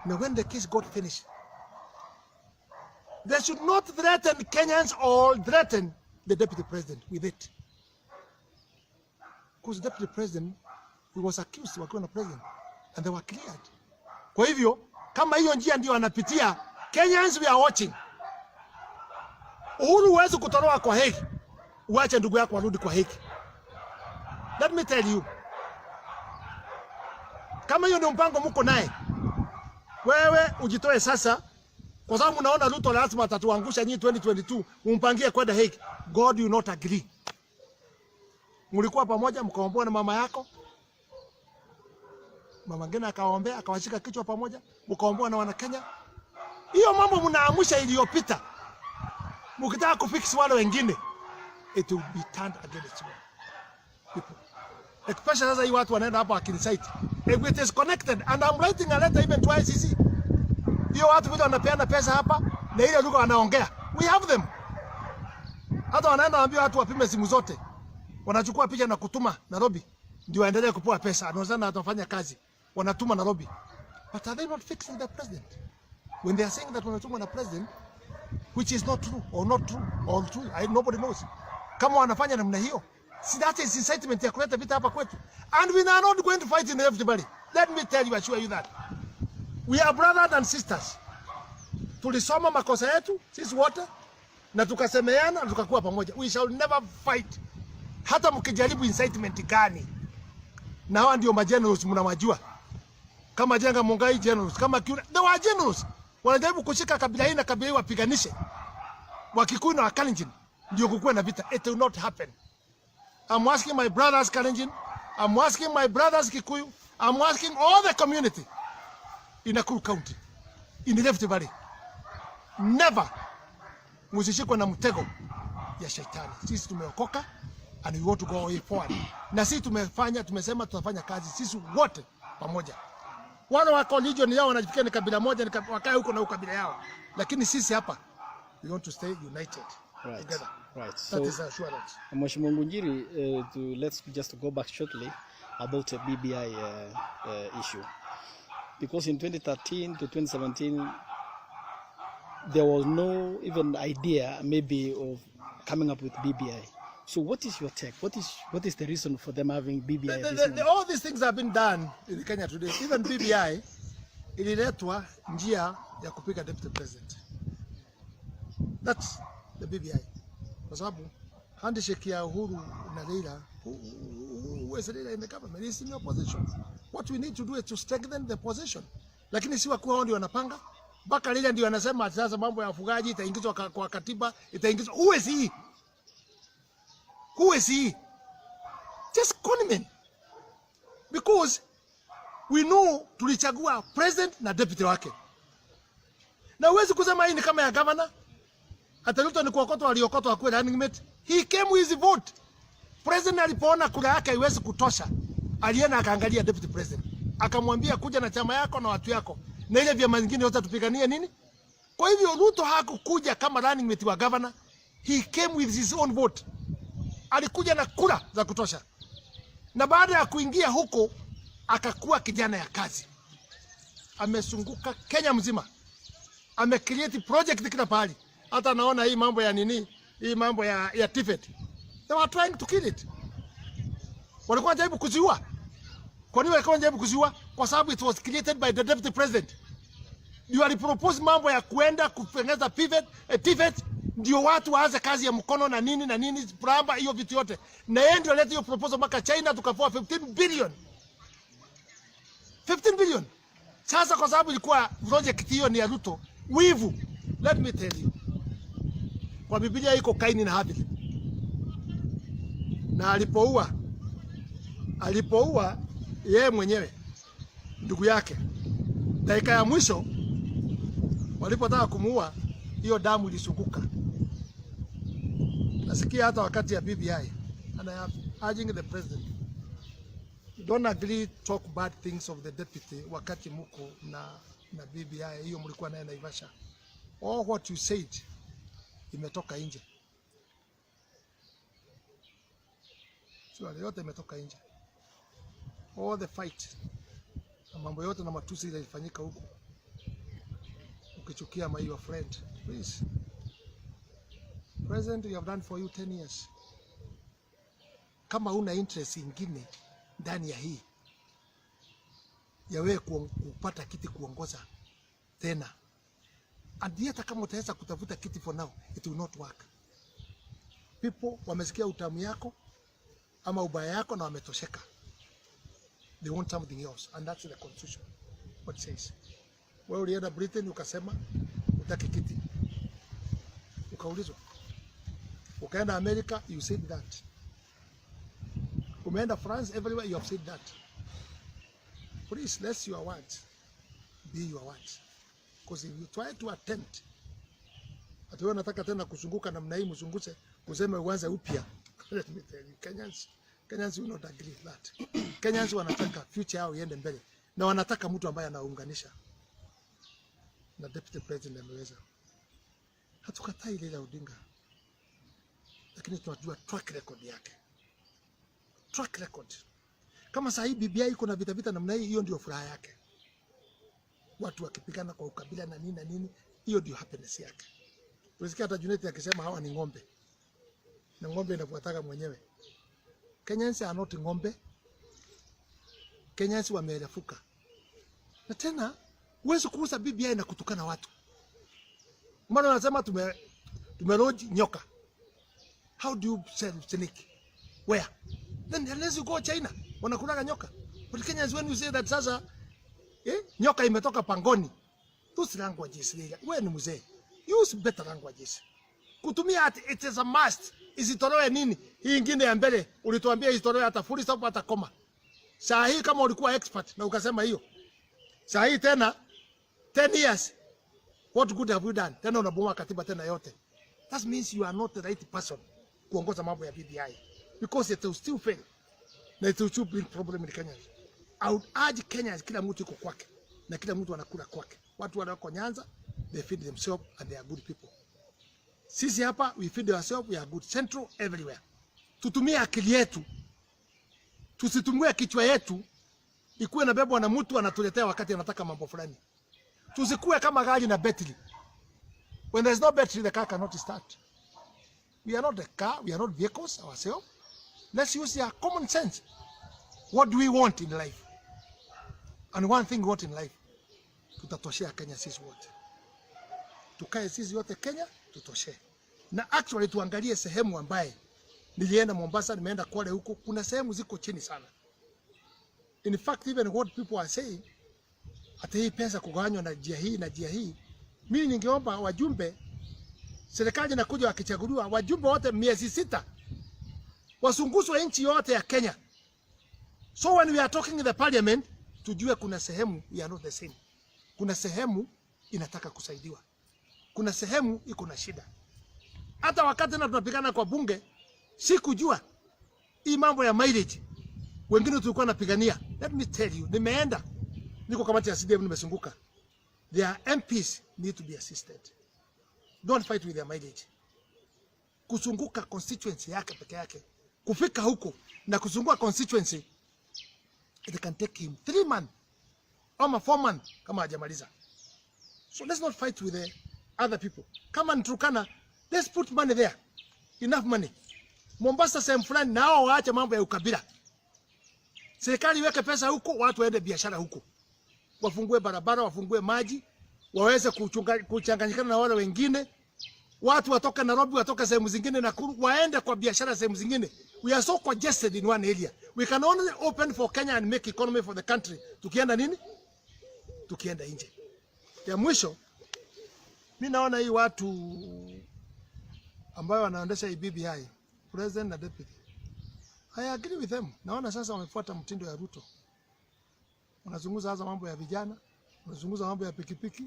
Na when the case got finished, They should not threaten Kenyans or threaten the deputy president with it. Because the deputy president, he was accused wakiwa na president and they were cleared. Kwa hivyo, kama hiyo njia ndio anapitia, Kenyans we are watching. Uhuru huwezi kutoroa kwa haki. Uache ndugu yako arudi kwa haki. Let me tell you. Kama hiyo ni mpango mko naye, wewe ujitoe sasa, kwa sababu unaona Ruto lazima atatuangusha nyinyi 2022, umpangie kwenda haki. God will not agree. Mlikuwa pamoja mkaombewa na mama yako. Mama ngine akaombea, akawashika kichwa pamoja, mkaombewa na wana Kenya. Hiyo mambo mnaamusha iliyopita. Mkitaka kufix wale wengine, it will be turned against you. People. Especially sasa hii watu wanaenda hapa akinicite. If it is connected and I'm writing a letter even to ICC. Hiyo watu vile wanapeana pesa hapa na ile lugha wanaongea. We have them. Hata wanaenda waambia watu wapime simu zote. Wanachukua picha na kutuma Nairobi. Ndio waendelee kupewa pesa. Anaozana watafanya kazi. Wanatuma Nairobi. But are they not fixing the president? When they are saying that wanatuma na president, which is not true or not true or true, nobody knows. Kama wanafanya namna hiyo, see that is incitement ya kuleta vita hapa kwetu. And we are not going to fight in everybody. Let me tell you, assure you that. We are brothers and sisters. Tulisoma makosa yetu, sisi wote, na tukasemeana, na tukakuwa pamoja. We shall never fight. Hata mkijaribu incitement gani. Na hawa ndio magenerals mnawajua. Kama Jenga Mungai generals, kama Kiuna, they were generals. Wanajaribu kushika kabila hii na kabila hii wapiganishe. Wakikuyu na Wakalenjin ndio kukuwa na vita. It will not happen. I'm asking my brothers Kalenjin, I'm asking my brothers Kikuyu, I'm asking all the community in Nakuru County, in the Rift Valley. Never musishikwe na mtego ya shetani. Sisi tumeokoka and we want to go way forward. Na sisi tumesema tutafanya kazi sisi wote pamoja. Wale wa religion yao wanajifikia ni kabila moja, wakae huko na ukabila yao. Lakini sisi hapa we want to stay united together. Right. That is assurance. Mheshimiwa Ngunjiri, let's just go back shortly about the BBI issue. Because in 2013 to 2017, there was no even idea maybe of coming up with BBI. So what is your take? What is the reason for them having BBI? All these things have been done in Kenya today. Even BBI ililetwa njia ya kupiga deputy president. That's the BBI. Kwa sababu handshake ya Uhuru na Raila, who is Raila in the government, is in the opposition. What we need to do is to strengthen the position. Lakini si wakuwa ndio wanapanga. Baka Raila ndio anasema sasa mambo ya ufugaji itaingizwa kwa katiba, itaingizwa. Who is he? Who is he? Just conman. Because we know tulichagua president na deputy wake. Na uwezi kusema hii ni kama ya governor. Hata Ruto ni kuokotwa aliokotwa kwa running mate. He came with his vote. President alipoona kura yake haiwezi kutosha, alienda akaangalia deputy president. Akamwambia kuja na chama yako na watu yako. Na ile vyama vingine yote tupiganie nini? Kwa hivyo Ruto hakukuja kama running mate wa governor. He came with his own vote. Alikuja na kura za kutosha. Na baada ya kuingia huko akakuwa kijana ya kazi. Amesunguka Kenya mzima. Amecreate project kila pahali. Hata naona hii mambo ya nini? Hii mambo ya TVET. They were trying to kill it. Walikuwa wanajaribu kuziua. Kwa nini walikuwa wanajaribu kuziua? Kwa sababu it was created by the deputy president. You are propose mambo ya kuenda kutengeneza TVET ndio watu waanze kazi ya mkono na nini pramba hiyo vitu yote. Na yeye ndio leta hiyo proposal mpaka China tukapoa 15 billion. 15 billion. Sasa kwa sababu ilikuwa project hiyo ni ya Ruto, wivu. Let me tell you. Kwa Biblia iko Kaini na Habili. Na alipoua yeye mwenyewe ndugu yake. Dakika ya mwisho walipotaka kumuua, hiyo damu ilisunguka. Nasikia hata wakati ya BBI, and I am urging the president, don't agree talk bad things of the deputy wakati muko na BBI hiyo mlikuwa naye Naivasha. All what you said imetoka nje. Sio yote imetoka nje. All the fight na mambo yote na matusi ile ilifanyika huko. Ukichukia my your friend, please President, we have done for you 10 years. Kama una interest ingine ndani ya hii ya wewe kupata kiti kuongoza tena, and hata kama utaweza kutafuta kiti for now, it will not work. People wamesikia utamu yako ama ubaya yako na wametosheka. They want something else, and that's the constitution what says. Wewe ulienda Britain ukasema utaki kiti, ukaulizwa. Ukaenda America, you said that. Umeenda France, everywhere you have said that. Please, let your words be your words. Because if you try to attempt, ati wewe unataka tena kuzunguka namna hii, mzunguse useme uanze upya. Let me tell you, Kenyans will not agree with that. Kenyans wanataka future yao iende mbele, na wanataka mtu ambaye anaunganisha. Na deputy president ameweza. Hatukatai Raila Odinga, lakini tunajua track record yake. Track record. Kama sasa hii BBI iko na vita namna hii, hiyo ndio furaha yake. Watu wakipigana kwa ukabila na nini, hiyo ndio happiness yake. Unasikia hata Junet akisema hawa ni ng'ombe. Na ng'ombe inafuataka mwenyewe. Kenyans are not ng'ombe. Kenyans wameelefuka. Na tena huwezi kuuza BBI na kutukana watu. Mbona wanasema tumeroji nyoka? How do you sell snake? Where? Then unless you go China, wanakulaga nyoka. But Kenyans, when you say that sasa nyoka imetoka pangoni, those languages wewe ni mzee. Use better languages. Kutumia ati it is a must. Isitolewe nini? Hii ingine ya mbele ulituambia isitolewe hata full stop hata koma. Saa hii kama ulikuwa expert na ukasema hiyo. Saa hii tena 10 years. What good have you done? Tena unabomoa katiba tena yote. That means you are not the right person kuongoza mambo ya BBI. Because it will still fail. Na it will still bring problem in Kenya. I would urge Kenyans, kila mtu yuko kwake na kila mtu anakula kwake. Watu walioko Nyanza, they feed themselves and they are good people. Sisi hapa we feed ourselves, we are good. Central everywhere. Tutumie akili yetu. Tusitumie kichwa yetu ikuwe na bebwa na mtu anatuletea wakati anataka mambo fulani. Tusikue kama gari na battery. When there is no battery, the car cannot start. We are not the car, we are not vehicles ourselves. Let's use our common sense. What do we want in life? And one thing we want in life, tutatoshea Kenya sisi wote. Tukae sisi wote Kenya, tutoshe. Na actually tuangalie sehemu ambaye nilienda Mombasa, nimeenda Kwale huko, kuna sehemu ziko chini sana. In fact, even what people are saying, ati hii pesa kugawanywa na njia hii na njia hii, mimi ningeomba wajumbe, serikali inakuja wakichaguliwa, wajumbe wote 600 wasunguzwe nchi yote ya Kenya. So when we are talking in the parliament, tujue kuna sehemu we are not the same. Kuna sehemu inataka kusaidiwa. Kuna sehemu iko na shida. Hata wakati na tunapigana kwa bunge, sikujua hii mambo ya mileage. Wengine tulikuwa napigania. Let me tell you, nimeenda niko kamati ya CDM, nimesunguka. Their MPs need to be assisted. Don't fight with their mileage. Kusunguka constituency yake peke yake, kufika huko na kusunguka constituency, it can take him 3 months ama 4 months kama hajamaliza. So let's not fight with the other people. Kama ni Turkana, let's put money there. Enough money. Mombasa sehemu fulani nao waache mambo ya ukabila. Serikali iweke pesa huko, watu waende biashara huko. Wafungue barabara, wafungue maji, waweze kuchanganyikana na wale wengine. Watu watoka Nairobi, watoka sehemu zingine na waende kwa biashara sehemu zingine. We are so congested in one area. We can only open for Kenya and make economy for the country. Tukienda nini? Tukienda nje. Ya mwisho, mimi naona hii watu ambao wanaendesha hii BBI, president na deputy, I agree with them. Naona sasa wamefuata mtindo ya Ruto. Wanazunguza hasa mambo ya vijana, wanazunguza mambo ya pikipiki.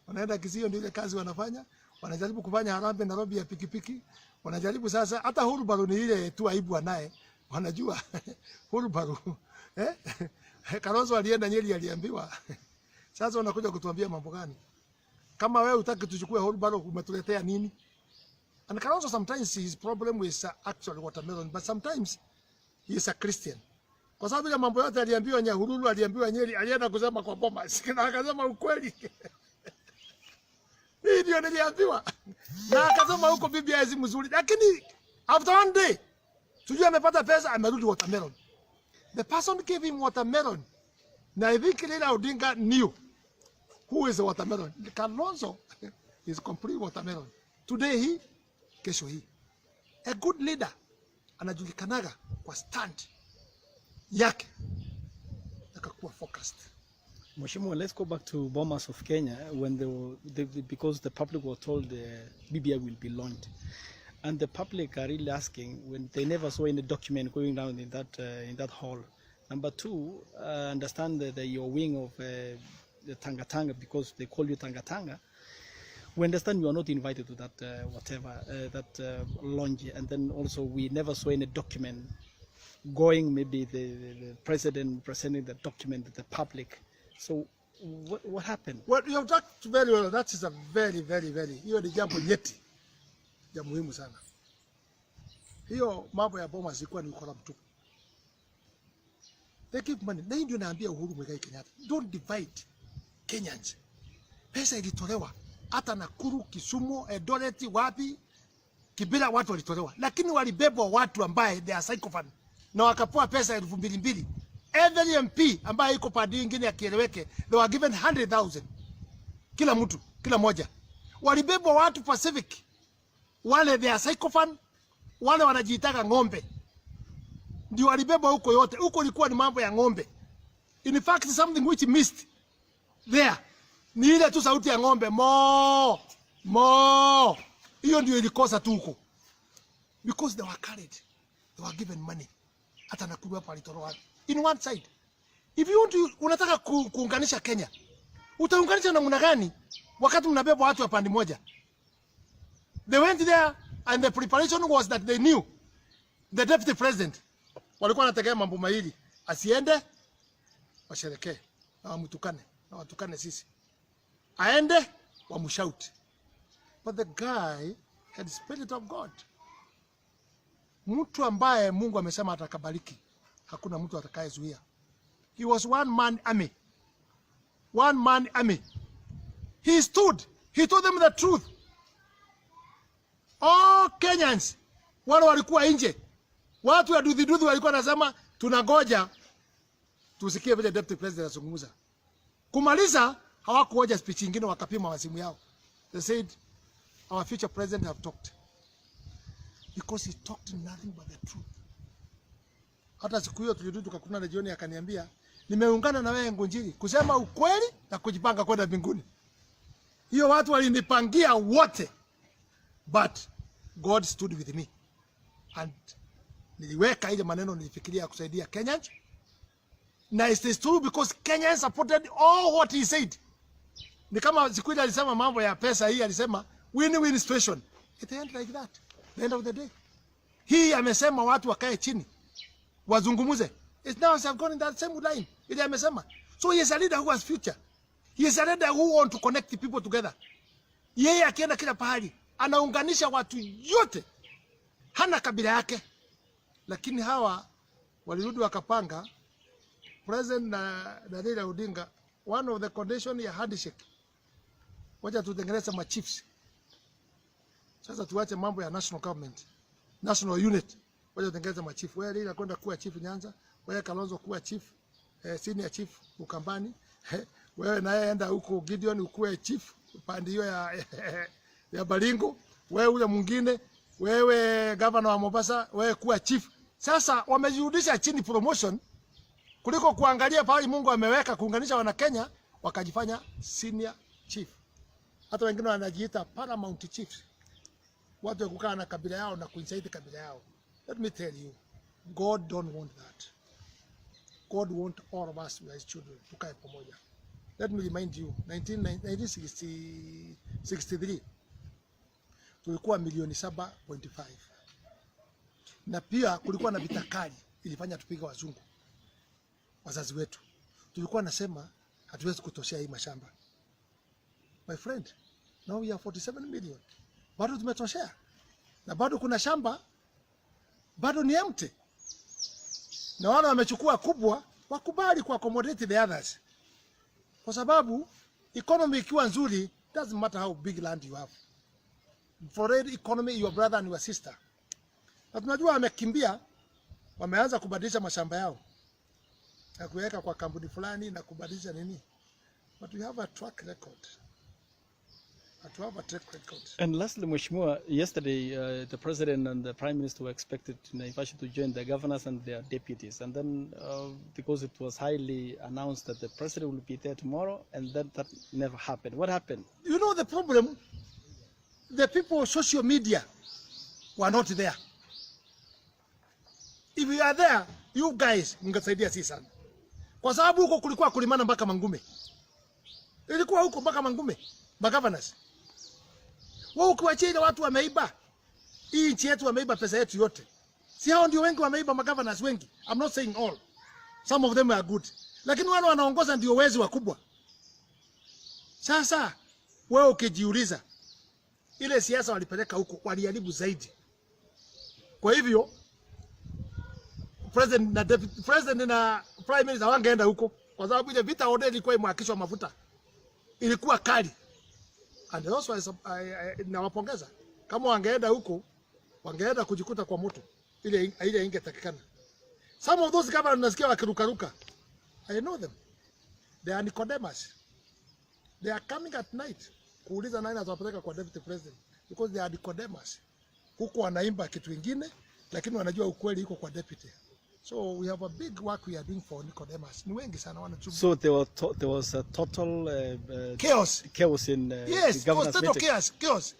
Wanaenda Kisii, ndio ile kazi wanafanya. Wanajaribu kufanya harambee Nairobi ya pikipiki. Wanajaribu sasa hata Uhuru ni ile tu aibu anaye. Wanajua Uhuru Kalonzo alienda Nyeri aliambiwa. Sasa wanakuja kutuambia mambo gani? Kama wewe utaki tuchukue Uhuru umetuletea nini? And Kalonzo sometimes his problem is actually watermelon, but sometimes he is a Christian. Kwa sababu ile mambo yote aliambiwa Nyahururu, aliambiwa Nyeri, alienda kusema kwa Boma. Sikina akasema ukweli. Mimi ndio niliambiwa. Na akasema huko BBI si mzuri. Lakini after one day, tujue amepata pesa, amerudi watermelon. The person gave him watermelon. Now I think Raila Odinga knew who is a watermelon. Kalonzo is complete watermelon. Today he, kesho he. A good leader anajulikanaga kwa stand yake akakuwa focused. Mheshimiwa, let's go back to Bomas of Kenya when because the public were told the BBI will be launched. And the public are really asking when they never saw any document going down in that hall. Number two, understand that your wing of the Tanga because they call you Tanga. We understand you are not invited to that launch, and then also we never saw any document going. Maybe the president presenting the document to the public. So what happened? Well, you have talked very well. That is a very, very, very. Hiyo ni jambo nyeti, ya muhimu sana. Hiyo mambo ya Bomas ilikuwa ni ukora mtupu. They give money. Na ndio naambia Uhuru Muigai Kenyatta, don't divide Kenyans. Pesa ilitolewa hata Nakuru, Kisumu, Eldoret, wapi, Kibera watu walitolewa. Lakini walibebwa watu ambaye they are psychopath. Na wakapewa pesa 2,200. Every MP ambaye iko padi nyingine ya kieleweke, they were given 100,000. Kila mtu, kila moja. Walibebwa watu pa Civic. Wale they are psychopath, wale wanajiitaka ng'ombe. Ndio walibebwa huko yote. Huko ilikuwa ni mambo ya ng'ombe. In fact, something which missed there. Ni ile tu sauti ya ng'ombe mo. Hiyo ndio ilikosa tu huko. Because they were carried. They were given money. Hata Nakuru hapo alitoroa. In one side. If you want to, unataka kuunganisha Kenya. Utaunganisha namna gani wakati mnabeba watu wa pande moja? They went there and the preparation was that they knew the deputy president walikuwa wanategea mambo mawili, asiende washerekee na watukane sisi, aende wamshout. But the guy had the spirit of God. Mtu ambaye Mungu amesema atakabariki, hakuna mtu atakayezuia. He was one man army. One man army. He stood. He told them the truth. All Kenyans wale walikuwa nje. Watu wa dudhi walikuwa nasema tunangoja tusikie vile deputy president anazungumza. Kumaliza hawakuoja speech nyingine, wakapima wasimu yao. They said our future president have talked. Because he talked nothing but the truth. Hata siku hiyo tulirudi tukakutana na jioni, akaniambia nimeungana na wewe Ngunjiri kusema ukweli na kujipanga kwenda mbinguni. Hiyo watu walinipangia wote. But God stood with me. And niliweka ile maneno nilifikiria kusaidia Kenyans. Na it is true because Kenyans supported all what he said. Ni kama siku ile alisema mambo ya pesa hii, alisema win-win situation. It end like that. The end of the day. Hii amesema watu wakae chini wazungumuze. It's now have gone in that same line. Ile amesema. So he is a leader who has future. He is a leader who want to connect the people together. Yeye akienda kila pahali anaunganisha watu yote. Hana kabila yake. Lakini hawa walirudi wakapanga President na Raila Odinga, one of the condition ya handshake. Wacha tutengeneze ma chiefs. Sasa tuache mambo ya national government. National unit. Wacha tutengeneze ma chief. Wewe Raila kwenda kuwa chief Nyanza, wewe Kalonzo kuwa chief, senior chief Ukambani. Wewe naye enda huko Gideon ukuwe chief pande hiyo ya Baringo. Wewe ule mwingine, wewe governor wa Mombasa, wewe kuwa chief. Sasa wamejirudisha chini promotion kuliko kuangalia pale Mungu ameweka kuunganisha wana Kenya, wakajifanya senior chief. Hata wengine wanajiita paramount chiefs. Watu wakukaa na kabila yao na kuinsaidi kabila yao. Let me tell you, God don't want that. God want all of us as children tukae pamoja. Let me remind you, 1963 tulikuwa milioni 7.5. Na pia kulikuwa na vita kali ilifanya tupige wazungu. Wazazi wetu. Tulikuwa nasema hatuwezi kutoshea hii mashamba. My friend, now we have 47 million. Bado tumetoshea. Na bado kuna shamba bado ni empty. Na wale wamechukua kubwa wakubali ku accommodate the others. Kwa sababu economy ikiwa nzuri Doesn't matter how big land you have. For real economy, your brother and your sister. Na tunajua wamekimbia, wameanza kubadilisha mashamba yao na kuweka kwa kampuni fulani na kubadilisha nini. But we have a track record. And lastly, Mheshimiwa, yesterday the President and the Prime Minister were expected to join the governors and their deputies. And then because it was highly announced that the President will be there tomorrow, and then that never happened. What happened? You know the problem? The people on social media were not there. If you are there, you guys mngesaidia sisi sana. Kwa sababu huko kulikuwa kulimana mpaka Mangume. Ilikuwa huko mpaka Mangume, governors. Wao ukiwachia watu wameiba. Hii nchi yetu wameiba pesa yetu yote. Si hao ndio wengi wameiba, governors wengi. I'm not saying all. Some of them are good. Lakini wale wanaongoza ndio wezi wakubwa. Sasa wewe ukijiuliza ile siasa walipeleka huko waliharibu zaidi. Kwa hivyo President na Prime Minister wangeenda huko kwa sababu ile vita already ilikuwa imewakishwa mafuta. Ilikuwa kali. And also nawapongeza. Kama wangeenda huko, wangeenda kujikuta kwa moto. Ile ingetakikana. Some of those governors nasikia wakirukaruka. I know them. They are Nicodemus. They are coming at night. Kuuliza nani atawapeleka kwa deputy president. Because they are Nicodemus. Huko wanaimba kitu kingine, lakini wanajua ukweli iko kwa deputy. So we have a big work we are doing for Nicodemus. Ni wengi sana wanachukua. So there was a total chaos. Chaos in yes, the governance total chaos.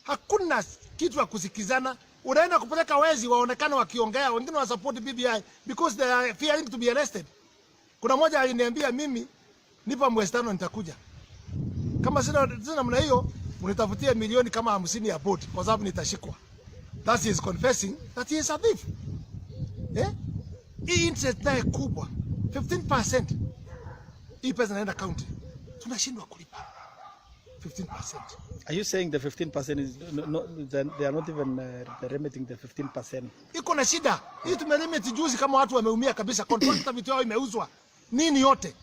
Hakuna kitu ya kusikizana. Unaenda kupeleka wezi waonekane wakiongea, wengine wa support BBI because they are fearing to be arrested. Kuna mmoja aliniambia mimi nipa mwestano nitakuja. Kama sina namna hiyo, unitafutie milioni kama 50 ya board kwa sababu nitashikwa. That is confessing that he is a thief. Hii interest naye kubwa 15%. Hii pesa inaenda county. Tunashindwa kulipa 15%. Are you saying the 15% is they are not even remitting the 15%? Iko na shida. Hii tumelimit juzi kama watu wameumia kabisa, contractor vitu yao imeuzwa. Nini yote?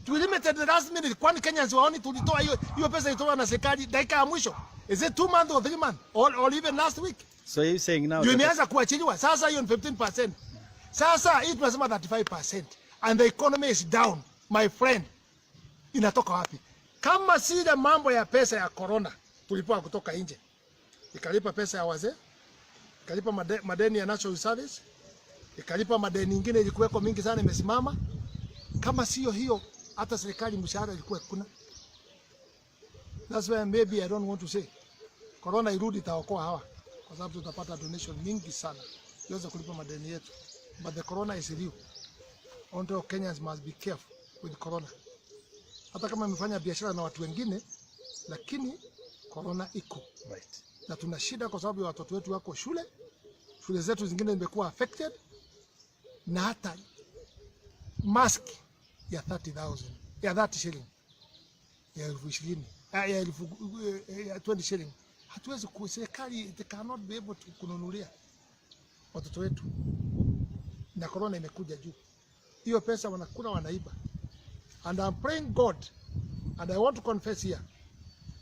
Tu limited the last minute, kwani Kenyans waoni tulitoa hiyo pesa ilitolewa na serikali dakika ya mwisho. Is it 2 months or 3 months or even last week? So you saying now you imeanza kuachiliwa sasa hiyo ni 15%. Sasa hii tunasema 35% and the economy is down. My friend, inatoka wapi? Kama si ile mambo ya pesa ya corona tulipoa kutoka nje. Ikalipa pesa ya wazee, ikalipa madeni ya national service, ikalipa madeni nyingine ilikuweko mingi sana imesimama. Kama sio hiyo hata serikali mshahara ilikuwa kuna. That's why maybe I don't want to say corona irudi itaokoa hawa kwa sababu tutapata donation mingi sana tuweze kulipa madeni yetu. But the corona is real. All Kenyans must be careful with corona. Hata kama mmefanya biashara na watu wengine, lakini corona iko. Right. Na tuna shida kwa sababu watoto wetu wako shule zetu zingine zimekuwa affected, na hata mask ya 30,000, ya 30 shilling, ya 20,000, ya 20 shilling. Hatuwezi serikali they cannot be able to kununulia watoto wetu. Na corona imekuja juu. Hiyo pesa wanakula wanaiba. And I'm praying God, and I want to confess here.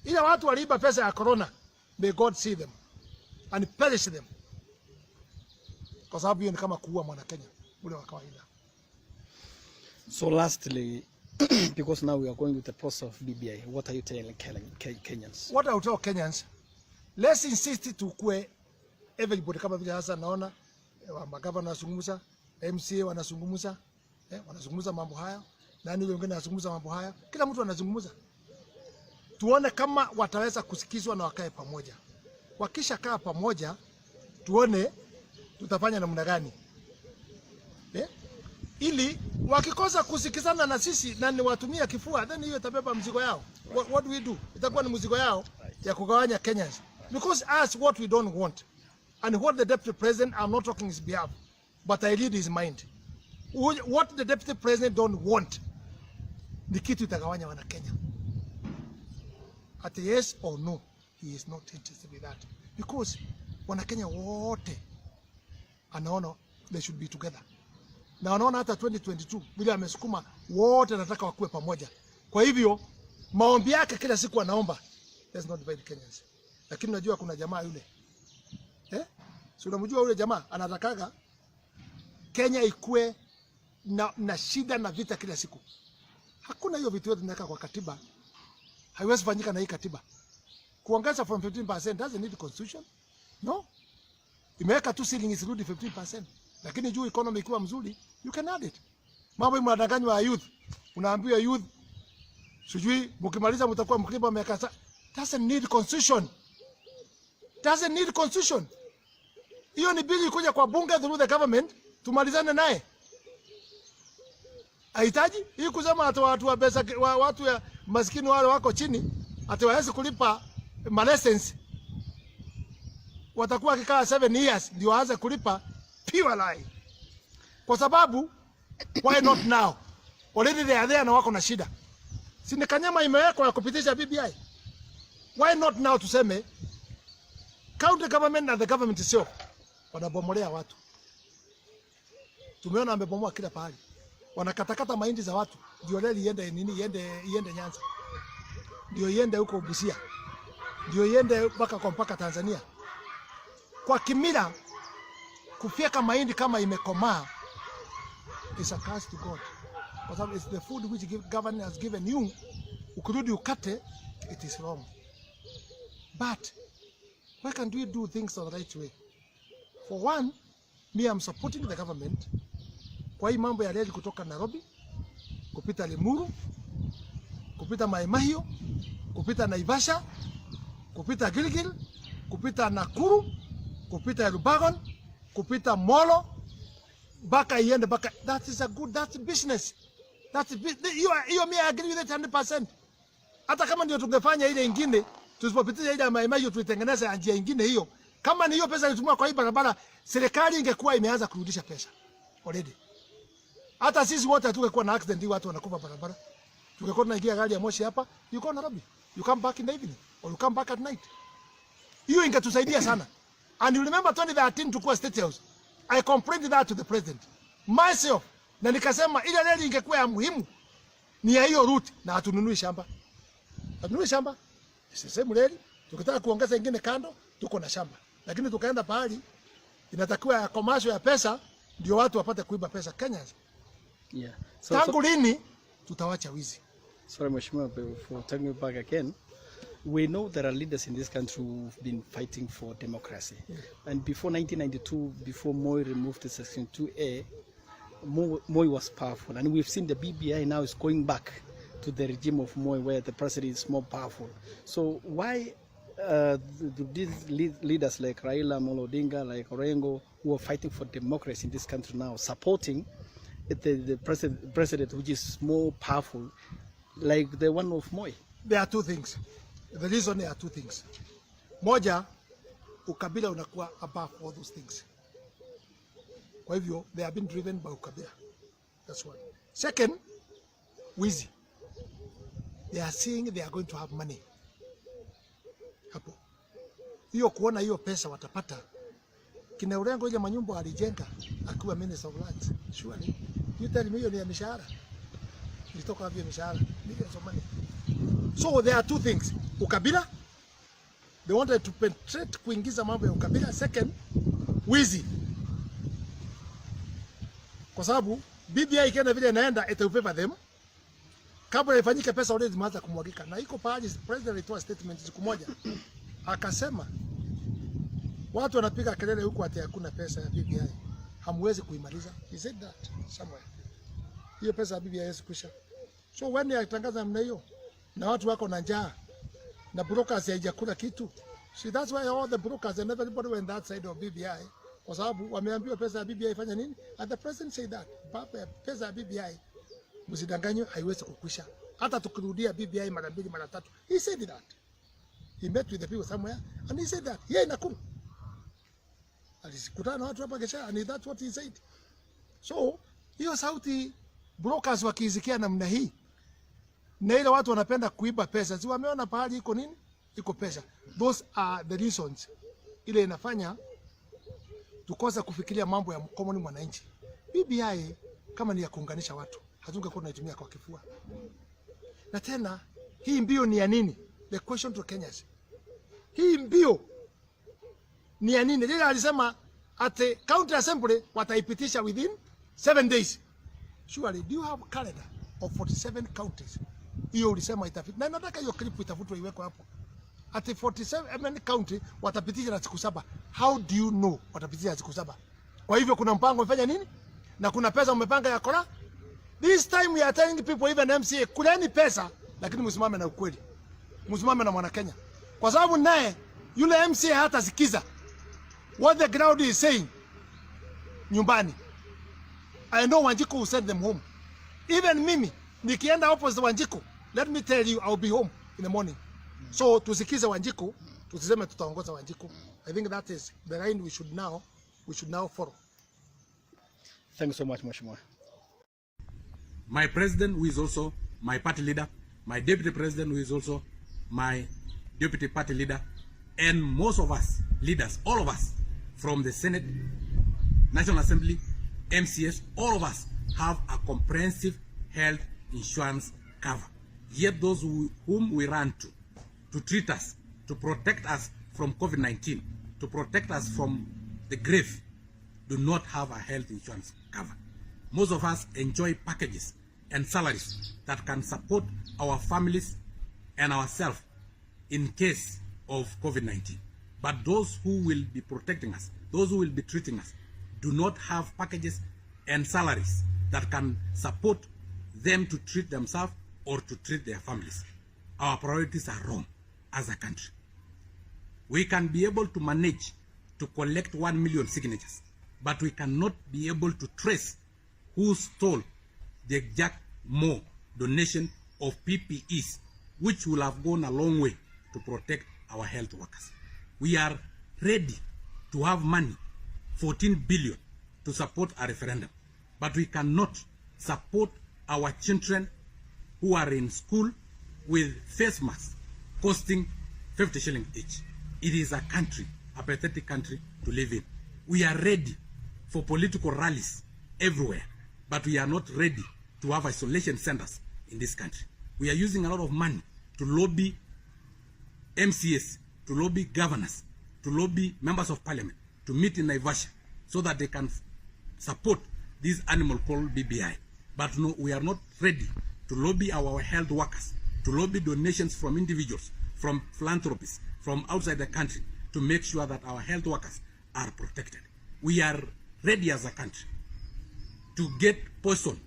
Ile watu waliiba pesa ya corona, may God see them and perish them. Kwa sababu hiyo ni kama kuua mwana Kenya ule wa kawaida. So lastly, because now we are going with the process of BBI, what are you telling Kenyans? What I will tell Kenyans, let's insist tukue everybody, kama vile hasa naona magavana wanazungumza, MCA wanazungumza, wanazungumza mambo haya, nani wengine wanazungumza mambo haya, kila mtu anazungumza. Tuone kama wataweza kusikizwa na wakae pamoja. Wakisha kaa pamoja, tuone tutafanya namna gani. Ili wakikosa kusikizana na sisi na ni watumia kifua, then hiyo itabeba mzigo yao. What do we do? Itakuwa ni mzigo yao ya kugawanya Kenyans. Because us what we don't want, and what the deputy president, I'm not talking his behalf, but I read his mind. What the deputy president don't want, ni kitu itagawanya wana Kenya. At yes or no, he is not interested with that. Because wana Kenya wote anaona they should be together. Na wanaona hata 2022 bila amesukuma wote nataka wakuwe pamoja. Kwa hivyo maombi yake kila siku anaomba let's not divide Kenyans. Lakini unajua kuna jamaa yule. Si unamjua yule jamaa anatakaga Kenya ikue na shida na vita kila siku. Hakuna hiyo vitu yote tunaweka kwa katiba. Haiwezi fanyika na hii katiba. Kuongeza from 15% doesn't need constitution. No. Imeweka tu ceiling isirudi 15%. Lakini juu economy ikiwa mzuri, you can add it. Mambo mnadanganywa ya youth. Unaambiwa youth sijui mkimaliza mtakuwa mkriba miaka doesn't need constitution. Doesn't need constitution. Hiyo ni bili kuja kwa bunge through the government tumalizane naye. Haitaji hii kusema hata watu wa pesa watu ya maskini wale wako chini ataweza kulipa malessence watakuwa kikaa 7 years ndio waanze kulipa pure lie. Kwa sababu why not now? Already they are there na wako na shida. Si ni kanyama imewekwa ya kupitisha BBI. Why not now tuseme county government na the government itself wanabomolea watu. Tumeona amebomoa kila pahali. Wanakatakata mahindi za watu. Ndio leo iende iende Nyanza. Ndio iende huko Busia. Ndio iende mpaka Tanzania. Kwa kimila kufyeka mahindi kama imekomaa is a curse to God. Kwa sababu it's the food which government has given you. Ukirudi ukate, it is wrong. But why can't we do things the right way? For one, me I'm supporting the government. Kwa hii mambo ya reli kutoka Nairobi, kupita Limuru, kupita Mai Mahiu, kupita Naivasha, kupita Gilgil, kupita Nakuru, kupita Lubagon, kupita Molo, baka iende baka. That is a good, that's business. That's you me I agree with it 100%. Hata kama ndio tungefanya ile nyingine, tusipopitisha ile Mai Mahiu tuitengeneze njia nyingine hiyo. Kama ni hiyo pesa ilitumwa kwa hii barabara, serikali ingekuwa imeanza kurudisha pesa already. Hata sisi wote hatungekuwa na accident hii watu wanakufa barabara. Tungekuwa tunaingia gari ya moshi hapa, you go Nairobi. You come back in the evening or you come back at night. Hiyo ingetusaidia sana. And you remember 2013 tukua State House. I complained that to the president. Myself. Na nikasema ile reli ingekuwa ya muhimu ni ya hiyo route na hatununui shamba. Hatununui shamba. Sisi reli tukitaka kuongeza nyingine kando tuko na shamba. Lakini tukaenda pahali inatakiwa ya commercial ya pesa ndio watu wapate kuiba pesa Kenya. Yeah. Tangu lini tutawacha wizi? Sorry, Mheshimiwa, for taking me back again. We know there are leaders in this country who've been fighting for democracy. Yeah. And before 1992, before Moi removed the Section 2A, Moi was powerful. And we've seen the BBI now is going back to the regime of Moi where the president is more powerful. So why do these leaders like Raila, Odinga, like Orengo, who are fighting for democracy in this country now, supporting the president which is more powerful, like the one of Moi? There are two things. The reason there are two things. Moja, ukabila unakuwa above all those things. Kwa hivyo, they have been driven by ukabila. That's one. Second, wizi. They are saying they are going to have money. Hapo. Hiyo kuona hiyo pesa watapata. Kina Orengo ile manyumba alijenga akiwa Minister of Lands. Surely. You tell me hiyo ni mishahara. Ilitoka wapi mishahara? Millions of money. So there are two things. Ukabila. They wanted to penetrate kuingiza mambo ya ukabila. Second, wizi. Kwa sababu BBI ikienda vile inaenda itaupepa them. Kabla ifanyike pesa already zimeanza kumwagika. Na iko pahali president alitoa statement siku moja. Akasema watu wanapiga kelele huku ati hakuna pesa ya BBI. Hamwezi kuimaliza. He said that somewhere. Hiyo pesa ya BBI haiwezi kusha. So when yatangaza namna hiyo na watu wako na njaa na brokers haijakula kitu. See, that's why all the brokers and everybody went that side of BBI. Kwa sababu wameambiwa pesa ya BBI ifanya nini? And the president said that. Pesa ya BBI msidanganywe haiwezi kukwisha. Hata tukirudia BBI mara 2 mara 3. He said that. He met with the people somewhere and he said that. Yeye Nakuru. Alikutana na watu hapa kesha and that's what he said. So, hiyo sauti brokers wakizikia namna hii. Na ile watu wanapenda kuiba pesa. Si wameona pahali iko nini? Iko pesa. Those are the reasons ile inafanya tukosa kufikiria mambo ya common mwananchi. BBI kama ni ya kuunganisha watu, hatungekuwa tunaitumia kwa kifua. Na tena hii mbio ni ya nini? the question to Kenyans, hii mbio ni ya nini? Yeye alisema at county assembly wataipitisha within 7 days. Surely, do you have a calendar of 47 counties? Hiyo ulisema itafiti. Na nataka hiyo clip itafutwe iwekwe hapo. At 47 county watapitisha na siku 7. How do you know watapitisha na siku 7? Kwa hivyo kuna mpango umefanya nini? Na kuna pesa umepanga ya kora? This time we are telling people, even MCA, kuleni pesa, lakini msimame na ukweli. Msimame na mwana Kenya. Kwa sababu naye yule MCA hata sikiza what the crowd is saying nyumbani. I know Wanjiku will send them home. Even mimi nikienda opposite Wanjiku, let me tell you, I'll be home in the morning. So tusikize Wanjiku, tusiseme tutaongoza Wanjiku. I think that is the line we should now follow. Thank you so much, Mheshimiwa. My president, who is also my party leader, my deputy president, who is also my deputy party leader, and most of us leaders, all of us from the Senate, National Assembly, MCS, all of us have a comprehensive health insurance cover. Yet those whom we run to treat us, to protect us from COVID-19, to protect us from the grave, do not have a health insurance cover. Most of us enjoy packages and salaries that can support our families and ourselves in case of COVID-19. But those who will be protecting us, those who will be treating us, do not have packages and salaries that can support them to treat themselves or to treat their families. Our priorities are wrong as a country. We can be able to manage to collect 1 million signatures, but we cannot be able to trace who stole the exact more donation of PPEs, which will have gone a long way to protect our health workers. We are ready to have money, 14 billion, to support a referendum, but we cannot support our children who are in school with face masks costing 50 shillings each. It is a country, a pathetic country to live in. We are ready for political rallies everywhere, but we are not ready to have isolation centers in this country. We are using a lot of money to lobby MCS, to lobby governors, to lobby members of parliament, to meet in Naivasha so that they can support this animal called BBI. But no, we are not ready to lobby our health workers, to lobby donations from individuals, from philanthropists, from outside the country, to make sure that our health workers are protected. We are ready as a country to get poison,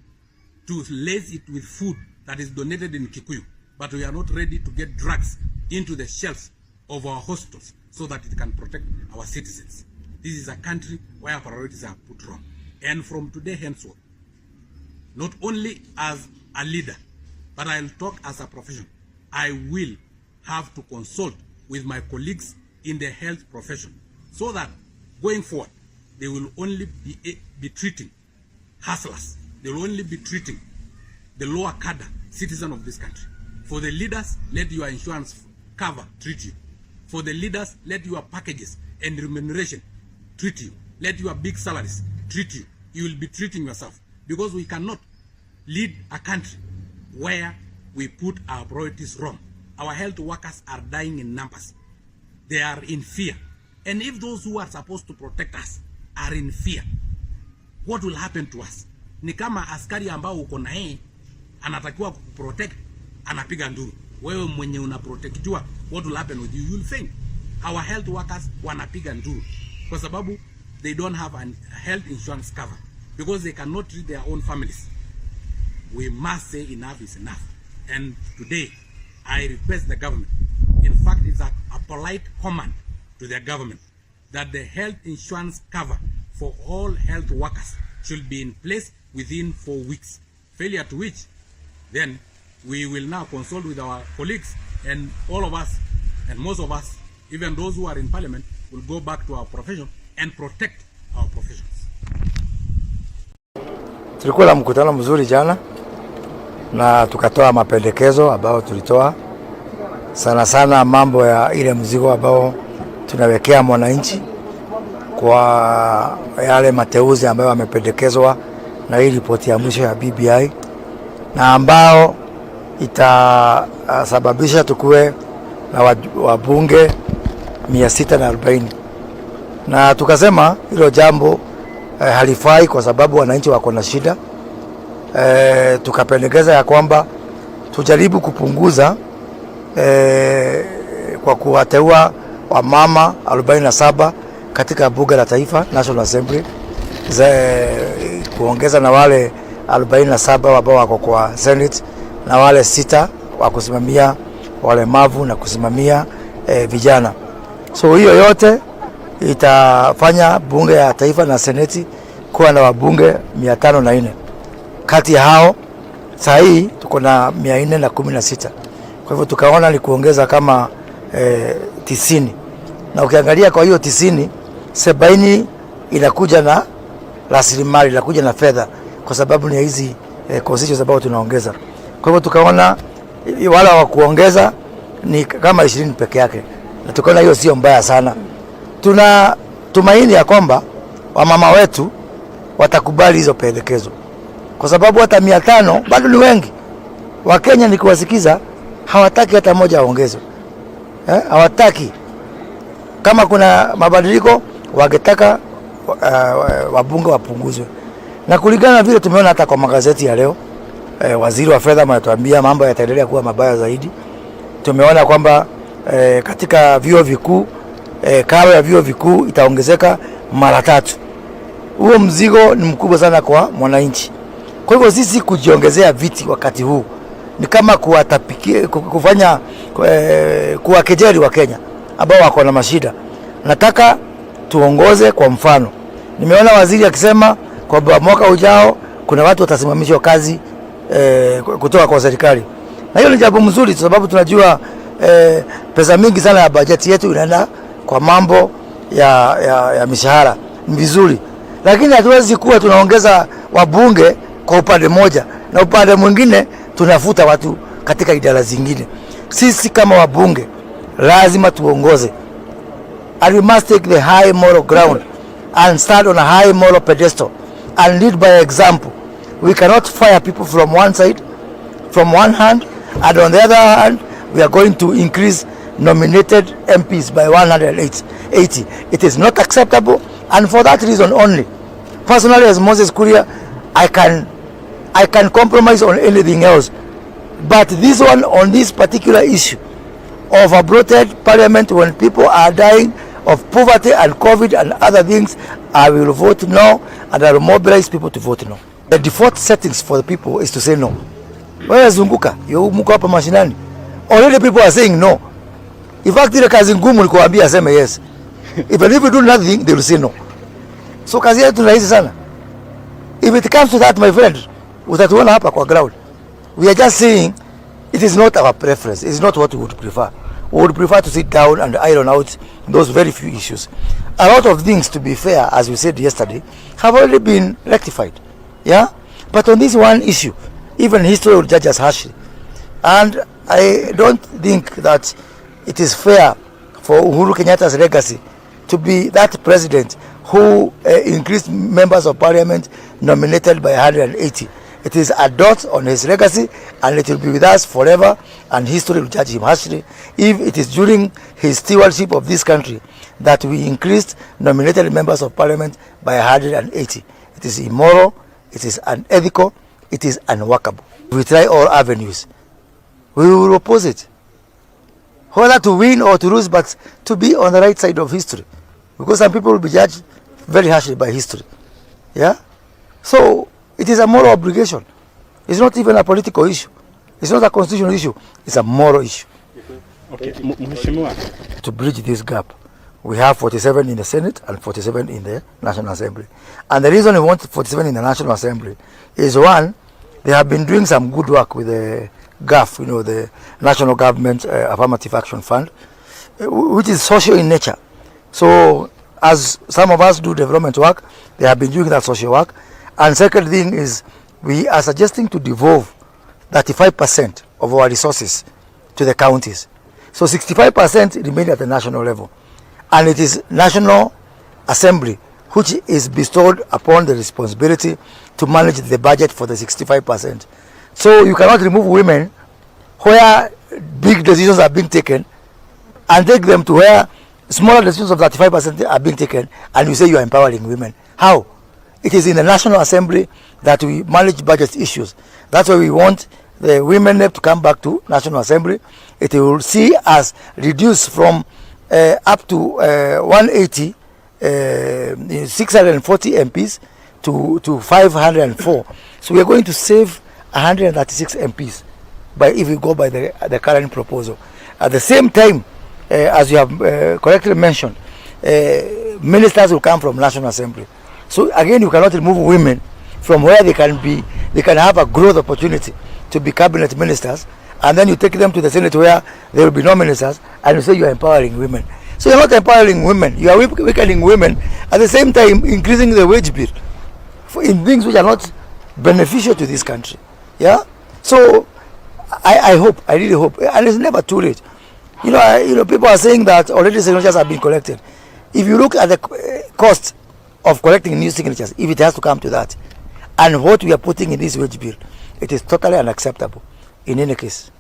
to lace it with food that is donated in Kikuyu, but we are not ready to get drugs into the shelves of our hospitals so that it can protect our citizens. This is a country where our priorities are put wrong. And from today henceforth, not only as a leader, but I'll talk as a professional, I will have to consult with my colleagues in the health profession so that going forward, they will only be treating hustlers. They will only be treating the lower cadre citizen of this country. For the leaders, let your insurance cover treat you. For the leaders, let your packages and remuneration treat you. Let your big salaries treat you. You will be treating yourself, because we cannot lead a country where we put our priorities wrong. Our health workers are dying in numbers. They are in fear. And if those who are supposed to protect us are in fear, what will happen to us? Ni kama askari ambao uko na yeye anatakiwa kuprotect, anapiga nduru. Wewe mwenye unaprotectiwa, what will happen with you? You will faint. Our health workers wanapiga nduru kwa sababu they don't have a health insurance cover, because they cannot treat their own families. We must say enough is enough. And today, I request the government, in fact it's a polite command to the government, that the health insurance cover for all health workers should be in place within 4 weeks. Failure to which, then we will now consult with our colleagues, and all of us, and most of us, even those who are in parliament, will go back to our profession and protect our professions. Tulikuwa na mkutano mzuri jana na tukatoa mapendekezo ambao tulitoa sana sana mambo ya ile mzigo ambao tunawekea mwananchi kwa yale mateuzi ambayo yamependekezwa na hii ripoti ya mwisho ya BBI, na ambao itasababisha tukue na wabunge 640, na tukasema hilo jambo halifai kwa sababu wananchi wako na shida. Tukapendekeza ya kwamba tujaribu kupunguza kwa kuwateua wamama 47 katika bunge la taifa National Assembly, kuongeza na wale 47 ambao wako kwa Senate na wale 6 wa kusimamia walemavu na kusimamia vijana. So hiyo yote itafanya bunge ya taifa na seneti kuwa na wabunge 504. Kati ya hao saa hii tuko na 416. Kwa hivyo tukaona ni kuongeza kama 90. Na ukiangalia kwa hiyo 90, 70 inakuja na rasilimali, inakuja na fedha kwa sababu ni hizi constituencies ambazo tunaongeza. Kwa hivyo tukaona wala wa kuongeza ni kama 20 peke yake. Na tukaona hiyo sio mbaya sana. Tuna tumaini ya kwamba wamama wetu watakubali hizo pendekezo. Kwa sababu hata 500 bado ni wengi. Wakenya ni kuwasikiza hawataki hata moja aongezwe. Hawataki. Kama kuna mabadiliko wangetaka wabunge wapunguzwe. Na kulingana na vile tumeona hata kwa magazeti ya leo, waziri wa fedha anatuambia mambo yataendelea kuwa mabaya zaidi. Tumeona kwamba katika vyuo vikuu karo ya vyuo vikuu itaongezeka mara 3. Huo mzigo ni mkubwa sana kwa mwananchi. Kwa hivyo sisi kujiongezea viti wakati huu ni kama kufanya kuwakejeli wa Kenya ambao wako na mashida. Nataka tuongoze kwa mfano. Nimeona waziri akisema kwamba mwaka ujao kuna watu watasimamishwa kazi kutoka kwa serikali. Na hiyo ni jambo mzuri kwa sababu tunajua pesa mingi sana ya bajeti yetu inaenda kwa mambo ya mishahara. Ni vizuri. Lakini hatuwezi kuwa tunaongeza wabunge kwa upande moja na upande mwingine tunafuta watu katika idara zingine. Sisi kama wabunge lazima tuongoze. And we must take the high moral ground and stand on a high moral pedestal and lead by example. We cannot fire people from one side, from one hand, and on the other hand, we are going to increase nominated MPs by 180. It is not acceptable, and for that reason only, personally as Moses Kuria, I can compromise on anything else. But this one, on this particular issue of a bloated parliament when people are dying of poverty and COVID and other things, I will vote no, and I will mobilize people to vote no. The default settings for the people is to say no. Wewe zunguka, muko hapa mashinani. Already people are saying no. In fact, ile kazi ngumu ni kuambia aseme yes. Even if you do nothing, they will say no. So kazi yetu ni rahisi sana. If it comes to that, my friend, utatuona hapa kwa ground. We are just saying it is not our preference. It is not what we would prefer. We would prefer to sit down and iron out those very few issues. A lot of things, to be fair, as we said yesterday, have already been rectified. Yeah? But on this one issue, even history will judge us harshly. And I don't think that it is fair for Uhuru Kenyatta's legacy to be that president who increased members of parliament nominated by 180. It is a dot on his legacy, and it will be with us forever, and history will judge him harshly if it is during his stewardship of this country that we increased nominated members of parliament by 180. It is immoral, it is unethical, it is unworkable. We try all avenues. We will oppose it. Whether to win or to lose, but to be on the right side of history. Because some people will be judged very harshly by history. Yeah? So, it is a moral obligation. It's not even a political issue. It's not a constitutional issue. It's a moral issue. Okay. To bridge this gap, we have 47 in the Senate and 47 in the National Assembly. And the reason we want 47 in the National Assembly is, one, they have been doing some good work with the GAF, you know, the National Government Affirmative Action Fund, which is social in nature. So, as some of us do development work, they have been doing that social work. And second thing is, we are suggesting to devolve 35% of our resources to the counties. So 65% remain at the national level. And it is National Assembly which is bestowed upon the responsibility to manage the budget for the 65%. So you cannot remove women where big decisions are being taken and take them to where smaller decisions of 35% are being taken, and you say you are empowering women. How? It is in the National Assembly that we manage budget issues. That's why we want the women to come back to National Assembly. It will see us reduce from up to 180, 640 MPs to 504. So we are going to save 136 MPs if we go by the current proposal. At the same time, as you have correctly mentioned, ministers will come from National Assembly. So again, you cannot remove women from where they can have a growth opportunity to be cabinet ministers, and then you take them to the Senate where there will be no ministers, and you say you are empowering women. So you are not empowering women, you are weakening women, at the same time increasing the wage bill in things which are not beneficial to this country. Yeah. So I really hope, and it's never too late. You know, people are saying that already signatures have been collected. If you look at the cost of collecting new signatures, if it has to come to that, and what we are putting in this wage bill, it is totally unacceptable in any case.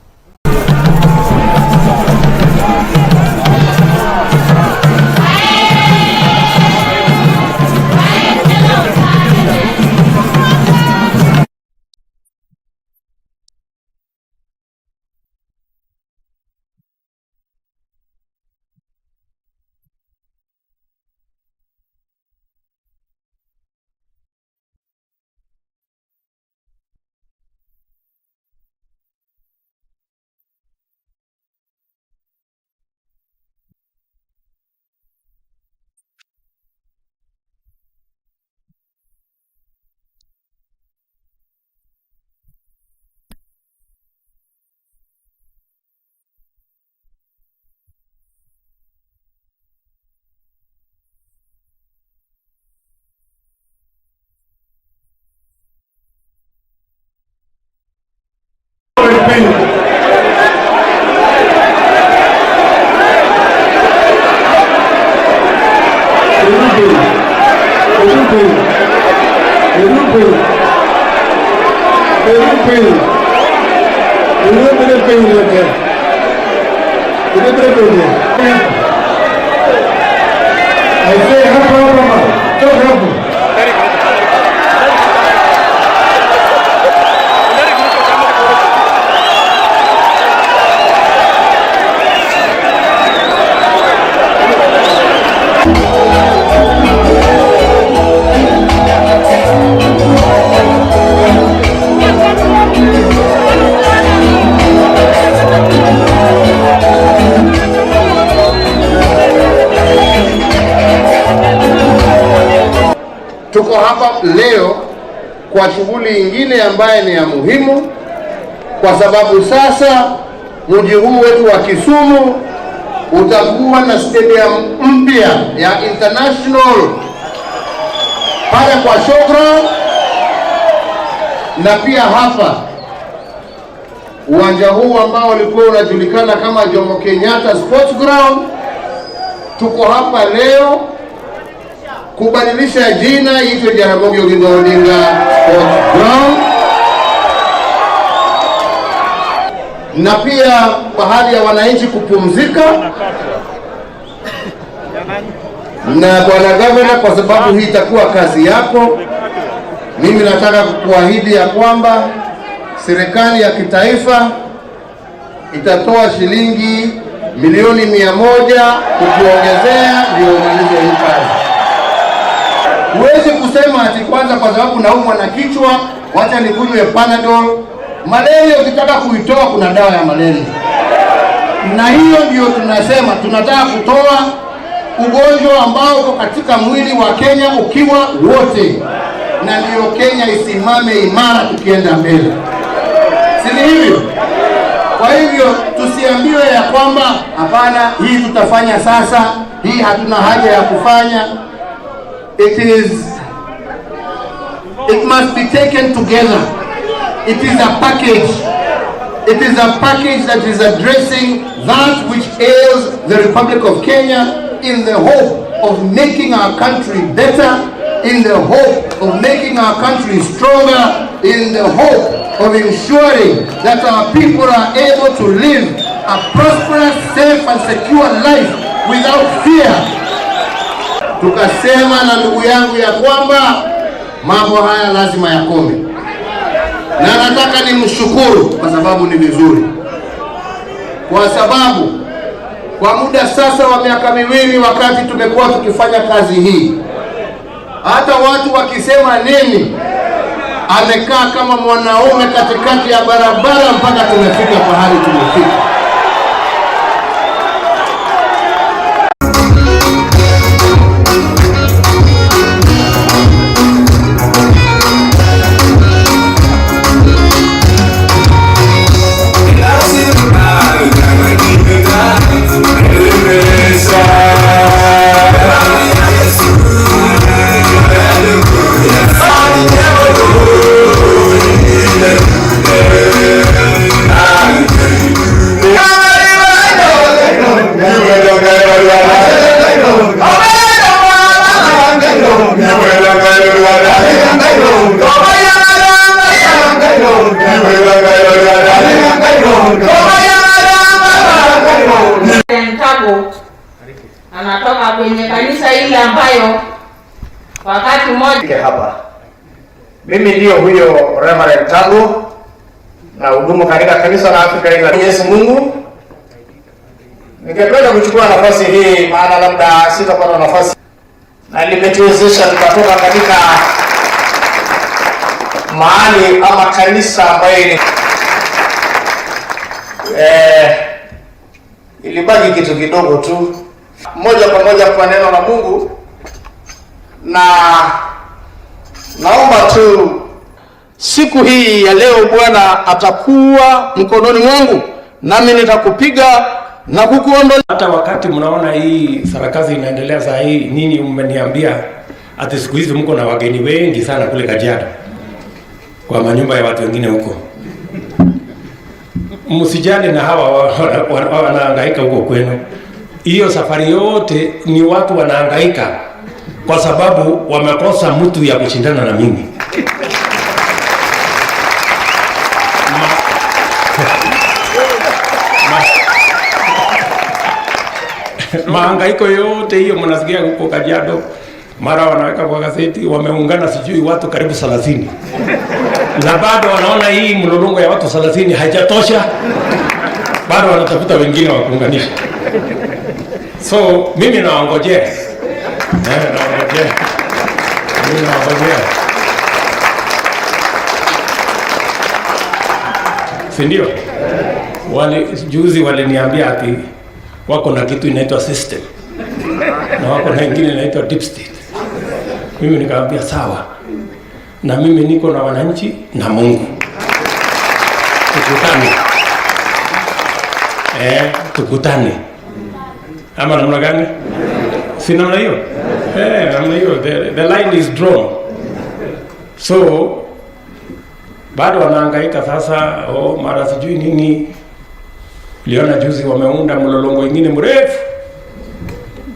Tuko hapa leo kwa shughuli nyingine ambaye ni ya muhimu, kwa sababu sasa mji huu wetu wa Kisumu utakuwa na stadium mpya ya international pale kwa showground, na pia hapa uwanja huu ambao ulikuwa unajulikana kama Jomo Kenyatta Sports Ground. Tuko hapa leo kubadilisha jina iitwe Jaramogi Oginga Odinga Sports Ground, na pia pahali ya wananchi kupumzika. Na bwana gavana, kwa sababu hii itakuwa kazi yako, mimi nataka kukuahidi ya kwamba serikali ya kitaifa itatoa shilingi milioni 100 kukuongezea ndio umalize hii kazi. Huwezi kusema ati kwanza kwa sababu naumwa na kichwa wacha nikunywe Panadol. Malaria ukitaka kuitoa kuna dawa ya malaria. Na hiyo ndio tunasema tunataka kutoa ugonjwa ambao uko katika mwili wa Kenya ukiwa wote, na ndio Kenya isimame imara tukienda mbele. Si ni hivyo? Kwa hivyo tusiambiwe ya kwamba hapana, hii tutafanya sasa, hii hatuna haja ya kufanya. It must be taken together. It is a package. It is a package that is addressing that which ails the Republic of Kenya in the hope of making our country better, in the hope of making our country stronger, in the hope of ensuring that our people are able to live a prosperous, safe and secure life without fear. Tukasema na ndugu yangu ya kwamba mambo haya lazima yakome, na nataka nimshukuru kwa sababu ni vizuri, kwa sababu kwa muda sasa wa miaka miwili wakati tumekuwa tukifanya kazi hii, hata watu wakisema nini, amekaa kama mwanaume katikati ya barabara mpaka tumefika pahali tumefika. Anatoka kwenye kanisa ile ambayo wakati mmoja hapa. Mimi ndio huyo Reverend Tango na hudumu katika kanisa la Afrika ila Mwenyezi Mungu. Ningependa kuchukua nafasi hii maana labda sitapata nafasi na limetuwezesha tukatoka katika mahali ama kanisa ambayo ilibaki kitu kidogo tu, moja kwa moja kwa neno la Mungu, na naomba tu siku hii ya leo Bwana atakuwa mkononi mwangu, nami nitakupiga na kukuondoa. Hata wakati mnaona hii sarakazi inaendelea saa hii, nini mmeniambia ati siku hizi mko na wageni wengi sana kule Kajiado kwa manyumba ya watu wengine huko. Msijali na hawa wanahangaika huko kwenu. Hiyo safari yote ni watu wanahangaika kwa sababu wamekosa mtu ya kushindana na mimi. Mahangaiko yote hiyo mnasikia huko Kajiado, mara wanaweka kwa gazeti wameungana sijui watu karibu 30. Na bado wanaona hii mlolongo ya watu 30 haijatosha. Bado wanatafuta wengine wa kuunganisha. So mimi naongojea. Naongojea. Mimi naongojea. Si ndio? Juzi waliniambia ati wako na kitu inaitwa system. Na wako na ingine inaitwa deep state. Mimi nikamwambia sawa. Na mimi niko na wananchi na Mungu. Tukutane. Tukutane. Ama namna gani? Si namna hiyo? Namna hiyo. The line is drawn. So bado wanahangaika sasa, mara sijui nini. Liona juzi wameunda mlolongo mwingine mrefu.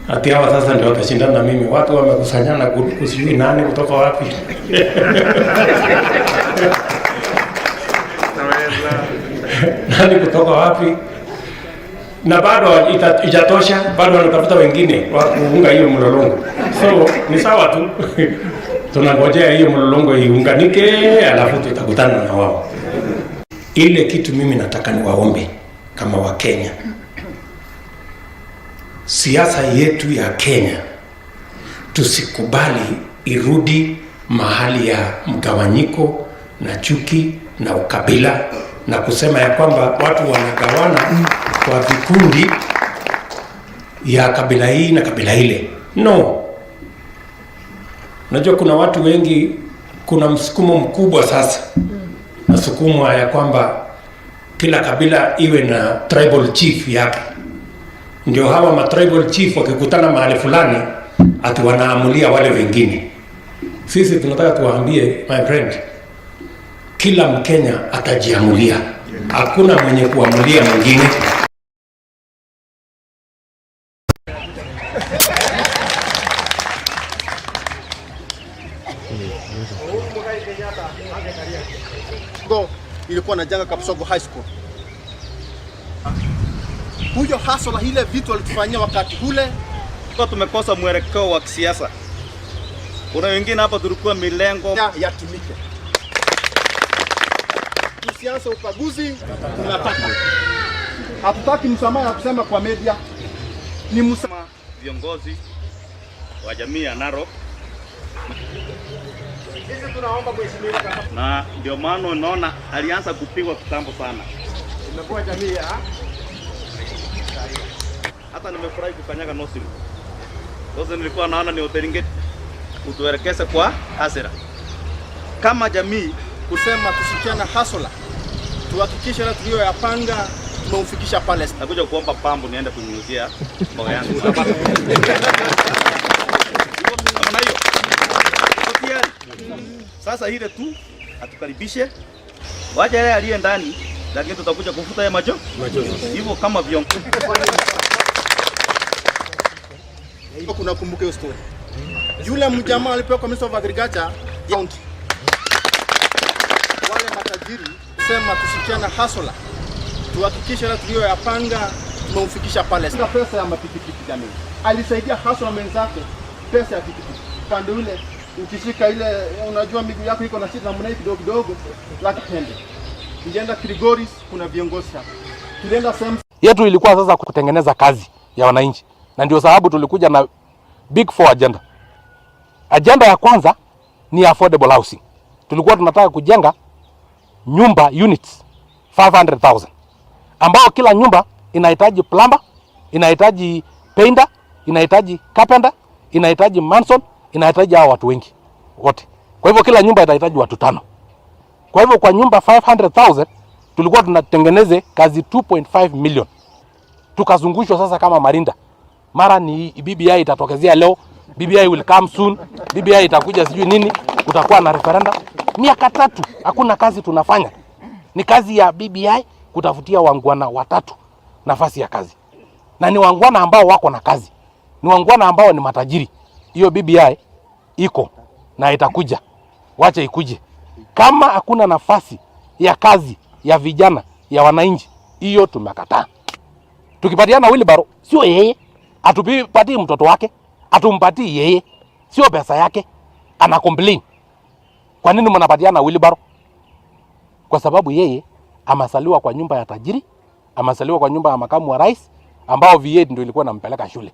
Ati hawa sasa ndio watashindana na mimi. Watu wamekusanyana kusijui nani kutoka wapi. Nani kutoka wapi? Na bado ijatosha, bado wanatafuta wengine wa kuunga hiyo mlolongo. So ni sawa tu. Tunangojea hiyo mlolongo iunganike, alafu tutakutana na wao. Ile kitu mimi nataka niwaombe kama wa Kenya. Siasa yetu ya Kenya tusikubali irudi mahali ya mgawanyiko na chuki na ukabila na kusema ya kwamba watu wanagawana kwa vikundi ya kabila hii na kabila ile. No. Najua kuna watu wengi, kuna msukumo mkubwa sasa. Msukumo ya kwamba kila kabila iwe na tribal chief yake. Ndio hawa ma tribal chief wakikutana mahali fulani ati wanaamulia wale wengine. Sisi tunataka tuwaambie, my friend, kila Mkenya atajiamulia. Hakuna mwenye kuamulia mwingine. Ilikuwa na janga Kapsogo High School. huyo hustle ile vitu alitufanyia wakati ule. Kwa tumekosa mwelekeo wa kisiasa. Kuna wengine hapa tulikuwa milengo yatimike. Kisiasa ukaguzi tunataka. Hatutaki msamaha kusema kwa media. Ni msamaha viongozi wa jamii ya Narok. Sisi tunaomba mheshimiwa, na ndio maana unaona alianza kupigwa kitambo sana. Imekuwa jamii ya hata nimefurahi kukanyaga nosi. Sasa nilikuwa naona ni Oteringeti utuelekeze kwa hasira. Kama jamii kusema tusikiane hustler. Tuhakikishe na tuliyoyapanga tumeufikisha pale. Nakuja kuomba pambo niende kunyunyuzia mboga yangu. Kama hiyo. Sasa ile tu atukaribishe. Waje yeye aliye ndani, lakini tutakuja kufuta ya macho. Hivyo kama viongozi. Kuna kumbuka hiyo story. Yule mjamaa alipewa Commissioner of Agriculture county. Wale matajiri sema tusikiane hustler. Tuhakikishe na tuliyoyapanga tumeufikisha pale. Sasa pesa ya mapikipiki jamii. Alisaidia hustler mwenzake pesa ya pikipiki. Pande ule ukishika ile unajua miguu yako iko na shida namna kidogo kidogo lakini tende. Nilienda Kiligoris kuna viongozi hapa. Tulienda sehemu yetu ilikuwa sasa kutengeneza kazi ya wananchi. Na ndio sababu tulikuja na big four agenda. Agenda ya kwanza ni affordable housing. Tulikuwa tunataka kujenga nyumba units 500,000 ambao kila nyumba inahitaji plumber, inahitaji painter, inahitaji carpenter, inahitaji mason, inahitaji hao watu wengi wote. Kwa hivyo kila nyumba inahitaji watu 5. Kwa hivyo kwa nyumba 500,000 tulikuwa tunatengeneze kazi 2.5 million. Tukazungushwa sasa kama marinda. Mara ni BBI itatokezea leo, BBI will come soon, BBI itakuja sijui nini, kutakuwa na referendum. Miaka 3 hakuna kazi tunafanya. Ni kazi ya BBI kutafutia wangwana watatu nafasi ya kazi. Na ni wangwana ambao wako na kazi. Ni wangwana ambao ni matajiri. Hiyo BBI iko na itakuja. Wacha ikuje. Kama hakuna nafasi ya kazi ya vijana ya wananchi, hiyo tumekataa. Tukipatiana wheelbarrow sio yeye, atupatie mtoto wake, atumpatie yeye, sio pesa yake, ana complain. Kwa nini mnapatiana wheelbarrow? Kwa sababu yeye amesaliwa kwa nyumba ya tajiri, amesaliwa kwa nyumba ya makamu wa rais ambao V8 ndio ilikuwa inampeleka shule.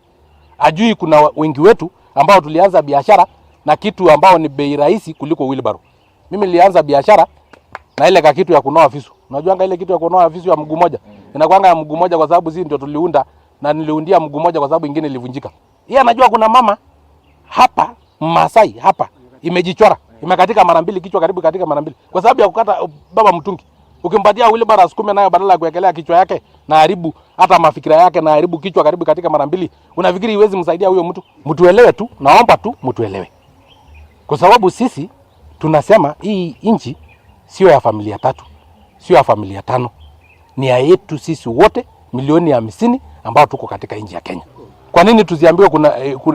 Ajui kuna wengi wetu ambao tulianza biashara na kitu ambao ni bei rahisi kuliko wheelbarrow. Mimi nilianza biashara na ile kitu ya kunoa visu. Unajuanga ile kitu ya kunoa visu ya mguu moja. Inakuanga ya mguu moja kwa sababu sisi ndio tuliunda na niliundia mguu moja kwa sababu nyingine ilivunjika. Yeye anajua kuna mama hapa Masai hapa imejichora, imekatika mara mbili, kichwa karibu katika mara mbili kwa sababu ya kukata baba mtungi. Ukimpatia wheelbarrow asukume nayo badala ya kuwekelea kichwa yake na haribu hata mafikira yake na haribu kichwa karibu katika mara mbili, unafikiri iwezi msaidia huyo mtu? Mtuelewe tu, naomba tu mtuelewe. Kwa sababu sisi tunasema hii inchi sio ya familia 3, sio ya familia 5. Ni ya yetu sisi wote milioni 50 ambao tuko katika inchi ya Kenya. Kwa nini tusiambiwe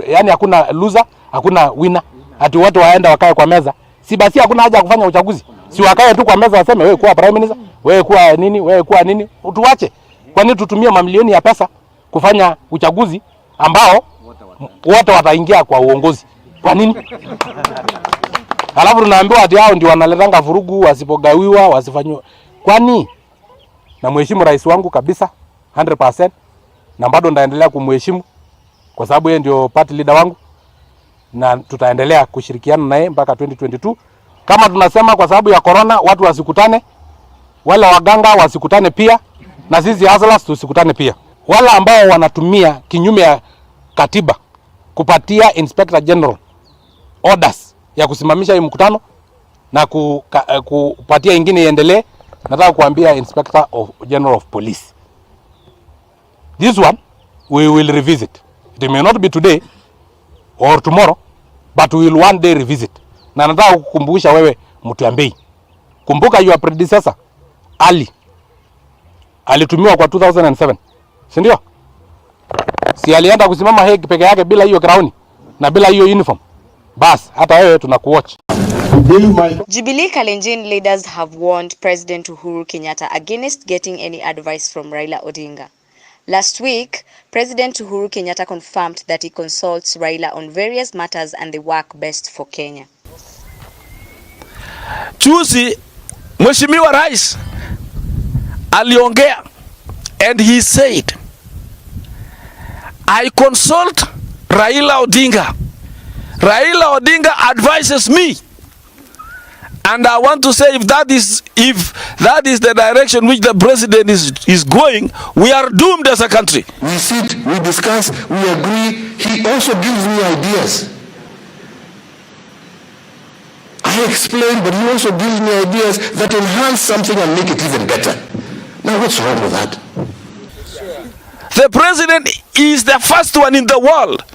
yani hakuna loser, hakuna winner? Ati wote waenda wakae kwa meza. Si basi hakuna haja ya kufanya uchaguzi. Si wakae tu kwa meza waseme wewe kuwa prime minister, wewe kuwa nini, wewe kuwa nini? Utuache. Kwa nini tutumie mamilioni ya pesa kufanya uchaguzi ambao wote wataingia kwa uongozi? Kwa nini? Alafu tunaambiwa ati hao ndio wanaletanga vurugu, wasipogawiwa, wasifanywe. Kwani? Na mheshimu rais wangu kabisa 100% na bado ndaendelea kumheshimu kwa sababu yeye ndio party leader wangu na tutaendelea kushirikiana naye mpaka 2022. Kama tunasema kwa sababu ya corona watu wasikutane, wale waganga wasikutane pia, na sisi hustlers tusikutane pia. Wale ambao wanatumia kinyume ya katiba kupatia Inspector General orders ya kusimamisha hii mkutano na kupatia ingine iendelee, nataka kuambia Inspector General of Police, this one we will revisit. It may not be today or tomorrow, but we will one day revisit. Na nataka kukumbusha wewe Mutiambei, kumbuka your predecessor Ali alitumiwa kwa 2007, si ndio? Si alienda kusimama Hague peke yake bila hiyo crown na bila hiyo uniform? Bas hata wewe tunakuwatch. Jubilee Kalenjin leaders have warned President Uhuru Kenyatta against getting any advice from Raila Odinga. Last week, President Uhuru Kenyatta confirmed that he consults Raila on various matters and they work best for Kenya. Juzi Mheshimiwa Rais aliongea and he said, I consult Raila Odinga. Raila Odinga advises me. And I want to say, if that is the direction which the president is going, we are doomed as a country. We sit, we discuss, we agree. He also gives me ideas. I explain, but he also gives me ideas that enhance something and make it even better. Now, what's wrong with that? The president is the first one in the world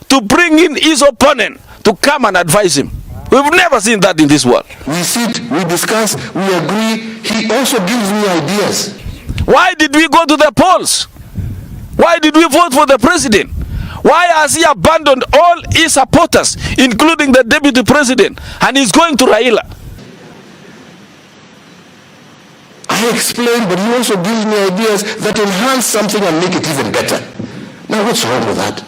to bring in his opponent to come and advise him. We've never seen that in this world. We sit, we discuss, we agree. He also gives me ideas. Why did we go to the polls? Why did we vote for the president? Why has he abandoned all his supporters, including the deputy president, and he's going to Raila? I explain, but he also gives me ideas that enhance something and make it even better. Now, what's wrong with that?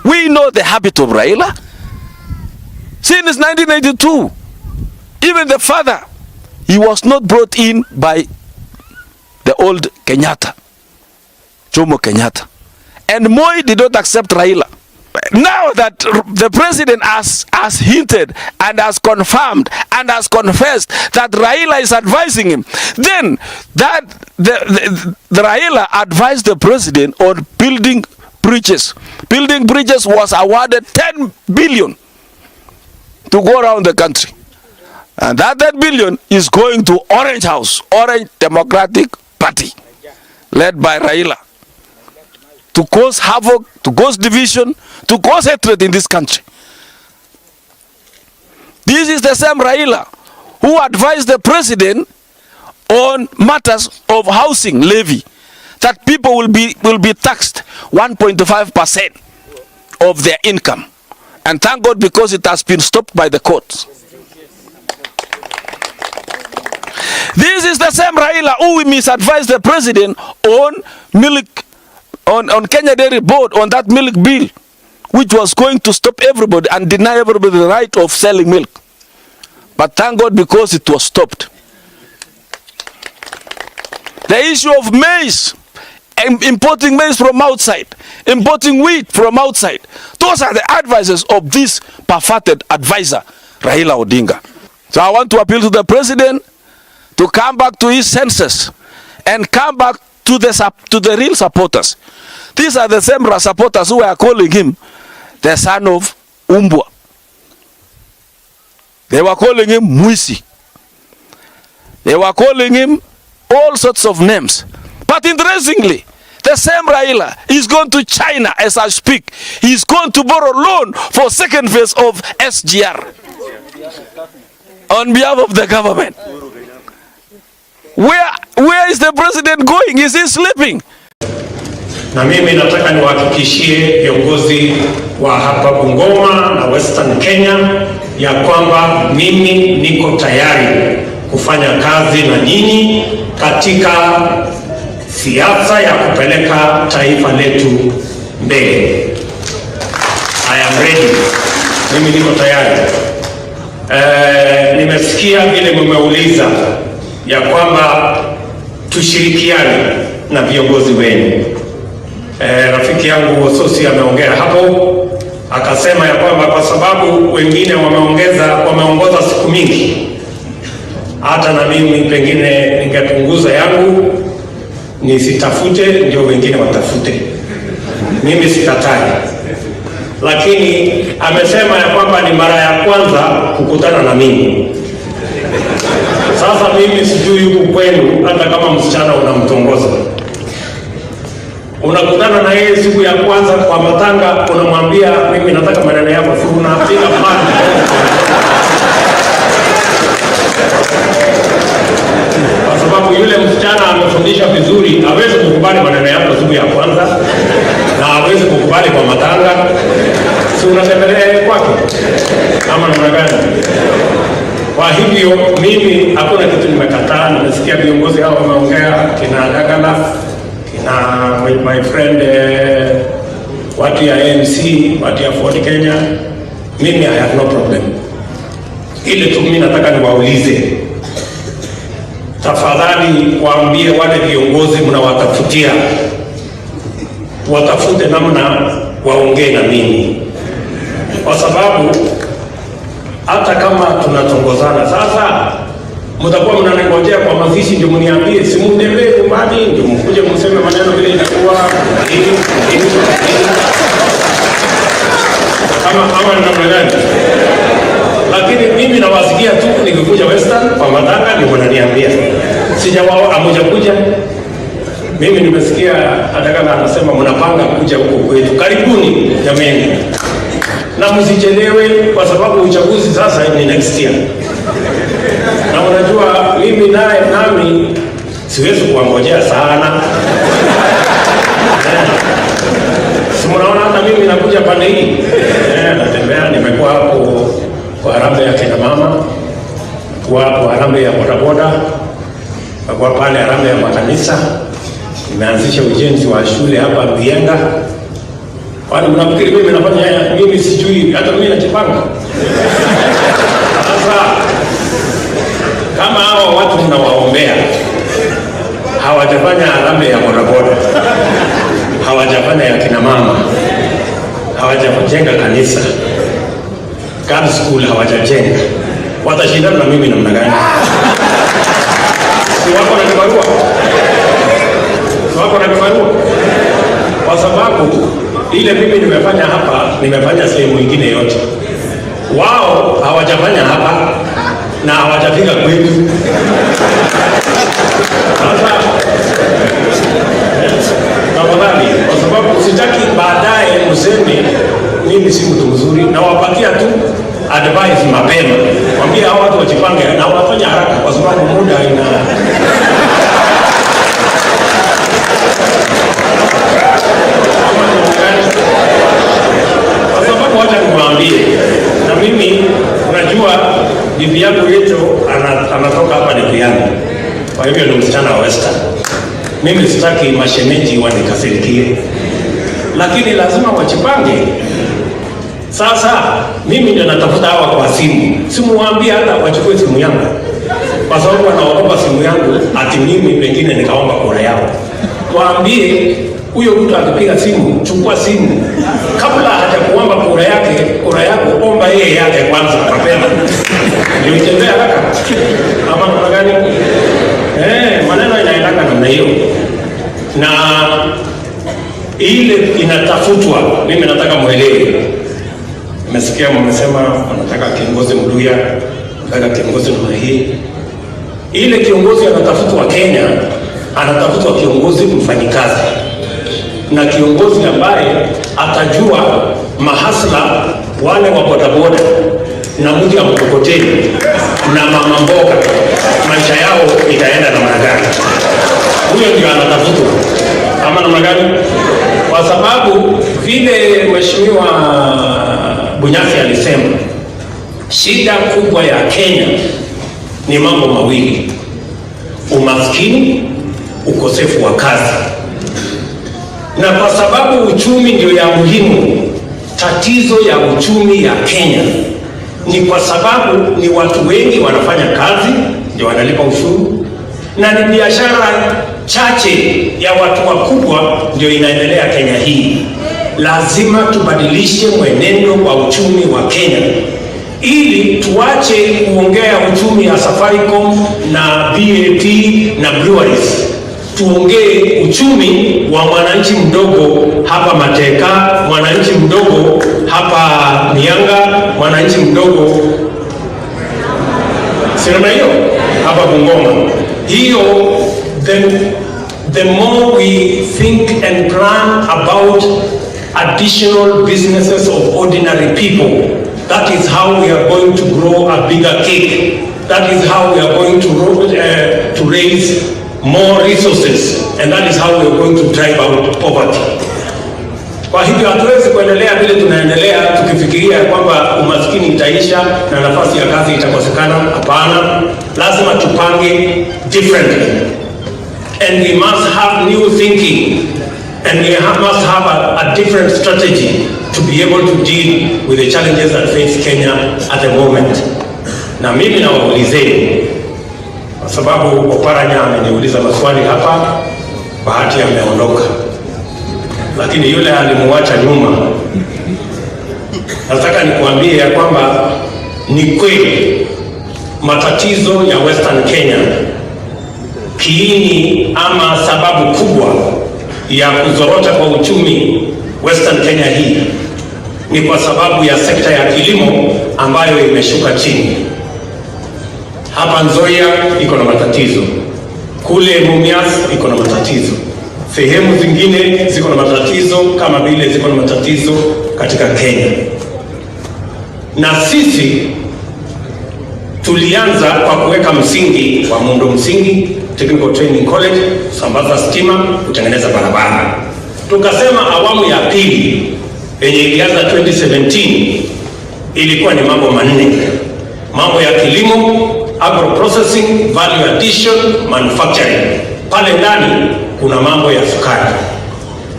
We know the habit of Raila. Since 1992, even the father, he was not brought in by the old Kenyatta, Jomo Kenyatta. And Moi did not accept Raila. Now that the president has hinted and has confirmed and has confessed that Raila is advising him, then that the Raila advised the president on building bridges. Building bridges was awarded 10 billion to go around the country. And that 10 billion is going to Orange House, Orange Democratic Party, led by Raila, to cause havoc, to cause division, to cause hatred in this country. This is the same Raila who advised the president on matters of housing levy, that people will be taxed 1.5% of their income. And thank God, because it has been stopped by the courts. This is the same Raila who misadvised the president on milk, on Kenya Dairy Board, on that milk bill, which was going to stop everybody and deny everybody the right of selling milk. But thank God, because it was stopped. The issue of maize, importing maize from outside, importing wheat from outside, those are the advisors of this perverted advisor, Raila Odinga. So I want to appeal to the president to come back to his senses and come back to the real supporters. These are the same supporters who are calling him the son of Umbwa. They were calling him Mwisi. They were calling him all sorts of names. But interestingly, the same Raila is going to China as I speak. He's going to borrow loan for second phase of SGR on behalf of the government. Where is the president going? Is he sleeping? Na mimi nataka niwahakikishie viongozi wa hapa Bungoma na Western Kenya ya kwamba mimi niko tayari kufanya kazi na nyinyi katika siasa ya kupeleka taifa letu mbele. I am ready. Mimi niko tayari. Nimesikia vile mmeuliza ya kwamba tushirikiane na viongozi wenu. Rafiki yangu Wososi ameongea hapo, akasema ya kwamba kwa sababu wengine wameongoza siku mingi, hata na mimi pengine ningepunguza yangu nisitafute ndio wengine watafute. Mimi sikatai. Lakini amesema ya kwamba ni mara ya kwanza kukutana na mimi. Sasa mimi sijui huku kwenu, hata kama msichana unamtongoza, unakutana na yeye siku ya kwanza kwa matanga, unamwambia mimi nataka maneno yako, si unapiga pande. Kwa sababu yule msichana amefundisha vizuri, hawezi kukubali maneno yako siku ya kwanza na hawezi kukubali kwa matanga. Si unatembelea kwake ama namna gani? Kwa hivyo mimi hakuna kitu nimekataa. Nimesikia viongozi hao wameongea, kina Dagala, na with my friend watu ya ANC, watu ya Ford Kenya, mimi I have no problem. Ile tu mimi nataka niwaulize, tafadhali waambie wale viongozi mnawatafutia, watafute namna waongee na mimi, kwa sababu hata kama tunatongozana sasa, mtakuwa mnaningojea kwa mazishi ndio mniambie, si mtembee nyumbani ndio mkuje mseme maneno vile inakuwa kama namna gani? Lakini mimi nawasikia tu nikikuja Western kwa matanga ndio mnaniambia. Sijawao amojakuja. Mimi nimesikia hata kama anasema mnapanga kuja huko kwetu. Karibuni jameni. Na msichelewe kwa sababu uchaguzi sasa ni next year. Na unajua mimi nami siwezi kuangojea sana. Si mnaona hata mimi nakuja pande hii. Natembea, nimekuwa hapo kwa harambee ya kina mama, kwa harambee ya bodaboda, kwa pale harambee ya makanisa. Nimeanzisha ujenzi wa shule hapa Bienga. Wale mnafikiri mimi nafanya haya, mimi sijui hata mimi najipanga. Sasa kama hao watu mnawaombea hawajafanya harambee ya bodaboda, hawajafanya ya kina mama, hawajajenga kanisa, girls school hawajajenga, watashindana na mimi namna gani? Si wako na kibarua? Si wako na kibarua? Kwa sababu ile mimi nimefanya hapa, nimefanya sehemu nyingine yote. Wao hawajafanya hapa na hawajafika kwetu. Sasa tafadhali, kwa sababu sitaki baadaye mseme mimi si mtu mzuri, na wapatia tu advice mapema. Mwambie hao watu wajipange na wafanye haraka kwa sababu muda ina kwa sababu wacha niwaambie, na mimi unajua bibi yangu yetu anatoka hapa ni yangu. Kwa hivyo ni msichana wa Western. Mimi sitaki mashemeji wanikasirikie. Lakini lazima wajipange. Sasa mimi ndio natafuta hawa kwa simu. Simuwaambie hata wachukue simu yangu. Kwa sababu wanaogopa simu yangu ati mimi pengine nikaomba kura yao. Waambie huyo mtu akipiga simu, chukua simu. Kabla hajakuomba kura yako omba yeye yake kwanza mapema. Ndio itembee haraka. Ama kuna gani? Maneno inaendaka namna hiyo. Na ile inatafutwa, mimi nataka muelewe. Nimesikia mmesema wanataka kiongozi Mluya, nataka kiongozi namna hii. Ile kiongozi anatafutwa Kenya, anatafutwa kiongozi mfanyikazi. Na kiongozi ambaye atajua mahasla wale wa bodaboda na mji wa mkokoteni na mama mboga, maisha yao itaenda namna gani? Huyo ndio anatafutwa ama namna gani? Kwa sababu vile Mheshimiwa Bunyasi alisema, shida kubwa ya Kenya ni mambo mawili: umaskini, ukosefu wa kazi. Na kwa sababu uchumi ndio ya muhimu, tatizo ya uchumi ya Kenya ni kwa sababu ni watu wengi wanafanya kazi ndio wanalipa ushuru, na ni biashara chache ya watu wakubwa ndio inaendelea Kenya hii. Lazima tubadilishe mwenendo wa uchumi wa Kenya ili tuache kuongea uchumi ya Safaricom na BAT na breweries. Tuongee uchumi wa mwananchi mdogo hapa Mateka, mwananchi mdogo hapa Mianga, mwananchi mdogo sema hiyo hapa Bungoma. Hiyo the more we think and plan about additional businesses of ordinary people, that is how we are going to grow a bigger cake. That is how we are going to raise more resources, and that is how we are going to drive out poverty. Kwa hivyo hatuwezi kuendelea vile tunaendelea tukifikiria kwamba umaskini itaisha na nafasi ya kazi itakosekana. Hapana, lazima tupange differently. and we must have new thinking, and we must have a different strategy to be able to deal with the challenges that face Kenya at the moment. Na mimi nawaulizeni, kwa sababu Oparanya ameniuliza maswali hapa, bahati ameondoka, lakini yule alimuacha nyuma. Nataka nikuambie ya kwamba ni kweli matatizo ya Western Kenya, kiini ama sababu kubwa ya kuzorota kwa uchumi Western Kenya hii ni kwa sababu ya sekta ya kilimo ambayo imeshuka chini. Hapa Nzoia iko na matatizo, kule Mumias iko na matatizo, sehemu zingine ziko na matatizo kama vile ziko na matatizo katika Kenya. Na sisi tulianza kwa kuweka msingi wa muundo msingi, Technical Training College, kusambaza stima, kutengeneza barabara. Tukasema awamu ya pili yenye ilianza 2017 ilikuwa ni mambo manne: mambo ya kilimo, agro processing, value addition, manufacturing. Pale ndani kuna mambo ya sukari.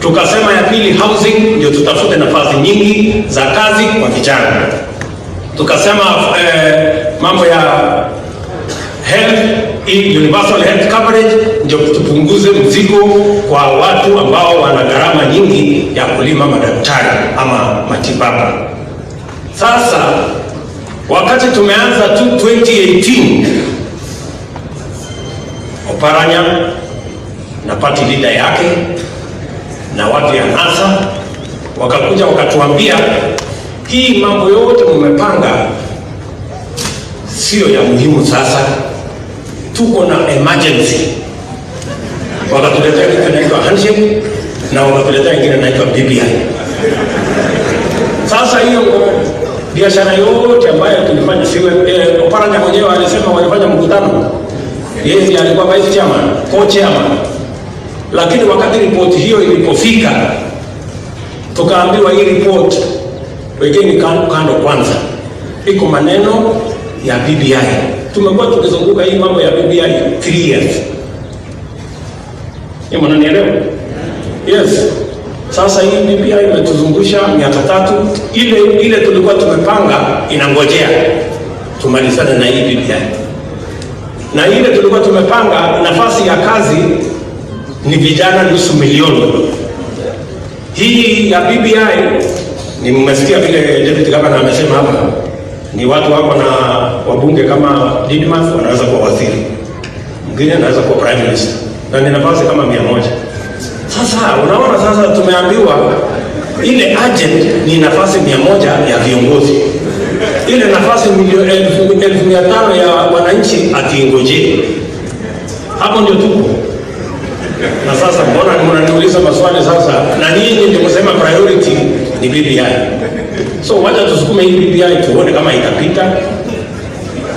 Tukasema ya pili housing, ndio tutafute nafasi nyingi za kazi kwa vijana. Tukasema mambo ya health, universal health coverage, ndio tupunguze mzigo kwa watu ambao wana gharama nyingi ya kulima madaktari ama matibabu. Sasa wakati tumeanza tu 2018, Oparanya na party leader yake na watu ya NASA wakakuja wakatuambia, hii mambo yote mmepanga sio ya muhimu, sasa tuko na emergency. Wakatuletea kitu inaitwa handshake na wakatuletea ingine inaitwa BBI. Sasa hiyo biashara yote ambayo tulifanya, siwe Oparanya mwenyewe alisema walifanya mkutano, yeye ndiye alikuwa vice chairman, co-chairman. Lakini wakati ripoti hiyo ilipofika, tukaambiwa hii report wekeni kando kwanza, iko maneno ya BBI. Tumekuwa tukizunguka hii mambo ya BBI 3 years. Ni mnanielewa? Yes. Sasa hii BBI imetuzungusha miaka 3. Ile tulikuwa tumepanga inangojea tumalizane na hii BBI. Na ile tulikuwa tumepanga nafasi ya kazi ni vijana 500,000. Hii ya BBI ni mmesikia vile deputy governor amesema hapa, ni watu wako na wabunge kama Didmas wanaweza kuwa waziri, mwingine anaweza kuwa prime minister, na ni nafasi kama 100. Sasa unaona, sasa tumeambiwa ile agent ni nafasi 100 ya viongozi, ile nafasi 1,500 ya wananchi atiingoje. Hapo ndio tuko. Na sasa mbona mnaniuliza maswali sasa, na nyinyi ndio msema priority ni BBI. So wacha tusukume hii BBI tuone kama itapita,